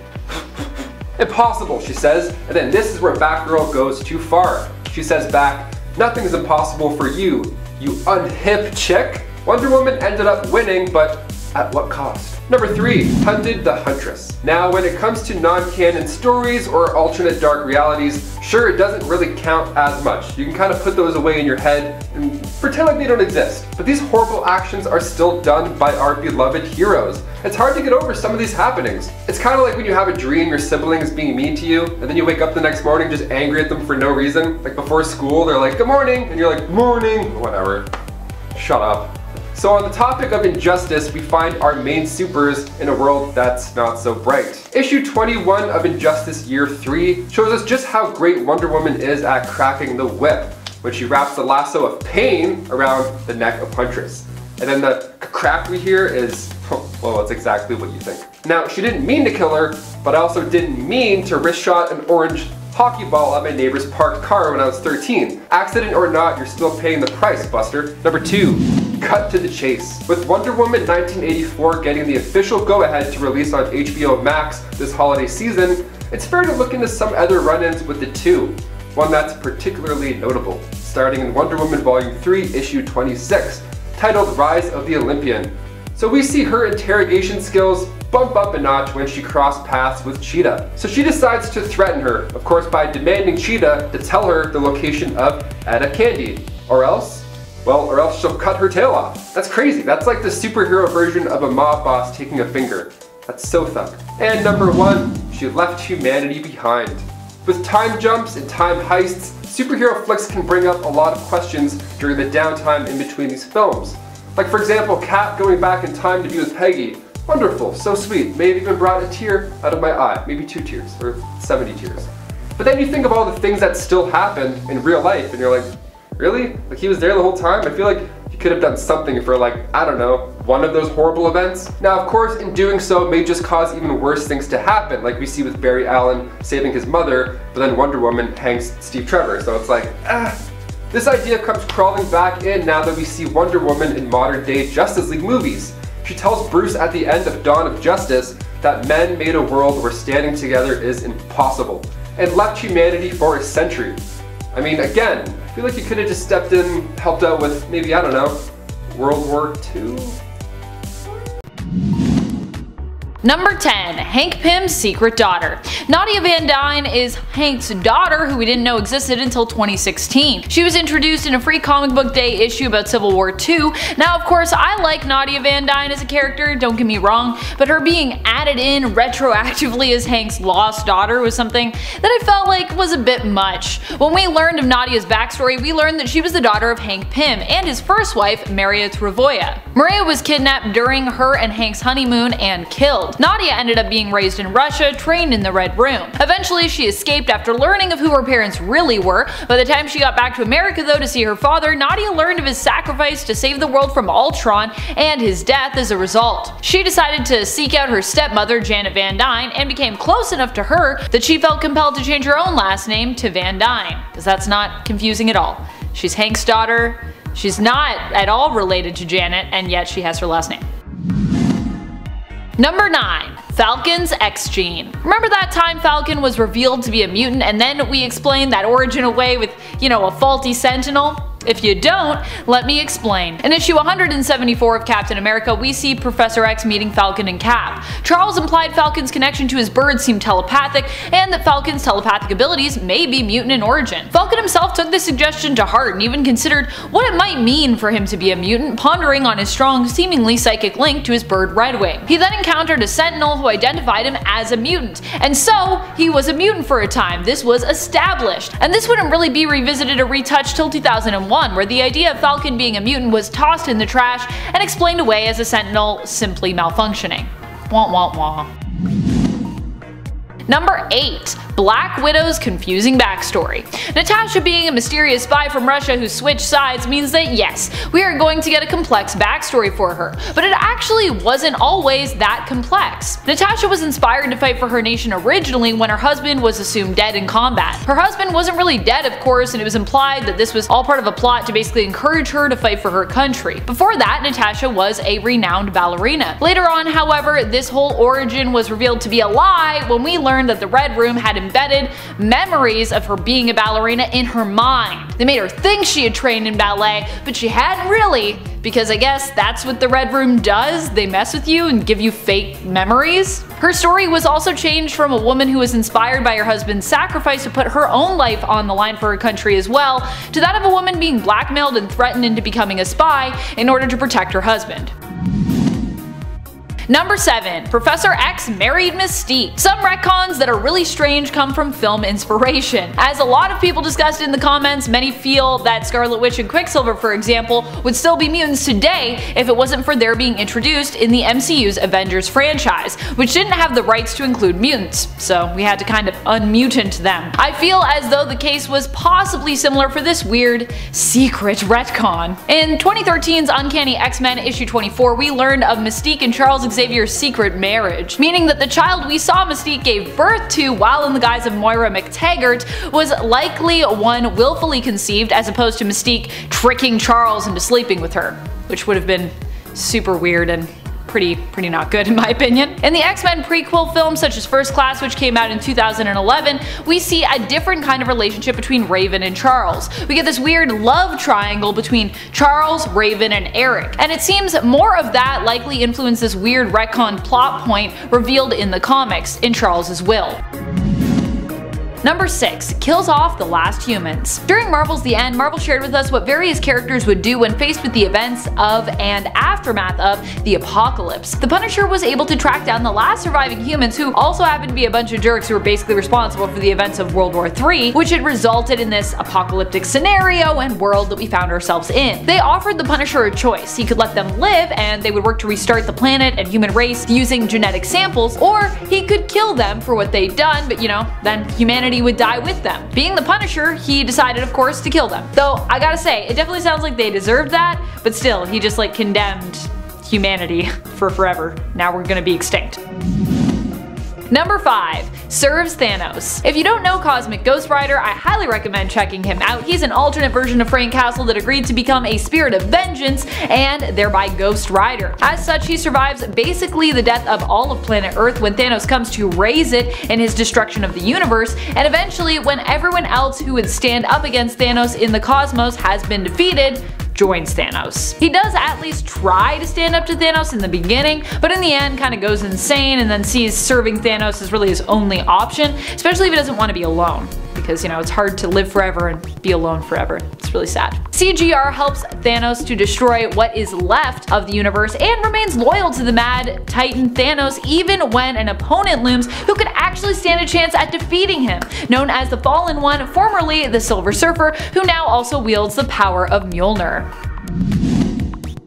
Impossible, she says. And then this is where Batgirl goes too far. She says back, "Nothing's impossible for you, you unhip chick." Wonder Woman ended up winning, but at what cost? Number 3, Hunted the Huntress. Now, when it comes to non-canon stories or alternate dark realities, sure, it doesn't really count as much. You can kind of put those away in your head and pretend like they don't exist. But these horrible actions are still done by our beloved heroes. It's hard to get over some of these happenings. It's kind of like when you have a dream your sibling is being mean to you, and then you wake up the next morning just angry at them for no reason. Like before school, they're like, "Good morning," and you're like, "Morning," whatever. Shut up. So on the topic of injustice, we find our main supers in a world that's not so bright. Issue 21 of Injustice Year 3 shows us just how great Wonder Woman is at cracking the whip when she wraps the lasso of pain around the neck of Huntress. And then the crack we hear is, well, it's exactly what you think. Now, she didn't mean to kill her, but I also didn't mean to wrist shot an orange hockey ball at my neighbor's parked car when I was 13. Accident or not, you're still paying the price, Buster. Number 2, cut to the chase. With Wonder Woman 1984 getting the official go-ahead to release on HBO Max this holiday season, it's fair to look into some other run-ins with the two. One that's particularly notable, starting in Wonder Woman Volume 3, Issue 26, titled Rise of the Olympian. So we see her interrogation skills bump up a notch when she crossed paths with Cheetah. So she decides to threaten her, of course by demanding Cheetah to tell her the location of Etta Candy. Or else she'll cut her tail off. That's crazy. That's like the superhero version of a mob boss taking a finger. That's so thug. And number 1, she left humanity behind. With time jumps and time heists, superhero flicks can bring up a lot of questions during the downtime in between these films. Like for example, Cap going back in time to be with Peggy. Wonderful, so sweet. May have even brought a tear out of my eye. Maybe 2 tears, or 70 tears. But then you think of all the things that still happen in real life and you're like, really? Like he was there the whole time? I feel like he could have done something for like, I don't know, one of those horrible events. Now of course, in doing so, it may just cause even worse things to happen, like we see with Barry Allen saving his mother, but then Wonder Woman hangs Steve Trevor. So it's like, This idea comes crawling back in now that we see Wonder Woman in modern day Justice League movies. She tells Bruce at the end of Dawn of Justice that men made a world where standing together is impossible, and left humanity for a century. I mean, again, I feel like you could have just stepped in, helped out with maybe, I don't know, World War II? Number 10, Hank Pym's secret daughter. Nadia Van Dyne is Hank's daughter, who we didn't know existed until 2016. She was introduced in a free comic book day issue about Civil War II. Now, of course, I like Nadia Van Dyne as a character, don't get me wrong, but her being added in retroactively as Hank's lost daughter was something that I felt like was a bit much. When we learned of Nadia's backstory, we learned that she was the daughter of Hank Pym and his first wife, Maria Travoia. Maria was kidnapped during her and Hank's honeymoon and killed. Nadia ended up being raised in Russia, trained in the Red Room. Eventually she escaped after learning of who her parents really were. By the time she got back to America though to see her father, Nadia learned of his sacrifice to save the world from Ultron and his death as a result. She decided to seek out her stepmother Janet Van Dyne and became close enough to her that she felt compelled to change her own last name to Van Dyne, because that's not confusing at all. She's Hank's daughter, she's not at all related to Janet, and yet she has her last name. Number 9. Falcon's X-Gene. Remember that time Falcon was revealed to be a mutant and then we explained that origin away with, you know, a faulty Sentinel? If you don't, let me explain. In issue 174 of Captain America, we see Professor X meeting Falcon and Cap. Charles implied Falcon's connection to his bird seemed telepathic, and that Falcon's telepathic abilities may be mutant in origin. Falcon himself took this suggestion to heart and even considered what it might mean for him to be a mutant, pondering on his strong, seemingly psychic link to his bird Redwing. He then encountered a Sentinel who identified him as a mutant, and so he was a mutant for a time. This was established, and this wouldn't really be revisited or retouched till 2001. Where the idea of Falcon being a mutant was tossed in the trash and explained away as a Sentinel simply malfunctioning. Wah wah wah. Number 8. Black Widow's confusing backstory. Natasha being a mysterious spy from Russia who switched sides means that yes, we are going to get a complex backstory for her, but it actually wasn't always that complex. Natasha was inspired to fight for her nation originally when her husband was assumed dead in combat. Her husband wasn't really dead of course, and it was implied that this was all part of a plot to basically encourage her to fight for her country. Before that, Natasha was a renowned ballerina. Later on, however, this whole origin was revealed to be a lie when we learned that the Red Room had embedded memories of her being a ballerina in her mind. They made her think she had trained in ballet, but she hadn't really, because I guess that's what the Red Room does. They mess with you and give you fake memories. Her story was also changed from a woman who was inspired by her husband's sacrifice to put her own life on the line for her country as well, to that of a woman being blackmailed and threatened into becoming a spy in order to protect her husband. Number 7. Professor X married Mystique. Some retcons that are really strange come from film inspiration. As a lot of people discussed in the comments, many feel that Scarlet Witch and Quicksilver, for example, would still be mutants today if it wasn't for their being introduced in the MCU's Avengers franchise, which didn't have the rights to include mutants, so we had to kind of unmutant them. I feel as though the case was possibly similar for this weird, secret retcon. In 2013's Uncanny X-Men issue 24, we learned of Mystique and Charles Xavier's secret marriage, meaning that the child we saw Mystique gave birth to while in the guise of Moira McTaggart was likely one willfully conceived, as opposed to Mystique tricking Charles into sleeping with her, which would have been super weird and pretty not good in my opinion. In the X-Men prequel films such as First Class, which came out in 2011, we see a different kind of relationship between Raven and Charles. We get this weird love triangle between Charles, Raven, and Eric, and it seems more of that likely influenced this weird retcon plot point revealed in the comics, in Charles's will. Number 6. Kills off the last humans. During Marvel's The End, Marvel shared with us what various characters would do when faced with the events of and aftermath of the apocalypse. The Punisher was able to track down the last surviving humans, who also happened to be a bunch of jerks who were basically responsible for the events of World War III, which had resulted in this apocalyptic scenario and world that we found ourselves in. They offered the Punisher a choice. He could let them live and they would work to restart the planet and human race using genetic samples, or he could kill them for what they'd done, but then humanity would die with them. Being the Punisher, he decided of course to kill them. Though I gotta say, it definitely sounds like they deserved that, but still, he just condemned humanity for forever. Now we're gonna be extinct. Number 5. Serves Thanos. If you don't know Cosmic Ghost Rider, I highly recommend checking him out. He's an alternate version of Frank Castle that agreed to become a spirit of vengeance and thereby Ghost Rider. As such, he survives basically the death of all of planet Earth when Thanos comes to raise it in his destruction of the universe, and eventually when everyone else who would stand up against Thanos in the cosmos has been defeated, joins Thanos. He does at least try to stand up to Thanos in the beginning, but in the end kind of goes insane and then sees serving Thanos as really his only option, especially if he doesn't want to be alone. Because, it's hard to live forever and be alone forever. It's really sad. CGR helps Thanos to destroy what is left of the universe and remains loyal to the Mad Titan Thanos even when an opponent looms who could actually stand a chance at defeating him, known as the Fallen One, formerly the Silver Surfer, who now also wields the power of Mjolnir.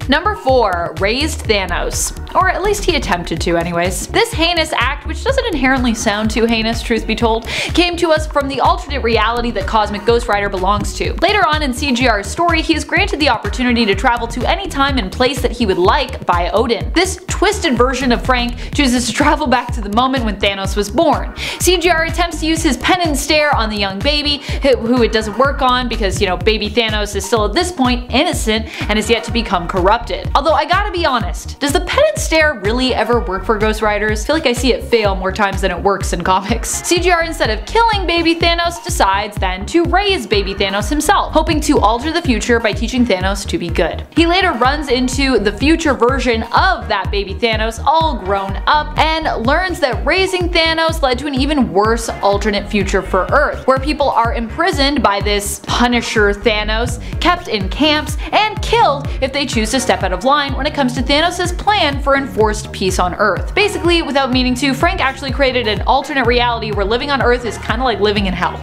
Number 4. Raised Thanos. Or at least he attempted to anyways. This heinous act, which doesn't inherently sound too heinous, truth be told, came to us from the alternate reality that Cosmic Ghost Rider belongs to. Later on in CGR's story, he is granted the opportunity to travel to any time and place that he would like by Odin. This twisted version of Frank chooses to travel back to the moment when Thanos was born. CGR attempts to use his pen and stare on the young baby, who it doesn't work on because, baby Thanos is still at this point innocent and is yet to become corrupted. Although I gotta be honest, does the pen and stare really ever work for Ghost Riders? I feel like I see it fail more times than it works in comics. CGR, instead of killing baby Thanos, decides then to raise baby Thanos himself, hoping to alter the future by teaching Thanos to be good. He later runs into the future version of that baby Thanos, all grown up, and learns that raising Thanos led to an even worse alternate future for Earth, where people are imprisoned by this Punisher Thanos, kept in camps, and killed if they choose to step out of line when it comes to Thanos' plan for enforced peace on Earth. Basically, without meaning to, Frank actually created an alternate reality where living on Earth is kind of like living in hell.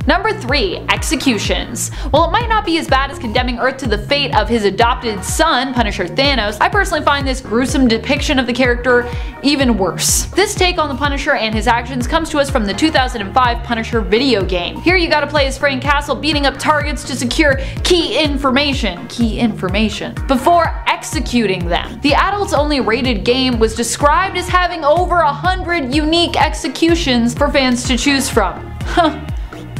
Number 3. Executions. While it might not be as bad as condemning Earth to the fate of his adopted son, Punisher Thanos, I personally find this gruesome depiction of the character even worse. This take on the Punisher and his actions comes to us from the 2005 Punisher video game. Here you gotta play as Frank Castle beating up targets to secure key information before executing them. The adults-only rated game was described as having over 100 unique executions for fans to choose from.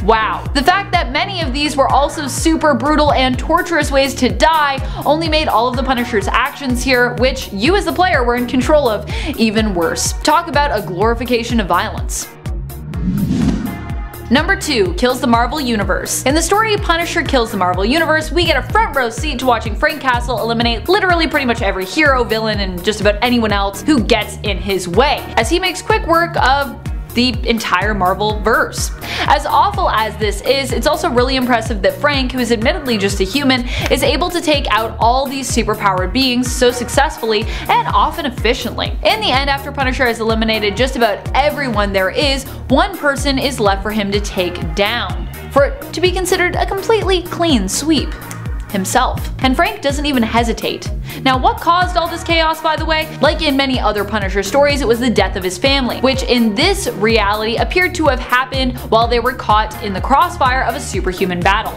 Wow. The fact that many of these were also super brutal and torturous ways to die only made all of the Punisher's actions here, which you as the player were in control of, even worse. Talk about a glorification of violence. Number 2. Kills the Marvel Universe. In the story Punisher Kills the Marvel Universe, we get a front row seat to watching Frank Castle eliminate literally pretty much every hero, villain, and just about anyone else who gets in his way, as he makes quick work of the entire Marvel verse. As awful as this is, it's also really impressive that Frank, who is admittedly just a human, is able to take out all these superpowered beings so successfully and often efficiently. In the end, after Punisher has eliminated just about everyone there is, one person is left for him to take down, for it to be considered a completely clean sweep: himself. And Frank doesn't even hesitate. Now, what caused all this chaos, by the way? Like in many other Punisher stories, it was the death of his family, which in this reality appeared to have happened while they were caught in the crossfire of a superhuman battle.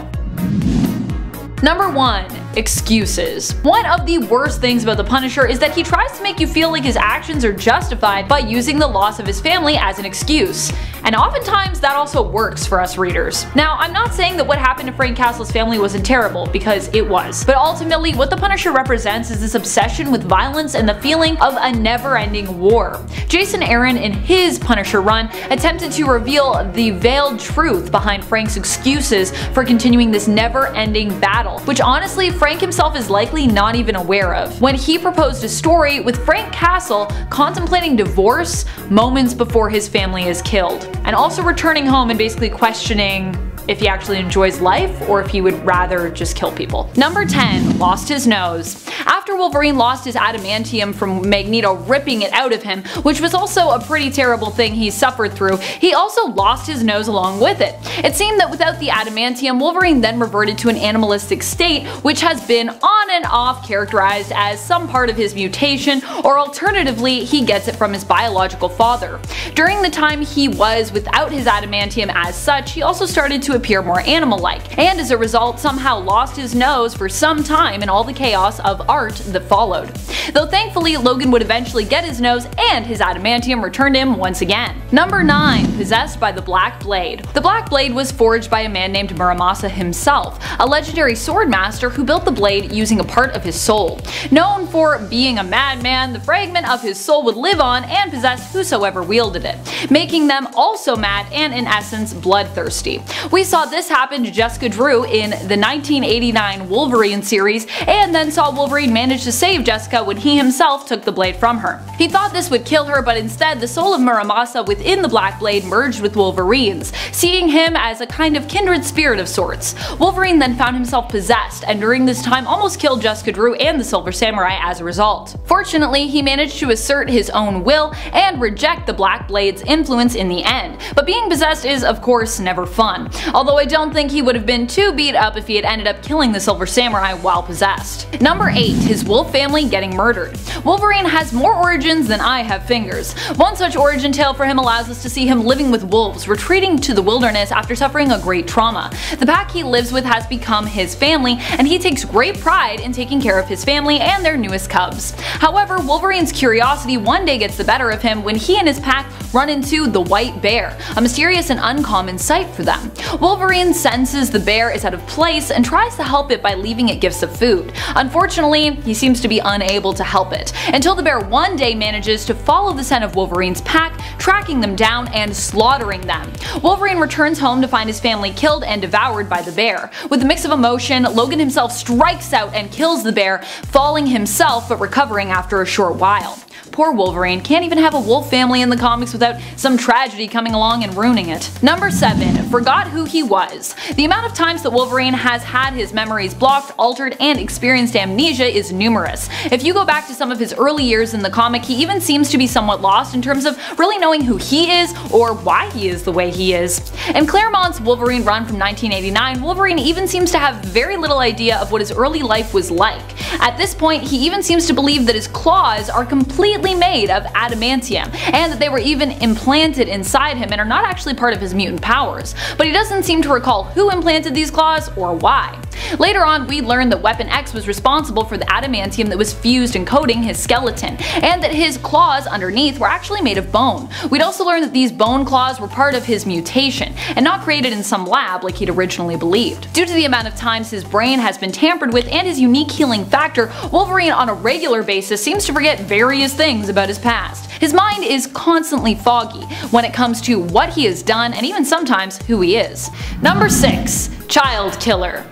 Number 1. Excuses. One of the worst things about the Punisher is that he tries to make you feel like his actions are justified by using the loss of his family as an excuse. And oftentimes that also works for us readers. Now, I'm not saying that what happened to Frank Castle's family wasn't terrible, because it was. But ultimately, what the Punisher represents is this obsession with violence and the feeling of a never-ending war. Jason Aaron, in his Punisher run, attempted to reveal the veiled truth behind Frank's excuses for continuing this never-ending battle, which honestly Frank himself is likely not even aware of, when he proposed a story with Frank Castle contemplating divorce moments before his family is killed, and also returning home and basically questioning if he actually enjoys life or if he would rather just kill people. Number 10. Lost his nose. After Wolverine lost his adamantium from Magneto ripping it out of him, which was also a pretty terrible thing he suffered through, he also lost his nose along with it. It seemed that without the adamantium, Wolverine then reverted to an animalistic state, which has been on and off characterized as some part of his mutation, or alternatively he gets it from his biological father. During the time he was without his adamantium as such, he also started to appear more animal-like, and as a result somehow lost his nose for some time in all the chaos of art that followed. Though thankfully Logan would eventually get his nose and his adamantium returned him once again. Number 9. Possessed by the Black Blade. The Black Blade was forged by a man named Muramasa himself, a legendary sword master who built the blade using a part of his soul. Known for being a madman, the fragment of his soul would live on and possess whosoever wielded it, making them also mad and in essence bloodthirsty. We saw this happen to Jessica Drew in the 1989 Wolverine series, and then saw Wolverine manage to save Jessica when he himself took the blade from her. He thought this would kill her, but instead the soul of Muramasa within the Black Blade merged with Wolverine's, seeing him as a kind of kindred spirit of sorts. Wolverine then found himself possessed, and during this time almost killed Jessica Drew and the Silver Samurai as a result. Fortunately, he managed to assert his own will and reject the Black Blade's influence in the end, but being possessed is of course never fun, although I don't think he would have been too beat up if he had ended up killing the Silver Samurai while possessed. Number 8. His wolf family getting murdered. Wolverine has more origins than I have fingers. One such origin tale for him allows us to see him living with wolves, retreating to the wilderness after suffering a great trauma. The pack he lives with has become his family, and he takes great pride in taking care of his family and their newest cubs. However, Wolverine's curiosity one day gets the better of him when he and his pack run into the White Bear, a mysterious and uncommon sight for them. Wolverine senses the bear is out of place and tries to help it by leaving it gifts of food. Unfortunately, he seems to be unable to help it, until the bear one day manages to follow the scent of Wolverine's pack, tracking them down and slaughtering them. Wolverine returns home to find his family killed and devoured by the bear. With a mix of emotion, Logan himself strikes out and kills the bear, falling himself but recovering after a short while. Poor Wolverine can't even have a wolf family in the comics without some tragedy coming along and ruining it. Number 7. Forgot who he was. The amount of times that Wolverine has had his memories blocked, altered, and experienced amnesia is numerous. If you go back to some of his early years in the comic, he even seems to be somewhat lost in terms of really knowing who he is or why he is the way he is. In Claremont's Wolverine run from 1989, Wolverine even seems to have very little idea of what his early life was like. At this point, he even seems to believe that his claws are completely made of adamantium, and that they were even implanted inside him and are not actually part of his mutant powers, but he doesn't seem to recall who implanted these claws or why. Later on, we learned that Weapon X was responsible for the adamantium that was fused and coating his skeleton, and that his claws underneath were actually made of bone. We'd also learned that these bone claws were part of his mutation, and not created in some lab like he'd originally believed. Due to the amount of times his brain has been tampered with and his unique healing factor, Wolverine on a regular basis seems to forget various things about his past. His mind is constantly foggy when it comes to what he has done and even sometimes who he is. Number 6. Child Killer.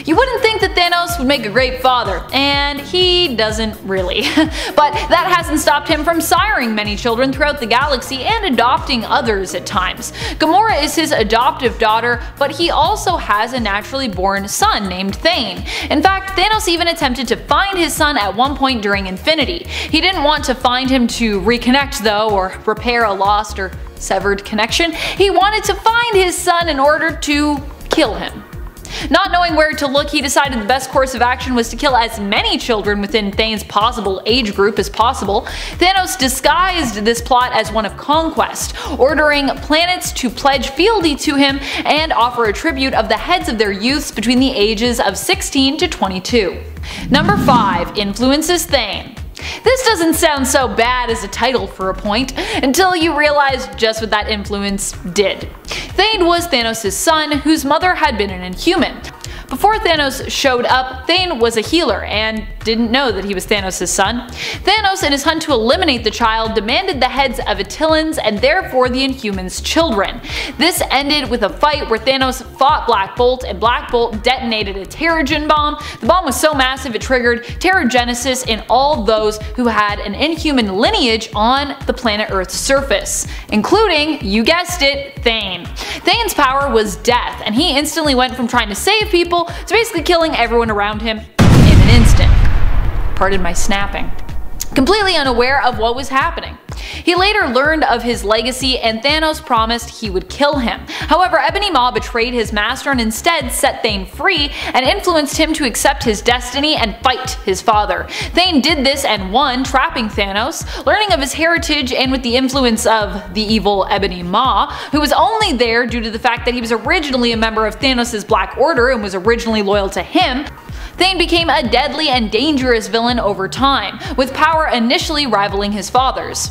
You wouldn't think that Thanos would make a great father, and he doesn't really. But that hasn't stopped him from siring many children throughout the galaxy and adopting others at times. Gamora is his adoptive daughter, but he also has a naturally born son named Thane. In fact, Thanos even attempted to find his son at one point during Infinity. He didn't want to find him to reconnect though, or repair a lost or severed connection. He wanted to find his son in order to kill him. Not knowing where to look, he decided the best course of action was to kill as many children within Thane's possible age group as possible. Thanos disguised this plot as one of conquest, ordering planets to pledge fealty to him and offer a tribute of the heads of their youths between the ages of 16 to 22. Number 5. Influences Thane. This doesn't sound so bad as a title for a point, until you realize just what that influence did. Thane was Thanos' son, whose mother had been an Inhuman. Before Thanos showed up, Thane was a healer and didn't know that he was Thanos' son. Thanos, in his hunt to eliminate the child, demanded the heads of Attilans and therefore the Inhumans' children. This ended with a fight where Thanos fought Black Bolt, and Black Bolt detonated a Terrigen bomb. The bomb was so massive it triggered Terrigenesis in all those who had an Inhuman lineage on the planet Earth's surface, including, you guessed it, Thane. Thane's power was death, and he instantly went from trying to save people to basically killing everyone around him in an instant. Pardon my snapping. Completely unaware of what was happening. He later learned of his legacy and Thanos promised he would kill him. However, Ebony Maw betrayed his master and instead set Thane free and influenced him to accept his destiny and fight his father. Thane did this and won, trapping Thanos. Learning of his heritage and with the influence of the evil Ebony Maw, who was only there due to the fact that he was originally a member of Thanos' Black Order and was originally loyal to him, Thane became a deadly and dangerous villain over time, with power initially rivaling his father's.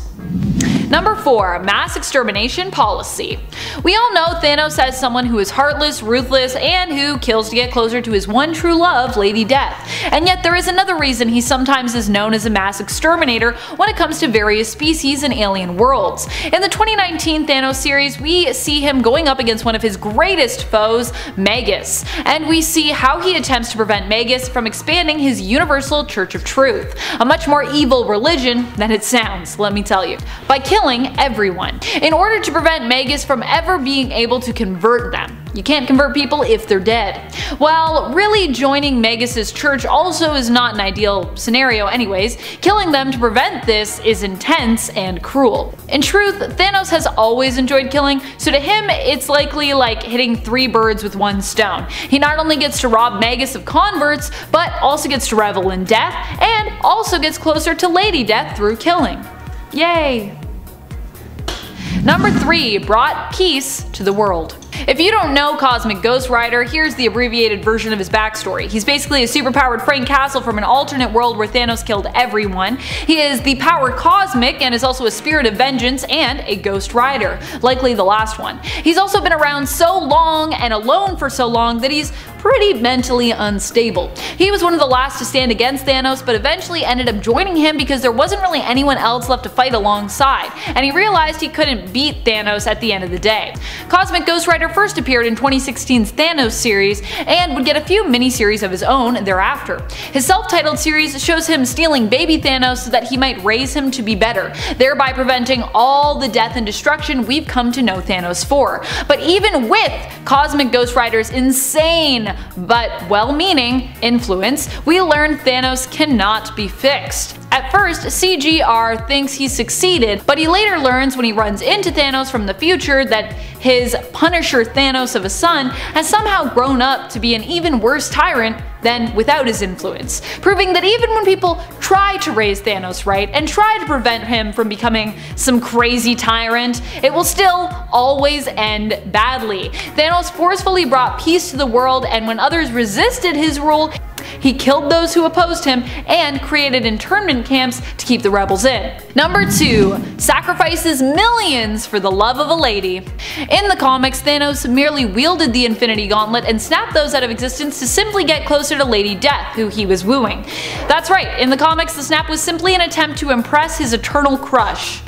Number 4. Mass extermination policy. We all know Thanos as someone who is heartless, ruthless, and who kills to get closer to his one true love, Lady Death. And yet there is another reason he sometimes is known as a mass exterminator when it comes to various species and alien worlds. In the 2019 Thanos series, we see him going up against one of his greatest foes, Magus, and we see how he attempts to prevent Magus from expanding his universal Church of Truth, a much more evil religion than it sounds, let me tell you, by killing everyone, in order to prevent Magus from ever being able to convert them. You can't convert people if they're dead. While really joining Magus' church also is not an ideal scenario anyways, killing them to prevent this is intense and cruel. In truth, Thanos has always enjoyed killing, so to him it's likely like hitting 3 birds with 1 stone. He not only gets to rob Magus of converts, but also gets to revel in death, and also gets closer to Lady Death through killing. Yay! Number 3. Brought peace to the world. If you don't know Cosmic Ghost Rider, here's the abbreviated version of his backstory. He's basically a superpowered Frank Castle from an alternate world where Thanos killed everyone. He is the power cosmic and is also a spirit of vengeance and a Ghost Rider, likely the last one. He's also been around so long and alone for so long that he's pretty mentally unstable. He was one of the last to stand against Thanos, but eventually ended up joining him because there wasn't really anyone else left to fight alongside, and he realized he couldn't beat Thanos at the end of the day. Cosmic Ghost Rider first appeared in 2016's Thanos series and would get a few miniseries of his own thereafter. His self-titled series shows him stealing baby Thanos so that he might raise him to be better, thereby preventing all the death and destruction we've come to know Thanos for. But even with Cosmic Ghost Rider's insane but well-meaning influence, we learn Thanos cannot be fixed. At first, CGR thinks he succeeded, but he later learns when he runs into Thanos from the future that his Punisher Thanos of a son has somehow grown up to be an even worse tyrant than without his influence, proving that even when people try to raise Thanos right and try to prevent him from becoming some crazy tyrant, it will still always end badly. Thanos forcefully brought peace to the world, and when others resisted his rule, He killed those who opposed him and created internment camps to keep the rebels in. Number 2. Sacrifices millions for the love of a lady. In the comics, Thanos merely wielded the Infinity Gauntlet and snapped those out of existence to simply get closer to Lady Death, who he was wooing. That's right, in the comics the snap was simply an attempt to impress his eternal crush.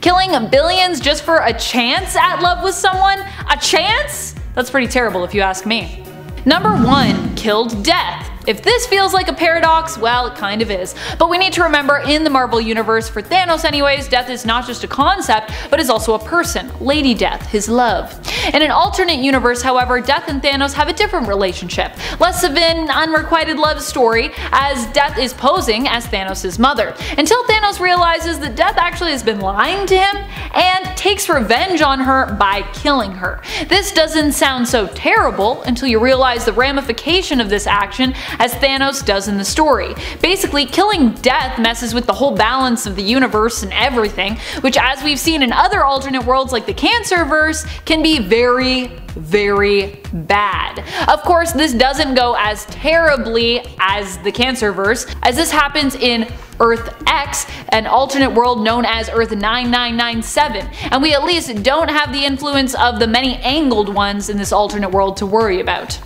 Killing billions just for a chance at love with someone? A chance? That's pretty terrible if you ask me. Number 1. Killed Death. If this feels like a paradox, well, it kind of is. But we need to remember, in the Marvel Universe, for Thanos anyways, Death is not just a concept, but is also a person, Lady Death, his love. In an alternate universe, however, Death and Thanos have a different relationship, less of an unrequited love story, as Death is posing as Thanos' mother, until Thanos realizes that Death actually has been lying to him and takes revenge on her by killing her. This doesn't sound so terrible until you realize the ramification of this action, as Thanos does in the story. Basically, killing Death messes with the whole balance of the universe and everything, which, as we've seen in other alternate worlds like the Cancerverse, can be very, very bad. Of course, this doesn't go as terribly as the Cancerverse, as this happens in Earth X, an alternate world known as Earth 9997, and we at least don't have the influence of the many angled ones in this alternate world to worry about.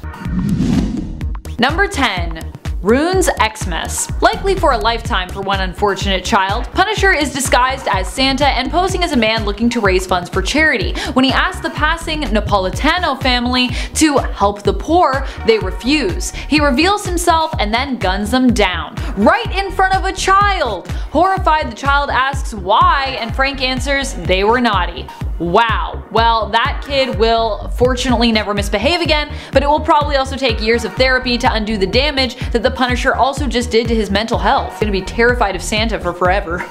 Number 10. Rune's Xmas. Likely for a lifetime for one unfortunate child, Punisher is disguised as Santa and posing as a man looking to raise funds for charity. When he asks the passing Napolitano family to help the poor, they refuse. He reveals himself and then guns them down, right in front of a child. Horrified, the child asks why, and Frank answers they were naughty. Wow, well, that kid will fortunately never misbehave again, but it will probably also take years of therapy to undo the damage that the Punisher also just did to his mental health. He's gonna be terrified of Santa for forever.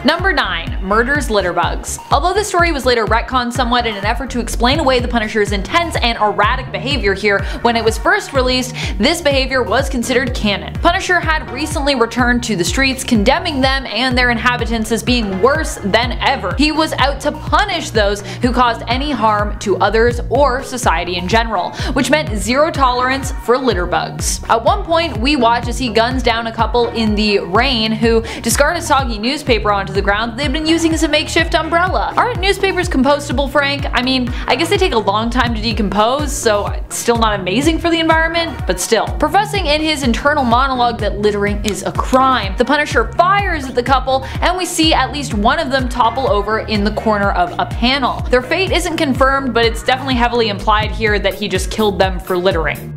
Number 9. Murders litterbugs. Although this story was later retconned somewhat in an effort to explain away the Punisher's intense and erratic behavior here when it was first released, this behavior was considered canon. Punisher had recently returned to the streets, condemning them and their inhabitants as being worse than ever. He was out to punish those who caused any harm to others or society in general, which meant zero tolerance for litterbugs. At one point, we watch as he guns down a couple in the rain who discard a soggy newspaper onto the ground they've been using as a makeshift umbrella. Aren't newspapers compostable, Frank? I mean, I guess they take a long time to decompose, so it's still not amazing for the environment, but still. Professing in his internal monologue that littering is a crime, the Punisher fires at the couple, and we see at least one of them topple over in the corner of a panel. Their fate isn't confirmed, but it's definitely heavily implied here that he just killed them for littering.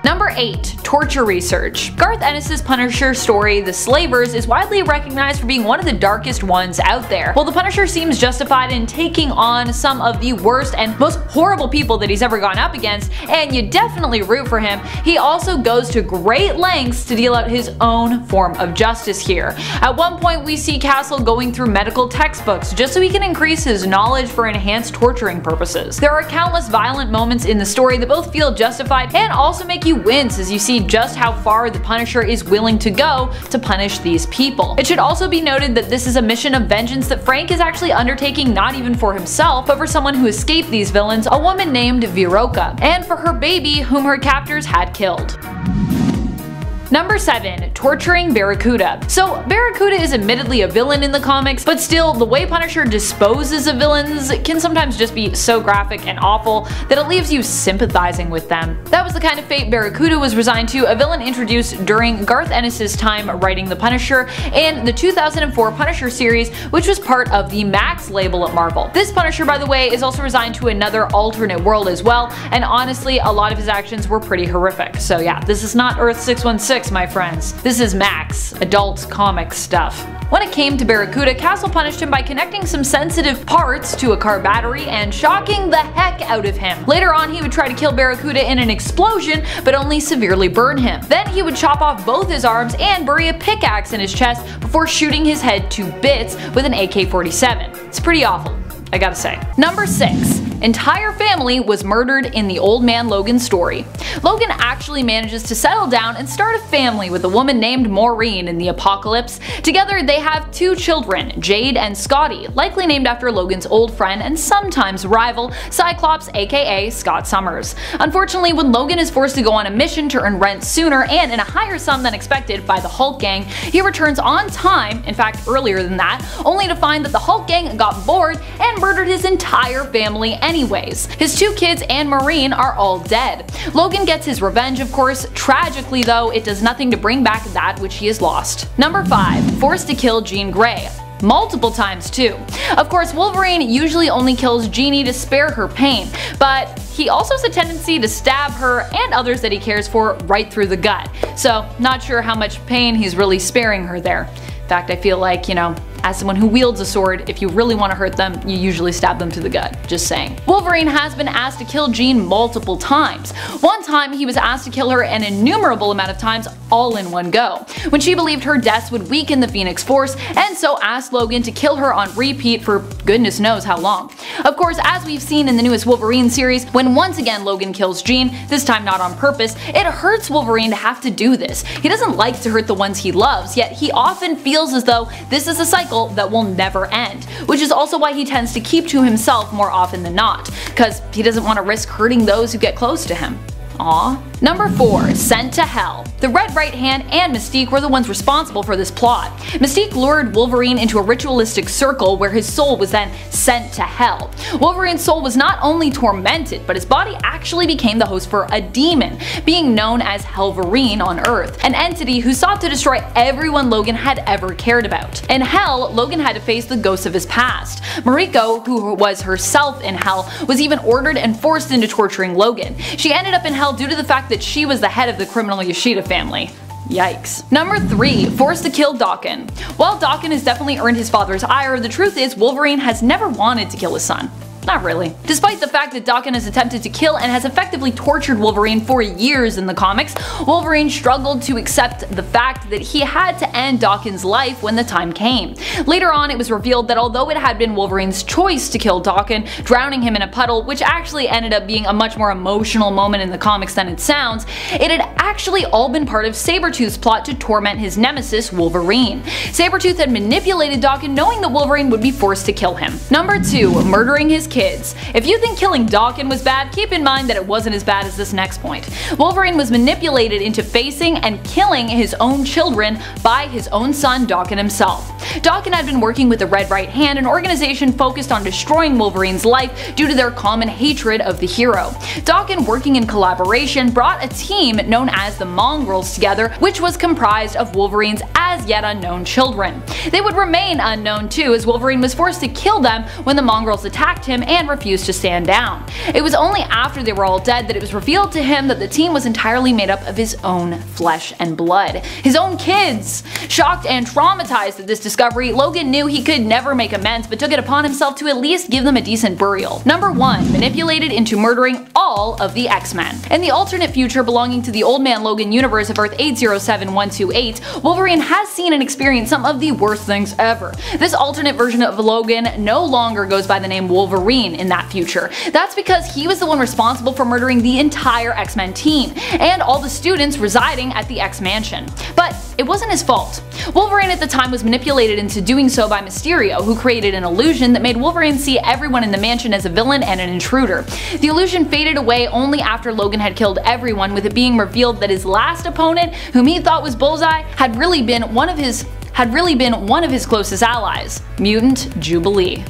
Number 8. Torture research. Garth Ennis' Punisher story, The Slavers, is widely recognized for being one of the darkest ones out there. While the Punisher seems justified in taking on some of the worst and most horrible people that he's ever gone up against, and you definitely root for him, he also goes to great lengths to deal out his own form of justice here. At one point, we see Castle going through medical textbooks just so he can increase his knowledge for enhanced torturing purposes. There are countless violent moments in the story that both feel justified and also make you wince as you see just how far the Punisher is willing to go to punish these people. It should also be noted that this is a mission of vengeance that Frank is actually undertaking not even for himself, but for someone who escaped these villains, a woman named Viroka, and for her baby whom her captors had killed. Number 7. Torturing Barracuda. So Barracuda is admittedly a villain in the comics, but still, the way Punisher disposes of villains can sometimes just be so graphic and awful that it leaves you sympathizing with them. That was the kind of fate Barracuda was resigned to, a villain introduced during Garth Ennis' time writing The Punisher in the 2004 Punisher series, which was part of the Max label at Marvel. This Punisher, by the way, is also resigned to another alternate world as well, and honestly, a lot of his actions were pretty horrific. So yeah, this is not Earth 616, my friends. This is Max, adult comic stuff. When it came to Barracuda, Castle punished him by connecting some sensitive parts to a car battery and shocking the heck out of him. Later on, he would try to kill Barracuda in an explosion, but only severely burn him. Then he would chop off both his arms and bury a pickaxe in his chest before shooting his head to bits with an AK-47. It's pretty awful, I gotta say. Number 6. entire family was murdered in the Old Man Logan story. Logan actually manages to settle down and start a family with a woman named Maureen in the apocalypse. Together they have 2 children, Jade and Scotty, likely named after Logan's old friend and sometimes rival, Cyclops aka Scott Summers. Unfortunately, when Logan is forced to go on a mission to earn rent sooner and in a higher sum than expected by the Hulk gang, he returns on time, in fact earlier than that, only to find that the Hulk gang got bored and murdered his entire family anyways. His 2 kids and Maureen are all dead. Logan gets his revenge, of course. Tragically though, it does nothing to bring back that which he has lost. Number 5. Forced to kill Jean Grey. Multiple times too. Of course, Wolverine usually only kills Jeannie to spare her pain, but he also has a tendency to stab her and others that he cares for right through the gut. So not sure how much pain he's really sparing her there. In fact, I feel like, as someone who wields a sword, if you really want to hurt them, you usually stab them to the gut. Just saying. Wolverine has been asked to kill Jean multiple times. One time he was asked to kill her an innumerable amount of times all in one go, when she believed her deaths would weaken the Phoenix Force, and so asked Logan to kill her on repeat for goodness knows how long. Of course, as we've seen in the newest Wolverine series, when once again Logan kills Jean, this time not on purpose, it hurts Wolverine to have to do this. He doesn't like to hurt the ones he loves, yet he often feels as though this is a cycle that will never end, which is also why he tends to keep to himself more often than not, because he doesn't want to risk hurting those who get close to him. Aww. Number 4. Sent to Hell. The Red Right Hand and Mystique were the ones responsible for this plot. Mystique lured Wolverine into a ritualistic circle where his soul was then sent to hell. Wolverine's soul was not only tormented, but his body actually became the host for a demon, being known as Helverine on Earth, an entity who sought to destroy everyone Logan had ever cared about. In Hell, Logan had to face the ghosts of his past. Mariko, who was herself in Hell, was even ordered and forced into torturing Logan. She ended up in Hell due to the fact that she was the head of the criminal Yoshida family. Yikes. Number 3. Forced to kill Daken. While Daken has definitely earned his father's ire, the truth is Wolverine has never wanted to kill his son. Not really. Despite the fact that Daken has attempted to kill and has effectively tortured Wolverine for years in the comics, Wolverine struggled to accept the fact that he had to end Daken's life when the time came. Later on, it was revealed that although it had been Wolverine's choice to kill Daken, drowning him in a puddle, which actually ended up being a much more emotional moment in the comics than it sounds, it had actually all been part of Sabretooth's plot to torment his nemesis, Wolverine. Sabretooth had manipulated Daken knowing that Wolverine would be forced to kill him. Number 2. Murdering his kids. If you think killing Daken was bad, keep in mind that it wasn't as bad as this next point. Wolverine was manipulated into facing and killing his own children by his own son Daken himself. Daken had been working with the Red Right Hand, an organization focused on destroying Wolverine's life due to their common hatred of the hero. Daken, working in collaboration, brought a team known as the Mongrels together, which was comprised of Wolverine's as yet unknown children. They would remain unknown too, as Wolverine was forced to kill them when the Mongrels attacked him and refused to stand down. It was only after they were all dead that it was revealed to him that the team was entirely made up of his own flesh and blood. His own kids! Shocked and traumatized at this discovery, Logan knew he could never make amends but took it upon himself to at least give them a decent burial. Number 1. Manipulated into murdering all of the X-Men. In the alternate future belonging to the Old Man Logan universe of Earth 807128, Wolverine has seen and experienced some of the worst things ever. This alternate version of Logan no longer goes by the name Wolverine in that future. That's because he was the one responsible for murdering the entire X-Men team, and all the students residing at the X-Mansion. But it wasn't his fault. Wolverine at the time was manipulated into doing so by Mysterio, who created an illusion that made Wolverine see everyone in the mansion as a villain and an intruder. The illusion faded away only after Logan had killed everyone, with it being revealed that his last opponent, whom he thought was Bullseye, had really been one of his closest allies, Mutant Jubilee.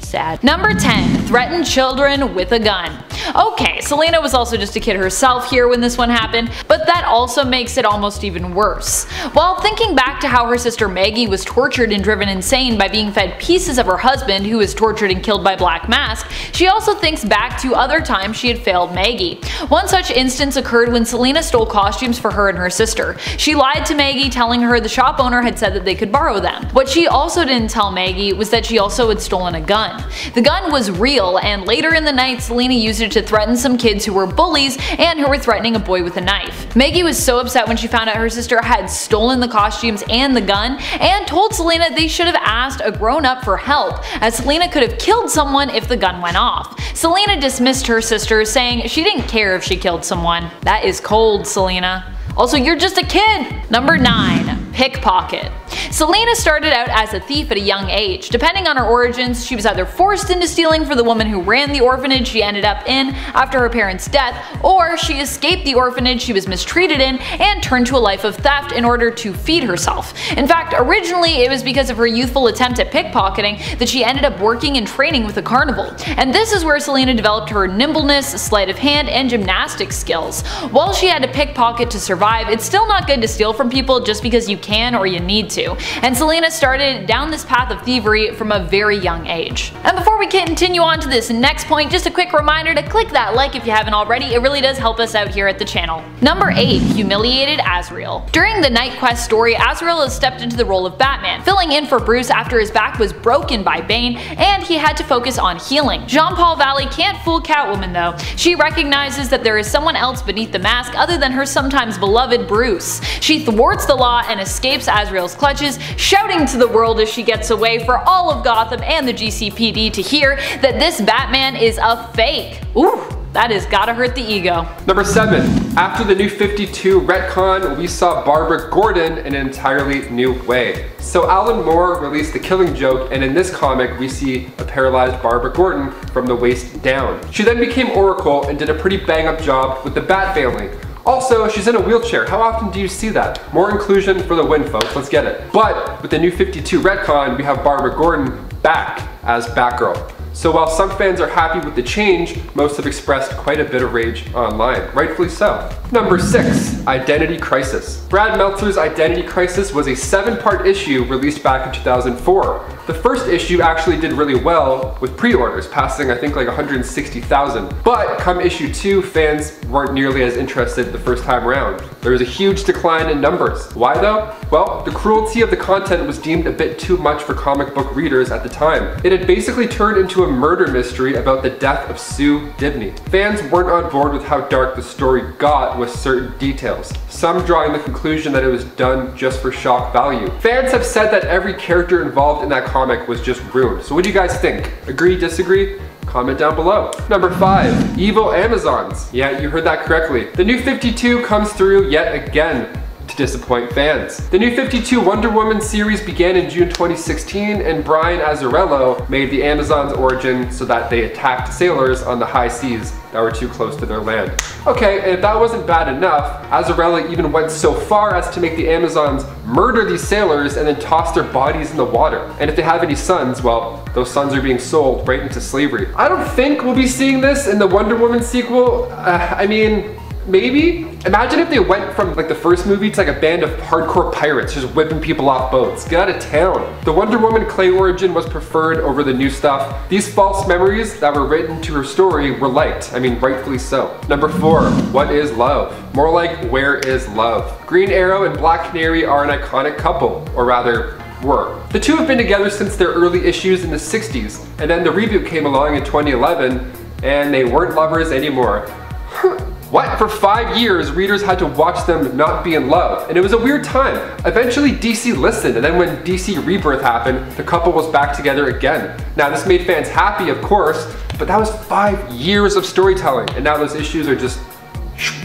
Sad. Number 10. Threaten children with a gun. Okay, Selena was also just a kid herself here when this one happened, but that also makes it almost even worse. While thinking back to how her sister Maggie was tortured and driven insane by being fed pieces of her husband, who was tortured and killed by Black Mask, she also thinks back to other times she had failed Maggie. One such instance occurred when Selena stole costumes for her and her sister. She lied to Maggie, telling her the shop owner had said that they could borrow them. What she also didn't tell Maggie was that she also had stolen a gun. The gun was real real, and later in the night Selina used it to threaten some kids who were bullies and who were threatening a boy with a knife. Maggie was so upset when she found out her sister had stolen the costumes and the gun, and told Selina they should have asked a grown-up for help, as Selina could have killed someone if the gun went off. Selina dismissed her sister, saying she didn't care if she killed someone. That is cold, Selina. Also, you're just a kid! Number 9. Pickpocket. Selina started out as a thief at a young age. Depending on her origins, she was either forced into stealing for the woman who ran the orphanage she ended up in after her parents' death, or she escaped the orphanage she was mistreated in and turned to a life of theft in order to feed herself. In fact, originally it was because of her youthful attempt at pickpocketing that she ended up working and training with a carnival. And this is where Selina developed her nimbleness, sleight of hand, and gymnastics skills. While she had to pickpocket to survive, it's still not good to steal from people just because you can or you need to. And Selina started down this path of thievery from a very young age. And before we continue on to this next point, just a quick reminder to click that like if you haven't already. It really does help us out here at the channel. Number 8. Humiliated Azrael. During the Night Quest story, Azrael has stepped into the role of Batman, filling in for Bruce after his back was broken by Bane and he had to focus on healing. Jean-Paul Valley can't fool Catwoman though. She recognizes that there is someone else beneath the mask other than her sometimes beloved Bruce. She thwarts the law and escapes Azrael's clutches, shouting to the world as she gets away for all of Gotham and the GCPD to hear that this Batman is a fake. Ooh, that has gotta hurt the ego. Number 7. After the New 52 retcon, we saw Barbara Gordon in an entirely new way. So Alan Moore released The Killing Joke, and in this comic we see a paralyzed Barbara Gordon from the waist down. She then became Oracle and did a pretty bang up job with the Bat family. Also, she's in a wheelchair. How often do you see that? More inclusion for the win, folks. Let's get it. But with the New 52 retcon, we have Barbara Gordon back as Batgirl. So while some fans are happy with the change, most have expressed quite a bit of rage online, rightfully so. Number 6. Identity Crisis. Brad Meltzer's Identity Crisis was a 7-part issue released back in 2004. The first issue actually did really well with pre-orders, passing I think like 160,000. But come issue 2, fans weren't nearly as interested the first time around. There was a huge decline in numbers. Why though? Well, the cruelty of the content was deemed a bit too much for comic book readers at the time. It had basically turned into a murder mystery about the death of Sue Dibney. Fans weren't on board with how dark the story got with certain details, some drawing the conclusion that it was done just for shock value. Fans have said that every character involved in that comic was just ruined. So what do you guys think? Agree, disagree? Comment down below. Number 5. Evil Amazons. Yeah, you heard that correctly. The New 52 comes through yet again to disappoint fans. The New 52 Wonder Woman series began in June 2016, and Brian Azzarello made the Amazons' origin so that they attacked sailors on the high seas that were too close to their land. Okay, and if that wasn't bad enough, Azzarello even went so far as to make the Amazons murder these sailors and then toss their bodies in the water. And if they have any sons, well, those sons are being sold right into slavery. I don't think we'll be seeing this in the Wonder Woman sequel. I mean, maybe? Imagine if they went from like the first movie to like a band of hardcore pirates just whipping people off boats. Get out of town. The Wonder Woman clay origin was preferred over the new stuff. These false memories that were written to her story were liked. I mean, rightfully so. Number 4. What is love? More like, where is love? Green Arrow and Black Canary are an iconic couple, or rather, were. The two have been together since their early issues in the 60s, and then the reboot came along in 2011, and they weren't lovers anymore. What? For 5 years, readers had to watch them not be in love, and it was a weird time. Eventually, DC listened, and then when DC Rebirth happened, the couple was back together again. Now, this made fans happy, of course, but that was 5 years of storytelling, and now those issues are just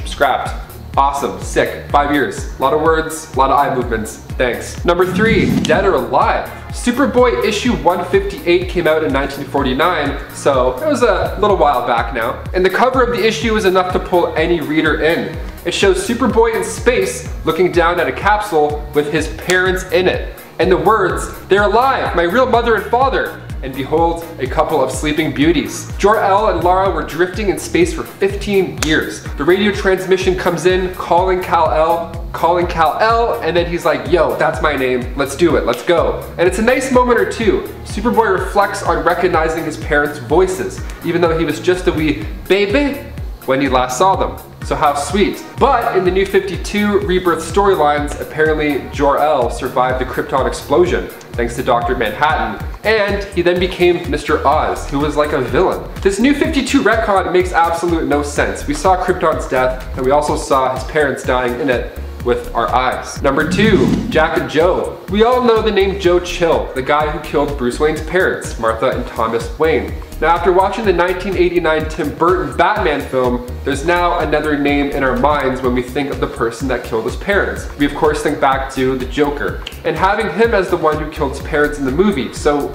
scrapped. Awesome, sick, 5 years. A lot of words, a lot of eye movements, thanks. Number 3, Dead or Alive. Superboy issue 158 came out in 1949, so it was a little while back now. And the cover of the issue is enough to pull any reader in. It shows Superboy in space looking down at a capsule with his parents in it. And the words, "They're alive, my real mother and father." And behold, a couple of sleeping beauties. Jor-El and Lara were drifting in space for 15 years. The radio transmission comes in, calling Kal-El, and then he's like, yo, that's my name, let's do it, let's go. And it's a nice moment or two. Superboy reflects on recognizing his parents' voices, even though he was just a wee baby when he last saw them. so how sweet. But in the New 52 Rebirth storylines, apparently Jor-El survived the Krypton explosion, thanks to Dr. Manhattan, and he then became Mr. Oz, who was like a villain. This New 52 retcon makes absolute no sense. We saw Krypton's death, and we also saw his parents dying in it with our eyes. Number 2, Jack and Joe. We all know the name Joe Chill, the guy who killed Bruce Wayne's parents, Martha and Thomas Wayne. Now, after watching the 1989 Tim Burton Batman film, there's now another name in our minds when we think of the person that killed his parents. We of course think back to the Joker, and having him as the one who killed his parents in the movie. So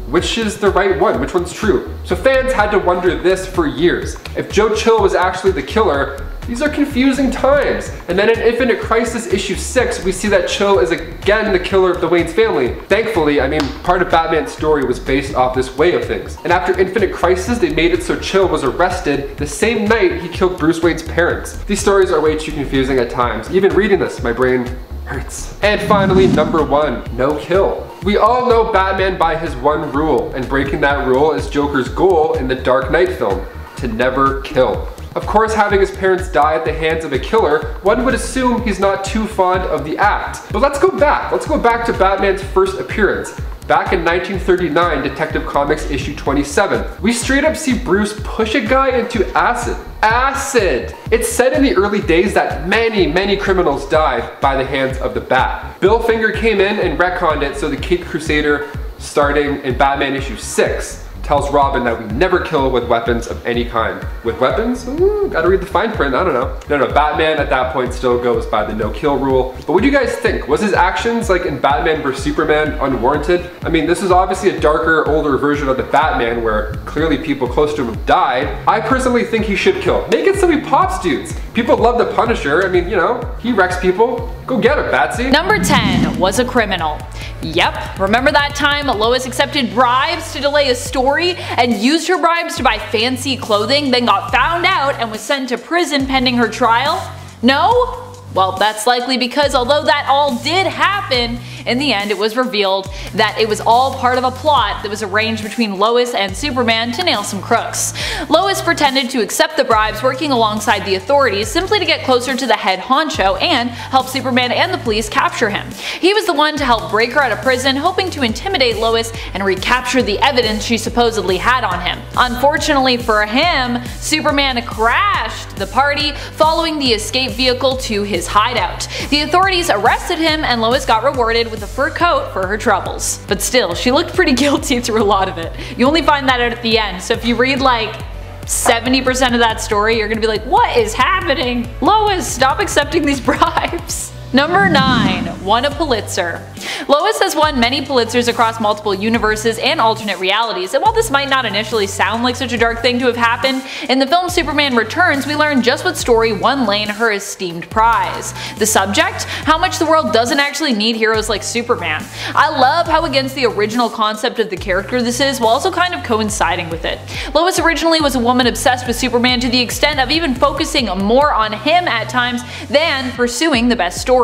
which is the right one? Which one's true? So fans had to wonder this for years. If Joe Chill was actually the killer, these are confusing times. And then in Infinite Crisis issue 6, we see that Chill is again the killer of the Wayne's family. Thankfully, I mean, part of Batman's story was based off this way of things. And after Infinite Crisis, they made it so Chill was arrested the same night he killed Bruce Wayne's parents. These stories are way too confusing at times. Even reading this, my brain hurts. And finally, number 1, no kill. We all know Batman by his one rule, and breaking that rule is Joker's goal in the Dark Knight film, to never kill. Of course, having his parents die at the hands of a killer, one would assume he's not too fond of the act. But let's go back. Let's go back to Batman's first appearance. Back in 1939, Detective Comics issue 27, we straight up see Bruce push a guy into acid. Acid! It's said in the early days that many criminals died by the hands of the Bat. Bill Finger came in and retconned it so the Caped Crusader, starting in Batman issue 6, tells Robin that we never kill with weapons of any kind. With weapons? Ooh, gotta read the fine print, I don't know. No, Batman at that point still goes by the no kill rule. But what do you guys think? Was his actions, like in Batman vs Superman, unwarranted? I mean, this is obviously a darker, older version of the Batman where clearly people close to him died. I personally think he should kill. Make it so he pops dudes. People love the Punisher. I mean, you know, he wrecks people. Go get him, Batsy. Number 10 was a criminal. Yep, remember that time Lois accepted bribes to delay a story and used her bribes to buy fancy clothing, then got found out and was sent to prison pending her trial? No? Well, that's likely because although that all did happen, in the end it was revealed that it was all part of a plot that was arranged between Lois and Superman to nail some crooks. Lois pretended to accept the bribes working alongside the authorities simply to get closer to the head honcho and help Superman and the police capture him. He was the one to help break her out of prison, hoping to intimidate Lois and recapture the evidence she supposedly had on him. Unfortunately for him, Superman crashed the party, following the escape vehicle to his hideout. The authorities arrested him and Lois got rewarded with a fur coat for her troubles. But still, she looked pretty guilty through a lot of it. You only find that out at the end, so if you read like 70% of that story, you're gonna be like, what is happening? Lois, stop accepting these bribes. Number 9, won a Pulitzer. Lois has won many Pulitzers across multiple universes and alternate realities, and while this might not initially sound like such a dark thing to have happened, in the film Superman Returns we learn just what story won Lane her esteemed prize. The subject? How much the world doesn't actually need heroes like Superman. I love how against the original concept of the character this is, while also kind of coinciding with it. Lois originally was a woman obsessed with Superman to the extent of even focusing more on him at times than pursuing the best story.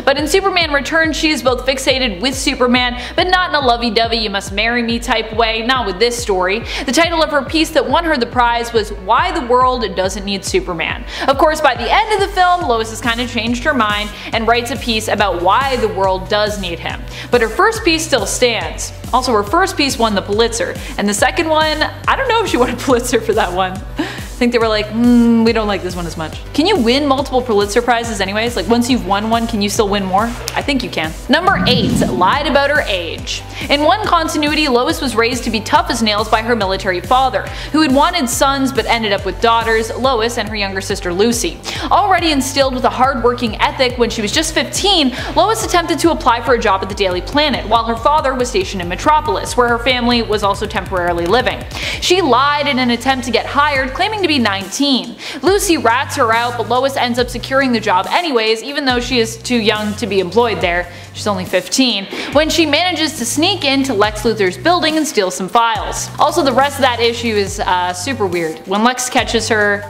But in Superman Returns she is both fixated with Superman, but not in a lovey-dovey you must marry me type way, not with this story. The title of her piece that won her the prize was Why the World Doesn't Need Superman. Of course, by the end of the film, Lois has kind of changed her mind and writes a piece about why the world does need him. But her first piece still stands. Also, her first piece won the Pulitzer, and the second one, I don't know if she won a Pulitzer for that one. I think they were like, we don't like this one as much. Can you win multiple Pulitzer prizes anyways? Like once you've won one, can you still win more? I think you can. Number 8, lied about her age. In one continuity, Lois was raised to be tough as nails by her military father, who had wanted sons but ended up with daughters, Lois and her younger sister Lucy. Already instilled with a hard-working ethic when she was just 15, Lois attempted to apply for a job at the Daily Planet, while her father was stationed in Metropolis, where her family was also temporarily living. She lied in an attempt to get hired, claiming to be 19. Lucy rats her out, but Lois ends up securing the job anyways, even though she is too young to be employed there. She's only 15, when she manages to sneak into Lex Luthor's building and steal some files. Also, the rest of that issue is super weird. When Lex catches her,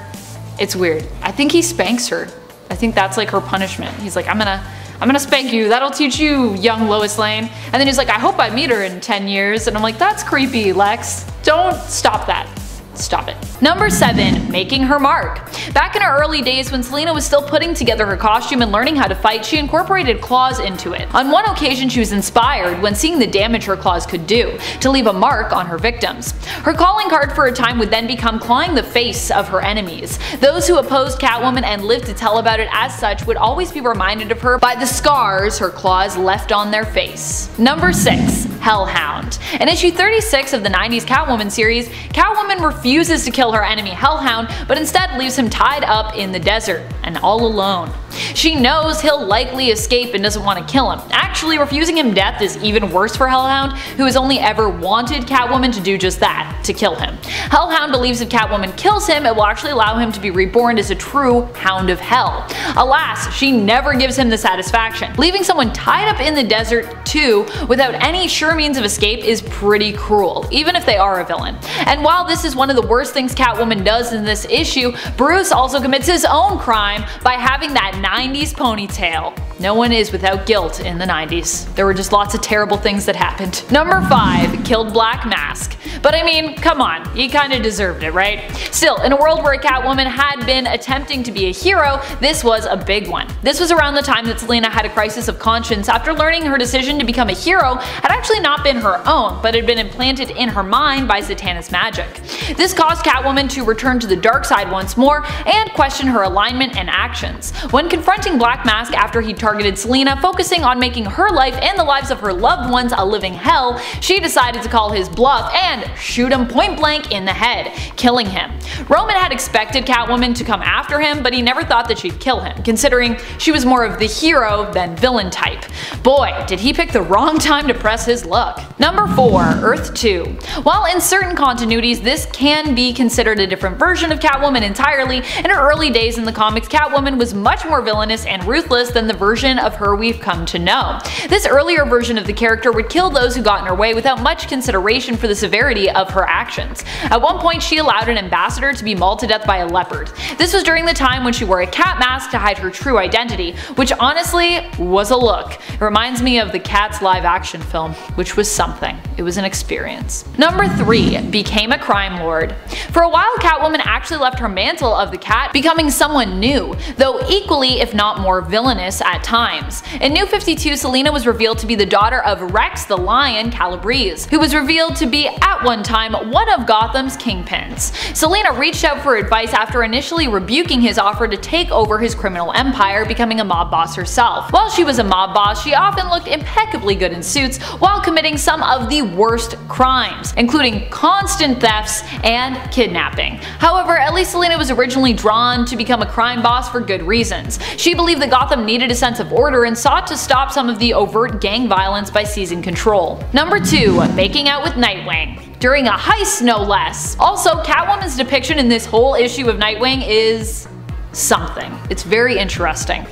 it's weird. I think he spanks her. I think that's like her punishment. He's like, I'm gonna spank you, that'll teach you, young Lois Lane. And then he's like, I hope I meet her in 10 years. And I'm like, that's creepy, Lex. Don't stop that. Stop it. Number 7. Making her mark. Back in her early days when Selina was still putting together her costume and learning how to fight, she incorporated claws into it. On one occasion she was inspired when seeing the damage her claws could do, to leave a mark on her victims. Her calling card for a time would then become clawing the face of her enemies. Those who opposed Catwoman and lived to tell about it as such would always be reminded of her by the scars her claws left on their face. Number 6. Hellhound. In issue 36 of the 90s Catwoman series, Catwoman refuses to kill her enemy Hellhound, but instead leaves him tied up in the desert, and all alone. She knows he'll likely escape and doesn't want to kill him. Actually, refusing him death is even worse for Hellhound, who has only ever wanted Catwoman to do just that, to kill him. Hellhound believes if Catwoman kills him, it will actually allow him to be reborn as a true Hound of Hell. Alas, she never gives him the satisfaction. Leaving someone tied up in the desert, too, without any sure means of escape is pretty cruel, even if they are a villain. And while this is one of the worst things Catwoman does in this issue, Bruce also commits his own crime by having that 90s ponytail. No one is without guilt in the 90s. There were just lots of terrible things that happened. Number 5. Killed Black Mask. But I mean, come on, he kinda deserved it, right? Still, in a world where Catwoman had been attempting to be a hero, this was a big one. This was around the time that Selina had a crisis of conscience after learning her decision to become a hero had actually not been her own, but had been implanted in her mind by Zatanna's magic. This caused Catwoman to return to the dark side once more and question her alignment and actions. When confronting Black Mask after he targeted Selina, focusing on making her life and the lives of her loved ones a living hell, she decided to call his bluff and shoot him point blank in the head, killing him. Roman had expected Catwoman to come after him, but he never thought that she'd kill him, considering she was more of the hero than villain type. Boy, did he pick the wrong time to press his luck. Number 4. Earth 2. While in certain continuities this can be considered a different version of Catwoman entirely, in her early days in the comics Catwoman was much more villainous and ruthless than the version of her we've come to know. This earlier version of the character would kill those who got in her way without much consideration for the severity of her actions. At one point she allowed an ambassador to be mauled to death by a leopard. This was during the time when she wore a cat mask to hide her true identity, which honestly was a look. It reminds me of the Cats live action film, which was something. It was an experience. Number 3. Became a crime lord. For a while Catwoman actually left her mantle of the cat, becoming someone new, though equally if not more villainous at times. In New 52, Selina was revealed to be the daughter of Rex the Lion Calabrese, who was revealed to be at one time one of Gotham's kingpins. Selina reached out for advice after initially rebuking his offer to take over his criminal empire, becoming a mob boss herself. While she was a mob boss, she often looked impeccably good in suits while committing some of the worst crimes, including constant thefts and kidnapping. However, at least Selina was originally drawn to become a crime boss for good reasons. She believed that Gotham needed a sense of order and sought to stop some of the overt gang violence by seizing control. Number 2. Making out with Nightwing. During a heist, no less. Also, Catwoman's depiction in this whole issue of Nightwing is something. It's very interesting.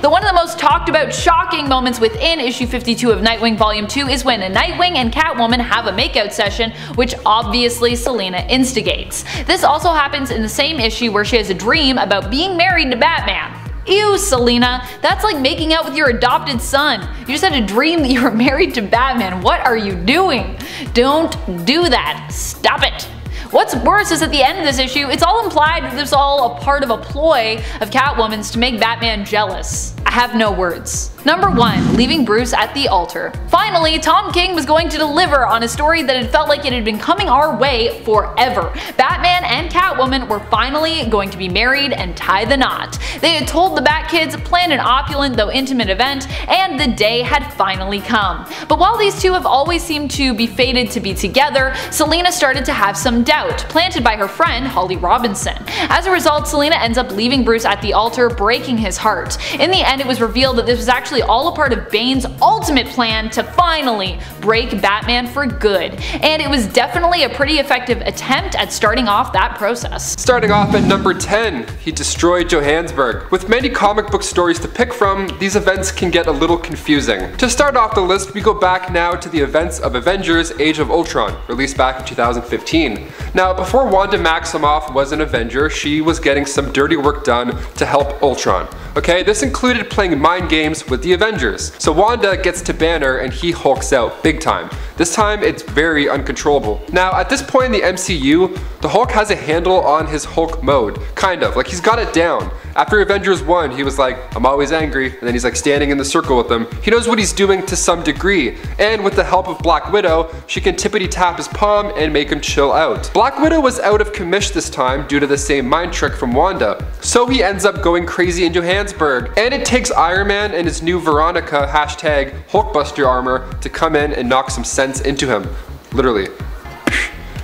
One of the most talked about shocking moments within issue 52 of Nightwing Volume 2 is when Nightwing and Catwoman have a makeout session, which obviously Selina instigates. This also happens in the same issue where she has a dream about being married to Batman. Ew, Selina, that's like making out with your adopted son. You just had a dream that you were married to Batman. What are you doing? Don't do that. Stop it. What's worse is at the end of this issue, it's all implied that this is all a part of a ploy of Catwoman's to make Batman jealous. I have no words. Number 1. Leaving Bruce at the altar. Finally, Tom King was going to deliver on a story that had felt like it had been coming our way forever. Batman and Catwoman were finally going to be married and tie the knot. They had told the Bat Kids, planned an opulent though intimate event, and the day had finally come. But while these two have always seemed to be fated to be together, Selina started to have some doubt, planted by her friend Holly Robinson. As a result, Selina ends up leaving Bruce at the altar, breaking his heart. In the end, it was revealed that this was actually all a part of Bane's ultimate plan to finally break Batman for good, and it was definitely a pretty effective attempt at starting off that process. Starting off at number 10, he destroyed Johannesburg. With many comic book stories to pick from, these events can get a little confusing. To start off the list, we go back now to the events of Avengers Age of Ultron, released back in 2015. Now, before Wanda Maximoff was an Avenger, she was getting some dirty work done to help Ultron. Okay, this included admitted playing mind games with the Avengers. So Wanda gets to Banner and he hulks out big time. This time it's very uncontrollable. Now at this point in the MCU, the Hulk has a handle on his Hulk mode, kind of, like he's got it down. After Avengers 1, he was like, I'm always angry, and then he's like standing in the circle with them. He knows what he's doing to some degree, and with the help of Black Widow, she can tippity tap his palm and make him chill out. Black Widow was out of commish this time due to the same mind trick from Wanda, so he ends up going crazy in Johannesburg, and it takes Iron Man and his new Veronica hashtag Hulkbuster armor to come in and knock some sense into him, literally.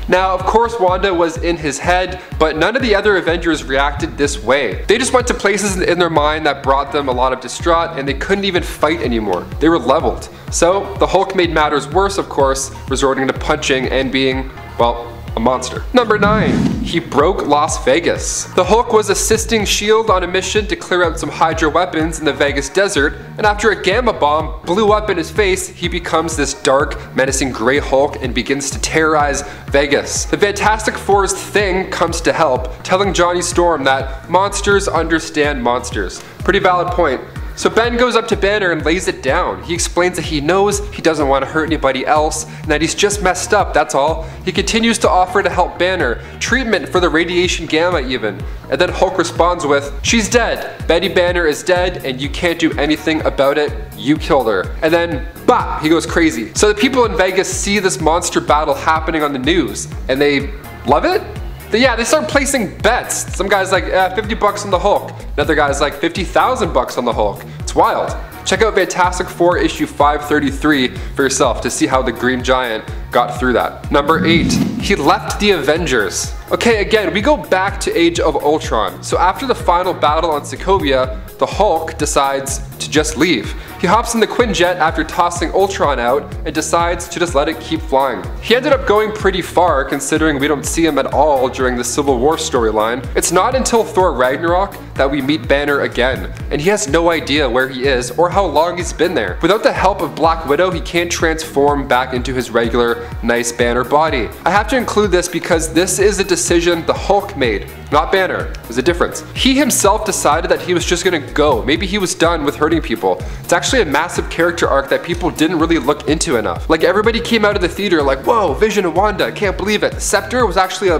Now, of course, Wanda was in his head, but none of the other Avengers reacted this way. They just went to places in their mind that brought them a lot of distraught, and they couldn't even fight anymore. They were leveled. So, the Hulk made matters worse, of course, resorting to punching and being, well, a monster. Number 9. He broke Las Vegas. The Hulk was assisting S.H.I.E.L.D. on a mission to clear out some Hydra weapons in the Vegas desert, and after a gamma bomb blew up in his face, he becomes this dark, menacing gray Hulk and begins to terrorize Vegas. The Fantastic Four's Thing comes to help, telling Johnny Storm that monsters understand monsters. Pretty valid point. So Ben goes up to Banner and lays it down. He explains that he knows he doesn't want to hurt anybody else and that he's just messed up, that's all. He continues to offer to help Banner, treatment for the radiation gamma even. And then Hulk responds with, she's dead. Betty Banner is dead and you can't do anything about it. You killed her. And then, bah, he goes crazy. So the people in Vegas see this monster battle happening on the news and they love it? Yeah, they start placing bets. Some guy's like, 50 bucks on the Hulk. Another guy's like, 50,000 bucks on the Hulk. It's wild. Check out Fantastic Four issue 533 for yourself to see how the Green Giant got through that. Number 8, he left the Avengers. Okay, again, we go back to Age of Ultron. So after the final battle on Sokovia, the Hulk decides to just leave. He hops in the Quinjet after tossing Ultron out and decides to just let it keep flying. He ended up going pretty far considering we don't see him at all during the Civil War storyline. It's not until Thor Ragnarok that we meet Banner again, and he has no idea where he is or how long he's been there. Without the help of Black Widow, he can't transform back into his regular, nice Banner body. I have to include this because this is a decision the Hulk made, not Banner. There's a difference. He himself decided that he was just gonna go. Maybe he was done with hurting people. It's actually a massive character arc that people didn't really look into enough. Like everybody came out of the theater like, whoa, Vision and Wanda, can't believe it. Scepter was actually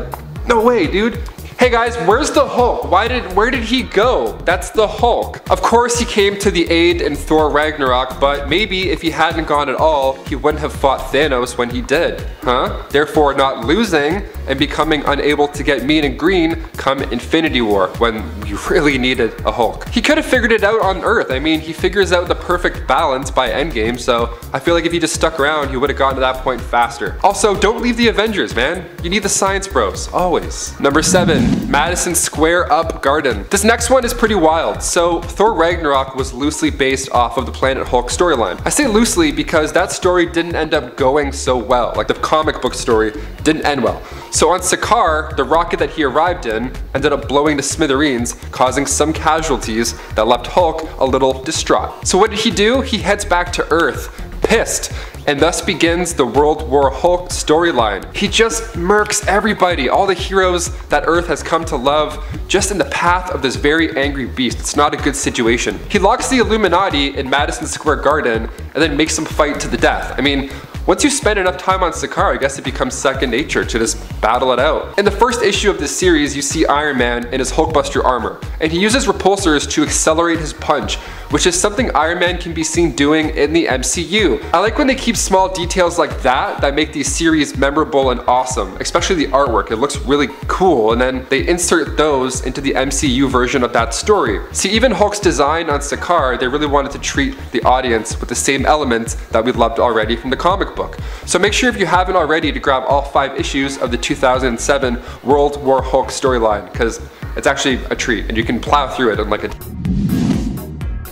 no way, dude. Hey guys, where's the Hulk? Where did he go? That's the Hulk. Of course he came to the aid in Thor Ragnarok, but maybe if he hadn't gone at all, he wouldn't have fought Thanos when he did, huh? Therefore not losing and becoming unable to get mean and green come Infinity War when we really needed a Hulk. He could have figured it out on Earth. I mean, he figures out the perfect balance by Endgame, so I feel like if he just stuck around, he would have gotten to that point faster. Also, don't leave the Avengers, man. You need the science bros, always. Number 7. Madison Square Up Garden. This next one is pretty wild. So Thor Ragnarok was loosely based off of the Planet Hulk storyline. I say loosely because that story didn't end up going so well. Like the comic book story didn't end well. So on Sakaar, the rocket that he arrived in ended up blowing to smithereens, causing some casualties that left Hulk a little distraught. So what did he do? He heads back to Earth, pissed, and thus begins the World War Hulk storyline. He just murks everybody, all the heroes that Earth has come to love, just in the path of this very angry beast. It's not a good situation. He locks the Illuminati in Madison Square Garden and then makes them fight to the death. I mean, once you spend enough time on Sakaar, I guess it becomes second nature to just battle it out. In the first issue of this series, you see Iron Man in his Hulkbuster armor, and he uses repulsors to accelerate his punch, which is something Iron Man can be seen doing in the MCU. I like when they keep small details like that make these series memorable and awesome, especially the artwork. It looks really cool, and then they insert those into the MCU version of that story. See, even Hulk's design on Sakaar, they really wanted to treat the audience with the same elements that we loved already from the comic book. So make sure if you haven't already to grab all 5 issues of the 2007 World War Hulk storyline, because it's actually a treat and you can plow through it in like a...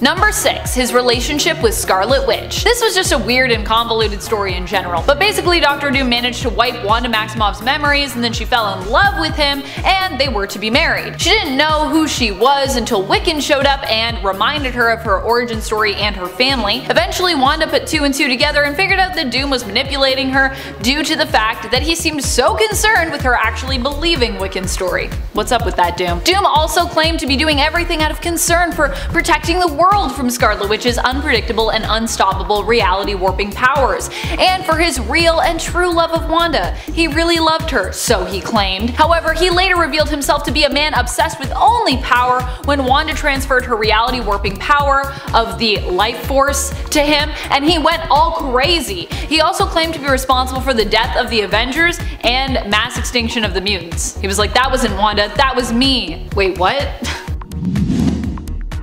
Number 6, his relationship with Scarlet Witch. This was just a weird and convoluted story in general, but basically Dr. Doom managed to wipe Wanda Maximoff's memories and then she fell in love with him and they were to be married. She didn't know who she was until Wiccan showed up and reminded her of her origin story and her family. Eventually Wanda put 2 and 2 together and figured out that Doom was manipulating her due to the fact that he seemed so concerned with her actually believing Wiccan's story. What's up with that, Doom? Doom also claimed to be doing everything out of concern for protecting the world world from Scarlet Witch's unpredictable and unstoppable reality warping powers, and for his real and true love of Wanda. He really loved her, so he claimed. However, he later revealed himself to be a man obsessed with only power when Wanda transferred her reality warping power of the life force to him, and he went all crazy. He also claimed to be responsible for the death of the Avengers and mass extinction of the mutants. He was like, that wasn't Wanda, that was me. Wait, what?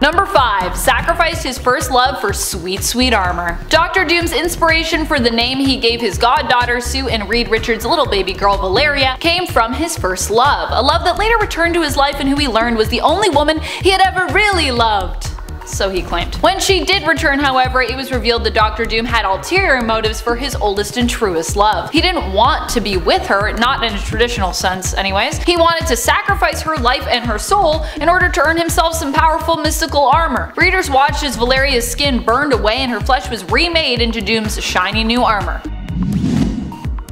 Number 5. Sacrificed his first love for sweet, sweet armor. Dr. Doom's inspiration for the name he gave his goddaughter Sue and Reed Richards' little baby girl Valeria came from his first love, a love that later returned to his life and who he learned was the only woman he had ever really loved. So he claimed. When she did return, however, it was revealed that Dr. Doom had ulterior motives for his oldest and truest love. He didn't want to be with her, not in a traditional sense anyways. He wanted to sacrifice her life and her soul in order to earn himself some powerful mystical armor. Readers watched as Valeria's skin burned away and her flesh was remade into Doom's shiny new armor.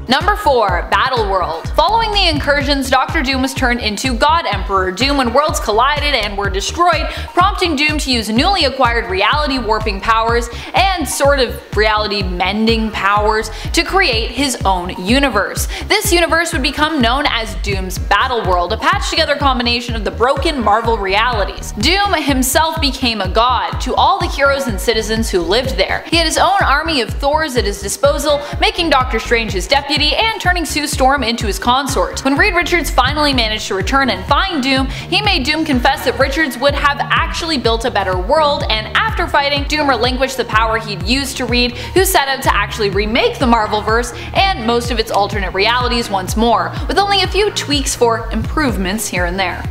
Number 4. Battleworld. Following the incursions, Dr. Doom was turned into God Emperor Doom when worlds collided and were destroyed, prompting Doom to use newly acquired reality warping powers and sort of reality mending powers to create his own universe. This universe would become known as Doom's Battleworld, a patched together combination of the broken Marvel realities. Doom himself became a god to all the heroes and citizens who lived there. He had his own army of Thors at his disposal, making Doctor Strange his deputy and turning Sue Storm into his consort. When Reed Richards finally managed to return and find Doom, he made Doom confess that Richards would have actually built a better world, and after fighting, Doom relinquished the power he'd used to Reed, who set out to actually remake the Marvelverse and most of its alternate realities once more, with only a few tweaks for improvements here and there.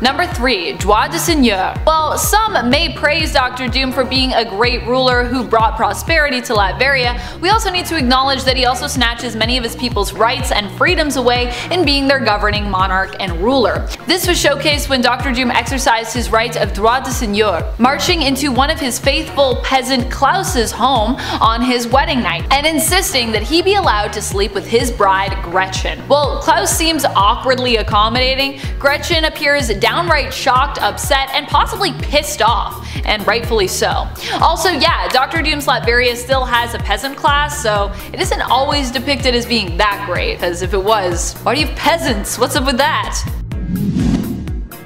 Number 3. Droit de Seigneur. While some may praise Dr. Doom for being a great ruler who brought prosperity to Latveria, we also need to acknowledge that he also snatches many of his people's rights and freedoms away in being their governing monarch and ruler. This was showcased when Dr. Doom exercised his right of droit de seigneur, marching into one of his faithful peasant Klaus's home on his wedding night, and insisting that he be allowed to sleep with his bride Gretchen. While Klaus seems awkwardly accommodating, Gretchen appears downright shocked, upset, and possibly pissed off, and rightfully so. Also, yeah, Dr. Doom's Latveria still has a peasant class, so it isn't always depicted as being that great, because if it was, why do you have peasants? What's up with that?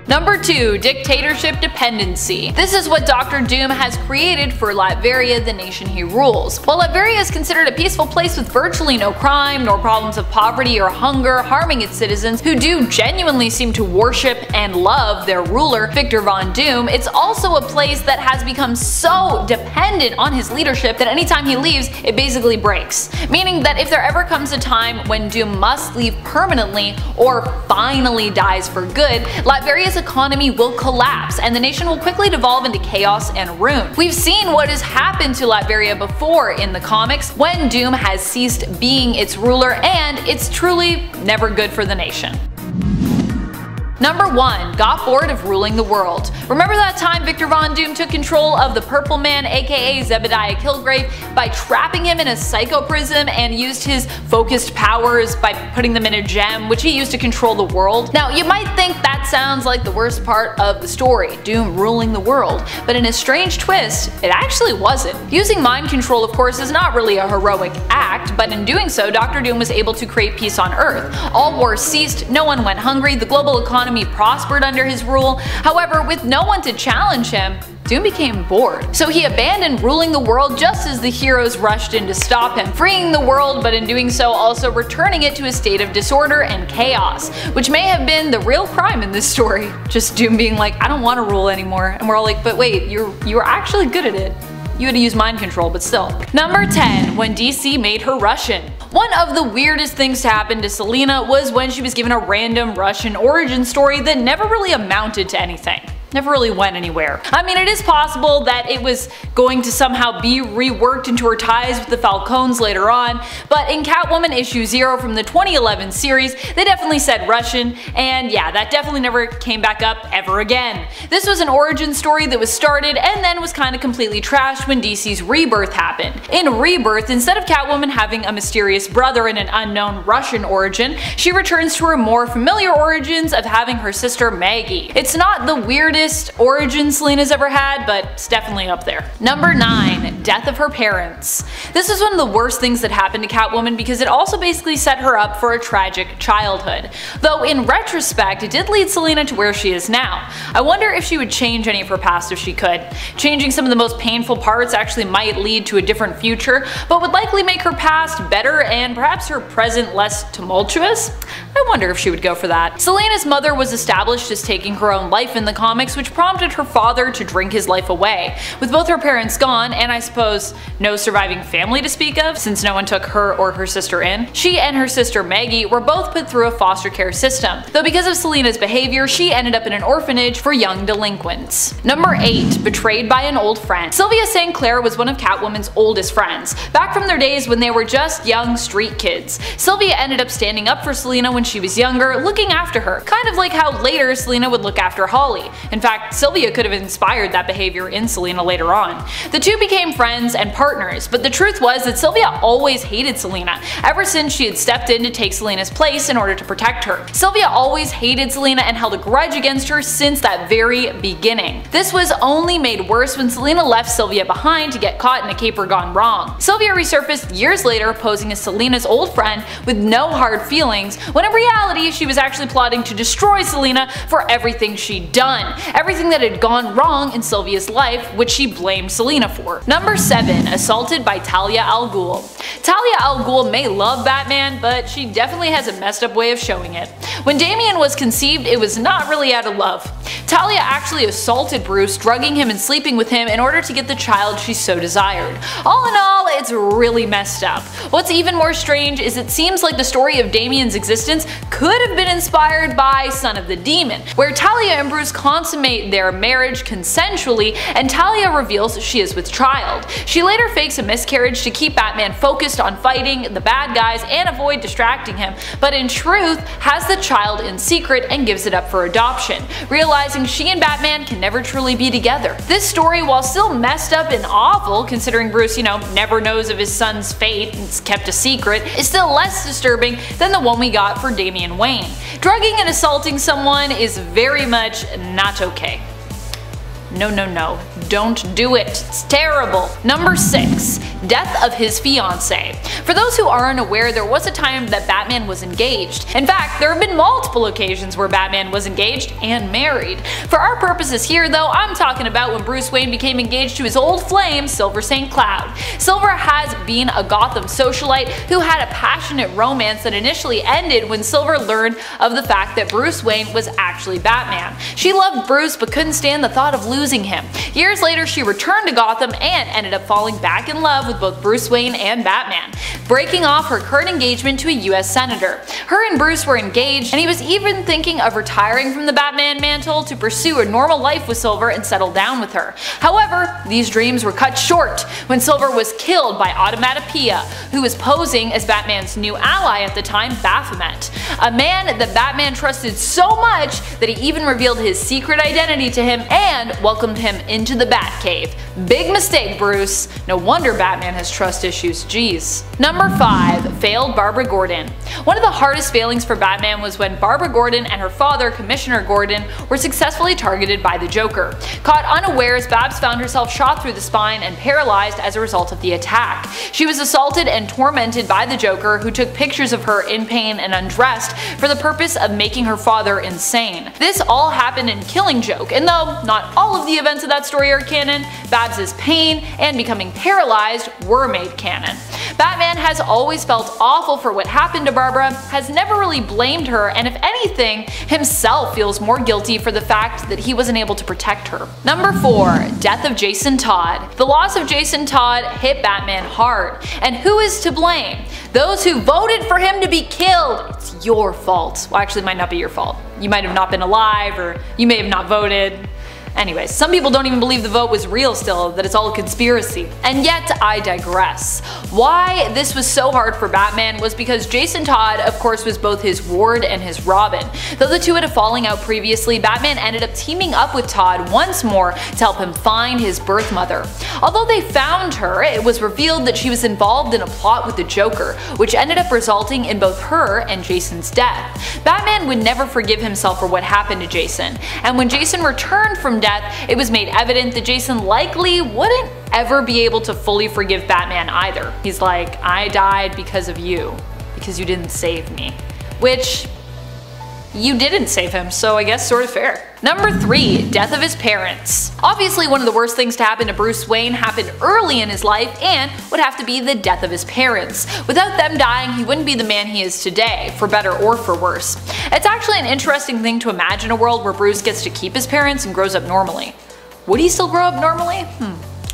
Number 2. Dictatorship Dependency. This is what Dr. Doom has created for Latveria, the nation he rules. While Latveria is considered a peaceful place with virtually no crime, nor problems of poverty or hunger harming its citizens, who do genuinely seem to worship and love their ruler, Victor Von Doom, it's also a place that has become so dependent on his leadership that anytime he leaves, it basically breaks. Meaning that if there ever comes a time when Doom must leave permanently or finally dies for good, Latveria's economy will collapse and the nation will quickly devolve into chaos and ruin. We've seen what has happened to Latveria before in the comics when Doom has ceased being its ruler, and it's truly never good for the nation. Number 1. Got bored of ruling the world. Remember that time Victor Von Doom took control of the Purple Man, aka Zebediah Killgrave, by trapping him in a psychoprism and used his focused powers by putting them in a gem, which he used to control the world? Now, you might think that sounds like the worst part of the story, Doom ruling the world, but in a strange twist, it actually wasn't. Using mind control, of course, is not really a heroic act, but in doing so, Dr. Doom was able to create peace on Earth. All wars ceased, no one went hungry, the global economy prospered under his rule. However, with no one to challenge him, Doom became bored. So he abandoned ruling the world just as the heroes rushed in to stop him, freeing the world, but in doing so also returning it to a state of disorder and chaos, which may have been the real crime in this story. Just Doom being like, I don't want to rule anymore, and we're all like, but wait, you were actually good at it. You had to use mind control, but still. Number 10. When DC made her Russian. One of the weirdest things to happen to Selina was when she was given a random Russian origin story that never really amounted to anything. Never really went anywhere. I mean, it is possible that it was going to somehow be reworked into her ties with the Falcons later on, but in Catwoman issue 0 from the 2011 series, they definitely said Russian, and yeah, that definitely never came back up ever again. This was an origin story that was started and then was kind of completely trashed when DC's Rebirth happened. In Rebirth, instead of Catwoman having a mysterious brother and an unknown Russian origin, she returns to her more familiar origins of having her sister Maggie. It's not the weirdest weirdest origin Selina's ever had, but it's definitely up there. Number 9. Death of her parents. This is one of the worst things that happened to Catwoman because it also basically set her up for a tragic childhood. Though in retrospect, it did lead Selina to where she is now. I wonder if she would change any of her past if she could. Changing some of the most painful parts actually might lead to a different future, but would likely make her past better and perhaps her present less tumultuous. I wonder if she would go for that. Selina's mother was established as taking her own life in the comics, which prompted her father to drink his life away. With both her parents gone, and I suppose no surviving family to speak of, since no one took her or her sister in, she and her sister Maggie were both put through a foster care system, though because of Selina's behavior, she ended up in an orphanage for young delinquents. Number 8. Betrayed by an old friend. Sylvia St. Clair was one of Catwoman's oldest friends, back from their days when they were just young street kids. Sylvia ended up standing up for Selina when she was younger, looking after her, kind of like how later Selina would look after Holly. In fact, Sylvia could have inspired that behavior in Selina later on. The two became friends and partners, but the truth was that Sylvia always hated Selina, ever since she had stepped in to take Selina's place in order to protect her. Sylvia always hated Selina and held a grudge against her since that very beginning. This was only made worse when Selina left Sylvia behind to get caught in a caper gone wrong. Sylvia resurfaced years later posing as Selina's old friend with no hard feelings, when in reality she was actually plotting to destroy Selina for everything she'd done, everything that had gone wrong in Sylvia's life, which she blamed Selina for. Number 7. Assaulted by Talia al Ghul. Talia al Ghul may love Batman, but she definitely has a messed up way of showing it. When Damian was conceived, it was not really out of love. Talia actually assaulted Bruce, drugging him and sleeping with him in order to get the child she so desired. All in all, it's really messed up. What's even more strange is it seems like the story of Damian's existence could have been inspired by Son of the Demon, where Talia and Bruce consummate their marriage consensually and Talia reveals she is with child. She later fakes a miscarriage to keep Batman focused on fighting the bad guys and avoid distracting him, but in truth has the child in secret and gives it up for adoption, realizing she and Batman can never truly be together. This story, while still messed up and awful considering Bruce, never knows of his son's fate and it's kept a secret, is still less disturbing than the one we got for Damian Wayne. Drugging and assaulting someone is very much not okay. No, no, no. Don't do it. It's terrible. Number 6. Death of his fiancée. For those who aren't aware, there was a time that Batman was engaged. In fact, there have been multiple occasions where Batman was engaged and married. For our purposes here though, I'm talking about when Bruce Wayne became engaged to his old flame, Silver St. Cloud. Silver has been a Gotham socialite who had a passionate romance that initially ended when Silver learned of the fact that Bruce Wayne was actually Batman. She loved Bruce but couldn't stand the thought of losing him. Years later, she returned to Gotham and ended up falling back in love with both Bruce Wayne and Batman, breaking off her current engagement to a US senator. Her and Bruce were engaged, and he was even thinking of retiring from the Batman mantle to pursue a normal life with Silver and settle down with her. However, these dreams were cut short when Silver was killed by Automatopoeia, who was posing as Batman's new ally at the time, Baphomet, a man that Batman trusted so much that he even revealed his secret identity to him and welcomed him into the Batcave. Big mistake, Bruce. No wonder Batman has trust issues, jeez. Number 5. Failed Barbara Gordon. One of the hardest failings for Batman was when Barbara Gordon and her father, Commissioner Gordon, were successfully targeted by the Joker. Caught unawares, Babs found herself shot through the spine and paralyzed as a result of the attack. She was assaulted and tormented by the Joker, who took pictures of her in pain and undressed for the purpose of making her father insane. This all happened in Killing Joke, and though not all of the events of that story are canon, Babs's pain and becoming paralyzed were made canon. Batman has always felt awful for what happened to Barbara, has never really blamed her, and if anything, himself feels more guilty for the fact that he wasn't able to protect her. Number 4. Death of Jason Todd. The loss of Jason Todd hit Batman hard, and who is to blame? Those who voted for him to be killed. It's your fault. Well, actually, it might not be your fault. You might have not been alive, or you may have not voted. Anyways, some people don't even believe the vote was real still, that it's all a conspiracy. And yet, I digress. Why this was so hard for Batman was because Jason Todd, of course, was both his ward and his Robin. Though the two had a falling out previously, Batman ended up teaming up with Todd once more to help him find his birth mother. Although they found her, it was revealed that she was involved in a plot with the Joker, which ended up resulting in both her and Jason's death. Batman would never forgive himself for what happened to Jason, and when Jason returned from death, it was made evident that Jason likely wouldn't ever be able to fully forgive Batman either. He's like, I died because of you, because you didn't save me. Which, you didn't save him, so I guess sort of fair. Number 3. Death of his parents. Obviously one of the worst things to happen to Bruce Wayne happened early in his life and would have to be the death of his parents. Without them dying, he wouldn't be the man he is today, for better or for worse. It's actually an interesting thing to imagine a world where Bruce gets to keep his parents and grows up normally. Would he still grow up normally?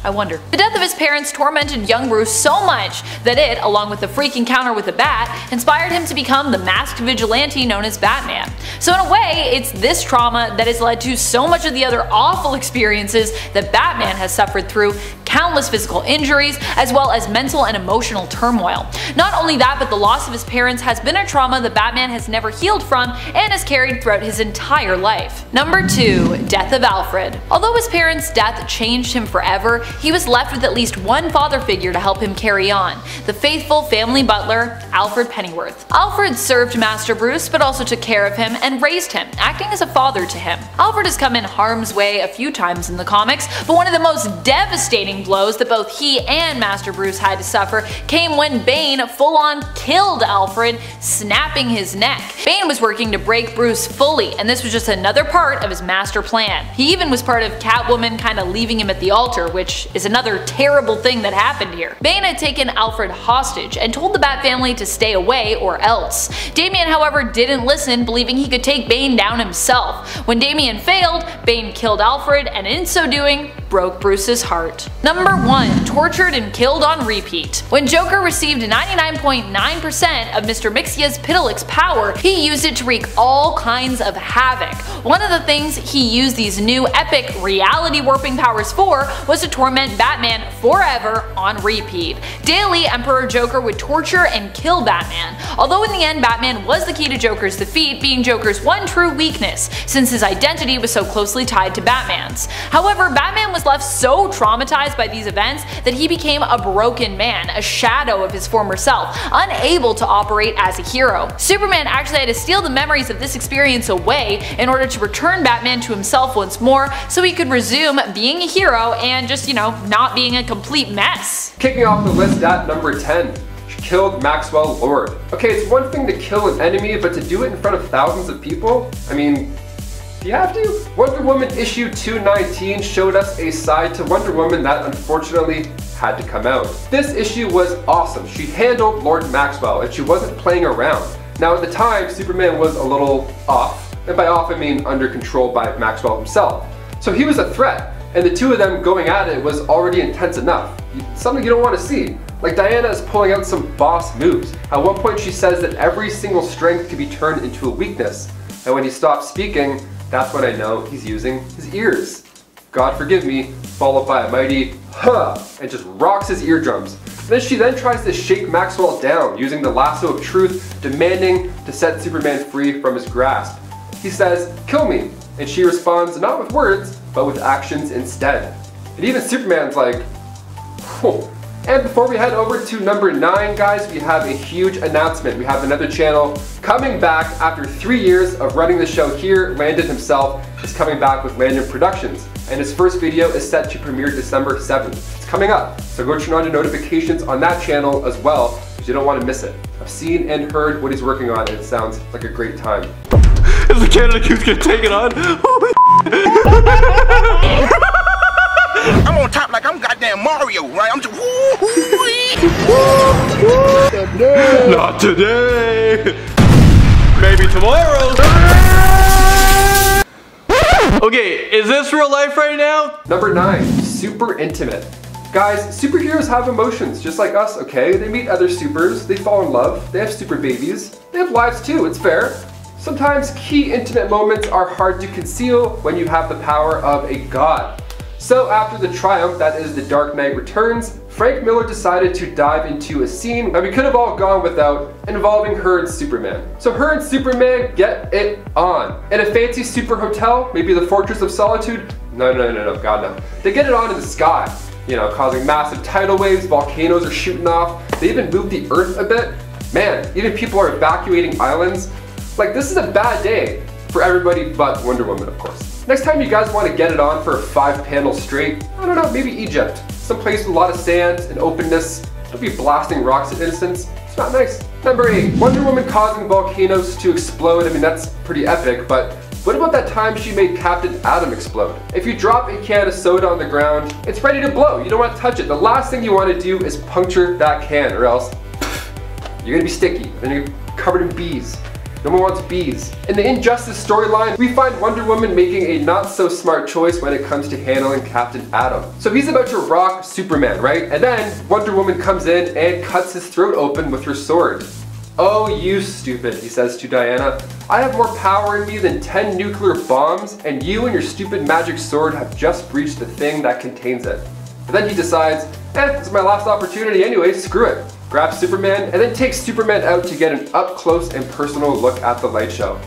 I wonder. The death of his parents tormented young Bruce so much that it, along with the freak encounter with the Bat, inspired him to become the masked vigilante known as Batman. So in a way, it's this trauma that has led to so much of the other awful experiences that Batman has suffered through, countless physical injuries, as well as mental and emotional turmoil. Not only that, but the loss of his parents has been a trauma that Batman has never healed from and has carried throughout his entire life. Number 2. Death of Alfred. Although his parents' death changed him forever, he was left with at least one father figure to help him carry on, the faithful family butler, Alfred Pennyworth. Alfred served Master Bruce, but also took care of him and raised him, acting as a father to him. Alfred has come in harm's way a few times in the comics, but one of the most devastating blows that both he and Master Bruce had to suffer came when Bane full-on killed Alfred, snapping his neck. Bane was working to break Bruce fully, and this was just another part of his master plan. He even was part of Catwoman kinda leaving him at the altar, which is another terrible thing that happened here. Bane had taken Alfred hostage and told the Bat family to stay away or else. Damian, however, didn't listen, believing he could take Bane down himself. When Damian failed, Bane killed Alfred, and in so doing, broke Bruce's heart. Number 1. Tortured and killed on repeat. When Joker received 99.9% of Mr. Mixia's Pitilix power, he used it to wreak all kinds of havoc. One of the things he used these new epic reality warping powers for was to torment Batman forever on repeat. Daily, Emperor Joker would torture and kill Batman, although in the end Batman was the key to Joker's defeat, being Joker's one true weakness, since his identity was so closely tied to Batman's. However, Batman was left so traumatized by these events that he became a broken man, a shadow of his former self, unable to operate as a hero. Superman actually had to steal the memories of this experience away in order to return Batman to himself once more so he could resume being a hero and just, not being a complete mess. Kicking off the list at number 10. She killed Maxwell Lord. Okay, it's one thing to kill an enemy, but to do it in front of thousands of people? I mean, do you have to? Wonder Woman issue 219 showed us a side to Wonder Woman that unfortunately had to come out. This issue was awesome. She handled Lord Maxwell and she wasn't playing around. Now at the time, Superman was a little off, and by off I mean under control by Maxwell himself. So he was a threat, and the two of them going at it was already intense enough. Something you don't want to see. Like Diana is pulling out some boss moves. At one point she says that every single strength can be turned into a weakness, and when he stops speaking, that's when I know he's using his ears. God forgive me, followed by a mighty huh, and just rocks his eardrums. Then she tries to shake Maxwell down using the lasso of truth, demanding to set Superman free from his grasp. He says, "Kill me," and she responds not with words, but with actions instead. And even Superman's like, whoa. And before we head over to number 9, guys, we have a huge announcement. We have another channel coming back after 3 years of running the show here. Landon himself is coming back with Landon Productions, and his first video is set to premiere December 7th. It's coming up, so go turn on your notifications on that channel as well, because you don't want to miss it. I've seen and heard what he's working on, and it sounds like a great time. Is the Canada Goose gonna take it on? I'm on top like I'm goddamn Mario, right? I'm just not today. Maybe tomorrow. Okay, is this real life right now? Number 9, super intimate. Guys, superheroes have emotions just like us, okay? They meet other supers, they fall in love, they have super babies, they have lives too, it's fair. Sometimes key intimate moments are hard to conceal when you have the power of a god. So after the triumph that is The Dark Knight Returns, Frank Miller decided to dive into a scene that we could have all gone without, involving her and Superman. So her and Superman get it on. In a fancy super hotel, maybe the Fortress of Solitude? No, God no. They get it on in the sky, you know, causing massive tidal waves, volcanoes are shooting off, they even moved the earth a bit. Man, even people are evacuating islands. Like, this is a bad day for everybody but Wonder Woman, of course. Next time you guys want to get it on for a 5-panel straight, I don't know, maybe Egypt. Someplace with a lot of sand and openness. Don't be blasting rocks at innocents. It's not nice. Number 8, Wonder Woman causing volcanoes to explode. I mean, that's pretty epic, but what about that time she made Captain Atom explode? If you drop a can of soda on the ground, it's ready to blow. You don't want to touch it. The last thing you want to do is puncture that can, or else you're gonna be sticky and you're covered in bees. No one wants bees. In the Injustice storyline, we find Wonder Woman making a not so smart choice when it comes to handling Captain Atom. So he's about to rock Superman, right? And then Wonder Woman comes in and cuts his throat open with her sword. "Oh, you stupid," he says to Diana. "I have more power in me than 10 nuclear bombs, and you and your stupid magic sword have just breached the thing that contains it." But then he decides, this is my last opportunity anyway, screw it. Grabs Superman and then takes Superman out to get an up-close and personal look at the light show.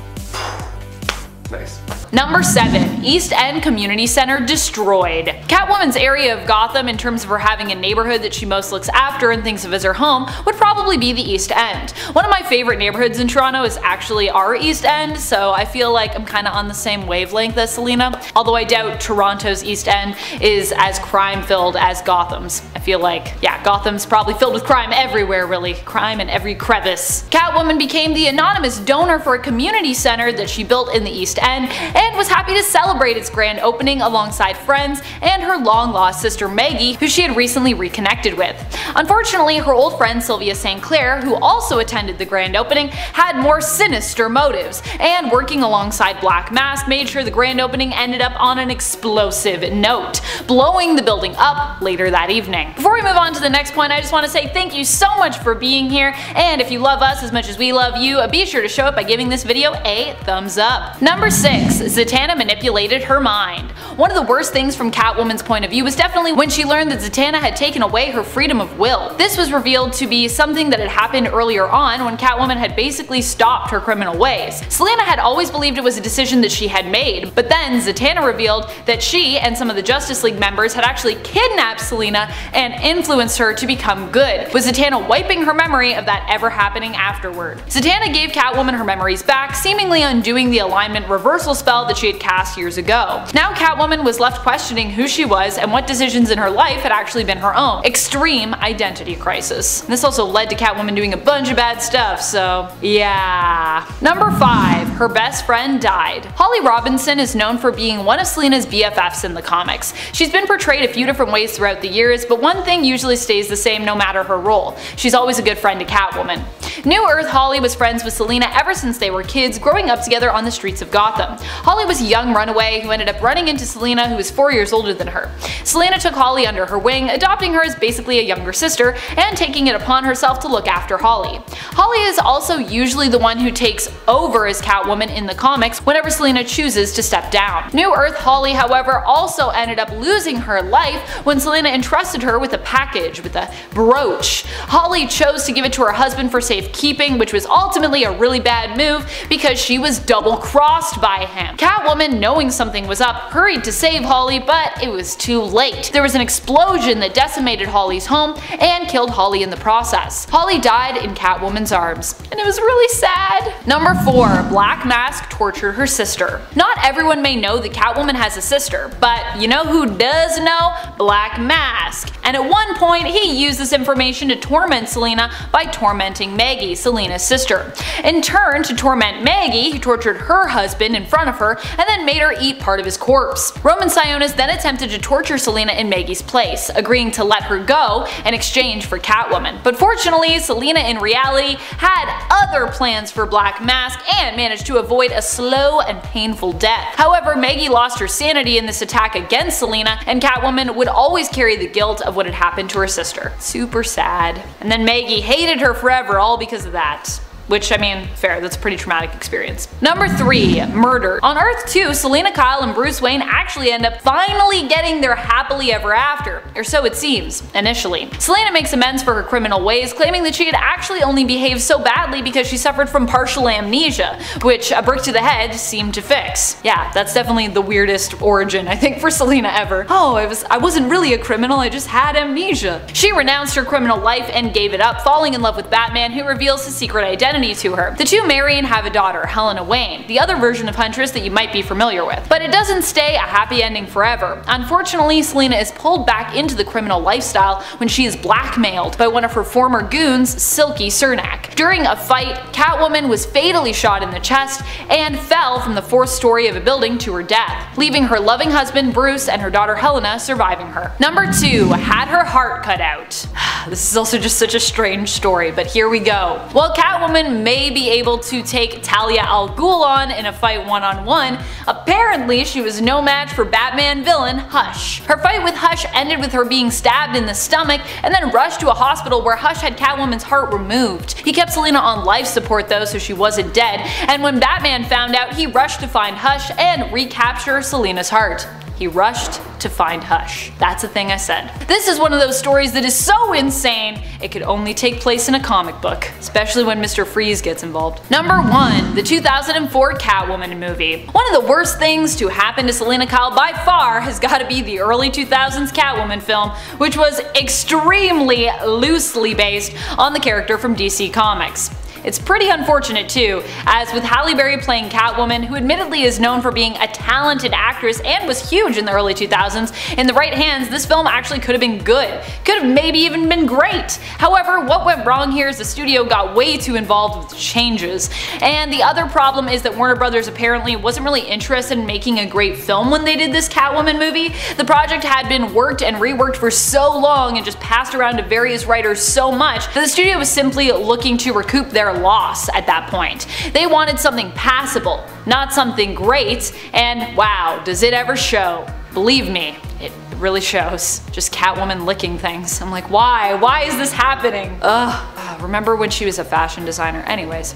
Nice. Number 7. East End Community Center destroyed. Catwoman's area of Gotham, in terms of her having a neighborhood that she most looks after and thinks of as her home, would probably be the East End. One of my favorite neighborhoods in Toronto is actually our East End, so I feel like I'm kinda on the same wavelength as Selena, although I doubt Toronto's East End is as crime-filled as Gotham's. I feel like, yeah, Gotham's probably filled with crime everywhere, really. Crime in every crevice. Catwoman became the anonymous donor for a community center that she built in the East End, and was happy to celebrate its grand opening alongside friends and her long-lost sister Maggie, who she had recently reconnected with. Unfortunately, her old friend Sylvia St. Clair, who also attended the grand opening, had more sinister motives, and working alongside Black Mask made sure the grand opening ended up on an explosive note, blowing the building up later that evening. Before we move on to the next point, I just want to say thank you so much for being here, and if you love us as much as we love you, be sure to show it by giving this video a thumbs up. Number 6. Zatanna manipulated her mind. One of the worst things from Catwoman's point of view was definitely when she learned that Zatanna had taken away her freedom of will. This was revealed to be something that had happened earlier on when Catwoman had basically stopped her criminal ways. Selena had always believed it was a decision that she had made, but then Zatanna revealed that she and some of the Justice League members had actually kidnapped Selena and influenced her to become good, with Zatanna wiping her memory of that ever happening afterward. Zatanna gave Catwoman her memories back, seemingly undoing the alignment reversal spell that she had cast years ago. Now Catwoman was left questioning who she was and what decisions in her life had actually been her own. Extreme identity crisis. This also led to Catwoman doing a bunch of bad stuff, so yeah. Number 5. Her best friend died. Holly Robinson is known for being one of Selena's BFFs in the comics. She's been portrayed a few different ways throughout the years, but one thing usually stays the same no matter her role. She's always a good friend to Catwoman. New Earth Holly was friends with Selena ever since they were kids, growing up together on the streets of Gotham. Holly was a young runaway who ended up running into Selena, who was 4 years older than her. Selena took Holly under her wing, adopting her as basically a younger sister, and taking it upon herself to look after Holly. Holly is also usually the one who takes over as Catwoman in the comics whenever Selena chooses to step down. New Earth Holly, however, also ended up losing her life when Selena entrusted her with a package, with a brooch. Holly chose to give it to her husband for safekeeping, which was ultimately a really bad move because she was double-crossed by him. Catwoman, knowing something was up, hurried to save Holly, but it was too late. There was an explosion that decimated Holly's home and killed Holly in the process. Holly died in Catwoman's arms, and it was really sad. Number 4. Black Mask tortured her sister. Not everyone may know that Catwoman has a sister, but you know who does know? Black Mask. And at one point, he used this information to torment Selena by tormenting Maggie, Selena's sister. In turn, to torment Maggie, he tortured her husband in front of her and then made her eat part of his corpse. Roman Sionis then attempted to torture Selena in Maggie's place, agreeing to let her go in exchange for Catwoman. But fortunately, Selena in reality had other plans for Black Mask and managed to avoid a slow and painful death. However, Maggie lost her sanity in this attack against Selena, and Catwoman would always carry the guilt of what had happened to her sister. Super sad. And then Maggie hated her forever, all because of that. Which, I mean, fair, that's a pretty traumatic experience. Number 3. Murder. On Earth 2, Selina Kyle and Bruce Wayne actually end up finally getting their happily ever after, or so it seems, initially. Selina makes amends for her criminal ways, claiming that she had actually only behaved so badly because she suffered from partial amnesia, which a brick to the head seemed to fix. Yeah, that's definitely the weirdest origin, I think, for Selina ever. Oh, I wasn't really a criminal, I just had amnesia. She renounced her criminal life and gave it up, falling in love with Batman, who reveals his secret identity to her. The two marry and have a daughter, Helena Wayne, the other version of Huntress that you might be familiar with. But it doesn't stay a happy ending forever. Unfortunately, Selina is pulled back into the criminal lifestyle when she is blackmailed by one of her former goons, Silky Cernak. During a fight, Catwoman was fatally shot in the chest and fell from the 4th story of a building to her death, leaving her loving husband Bruce and her daughter Helena surviving her. Number 2. Had her heart cut out. This is also just such a strange story, but here we go. While Catwoman may be able to take Talia al Ghul on in a fight one-on-one, apparently she was no match for Batman villain Hush. Her fight with Hush ended with her being stabbed in the stomach and then rushed to a hospital where Hush had Catwoman's heart removed. He kept Selina on life support though, so she wasn't dead, and when Batman found out, he rushed to find Hush and recapture Selina's heart. He rushed to find Hush. That's a thing I said. This is one of those stories that is so insane, it could only take place in a comic book, especially when Mr. Freeze gets involved. Number 1. The 2004 Catwoman movie. One of the worst things to happen to Selina Kyle by far has got to be the early 2000s Catwoman film, which was extremely loosely based on the character from DC Comics. It's pretty unfortunate too, as with Halle Berry playing Catwoman, who admittedly is known for being a talented actress and was huge in the early 2000s, in the right hands this film actually could have been good. Could have maybe even been great. However, what went wrong here is the studio got way too involved with the changes. And the other problem is that Warner Brothers apparently wasn't really interested in making a great film when they did this Catwoman movie. The project had been worked and reworked for so long and just passed around to various writers so much that the studio was simply looking to recoup their loss at that point. They wanted something passable, not something great, and wow, does it ever show. Believe me, it really shows. Just Catwoman licking things. I'm like, why? Why is this happening? Ugh, remember when she was a fashion designer? Anyways.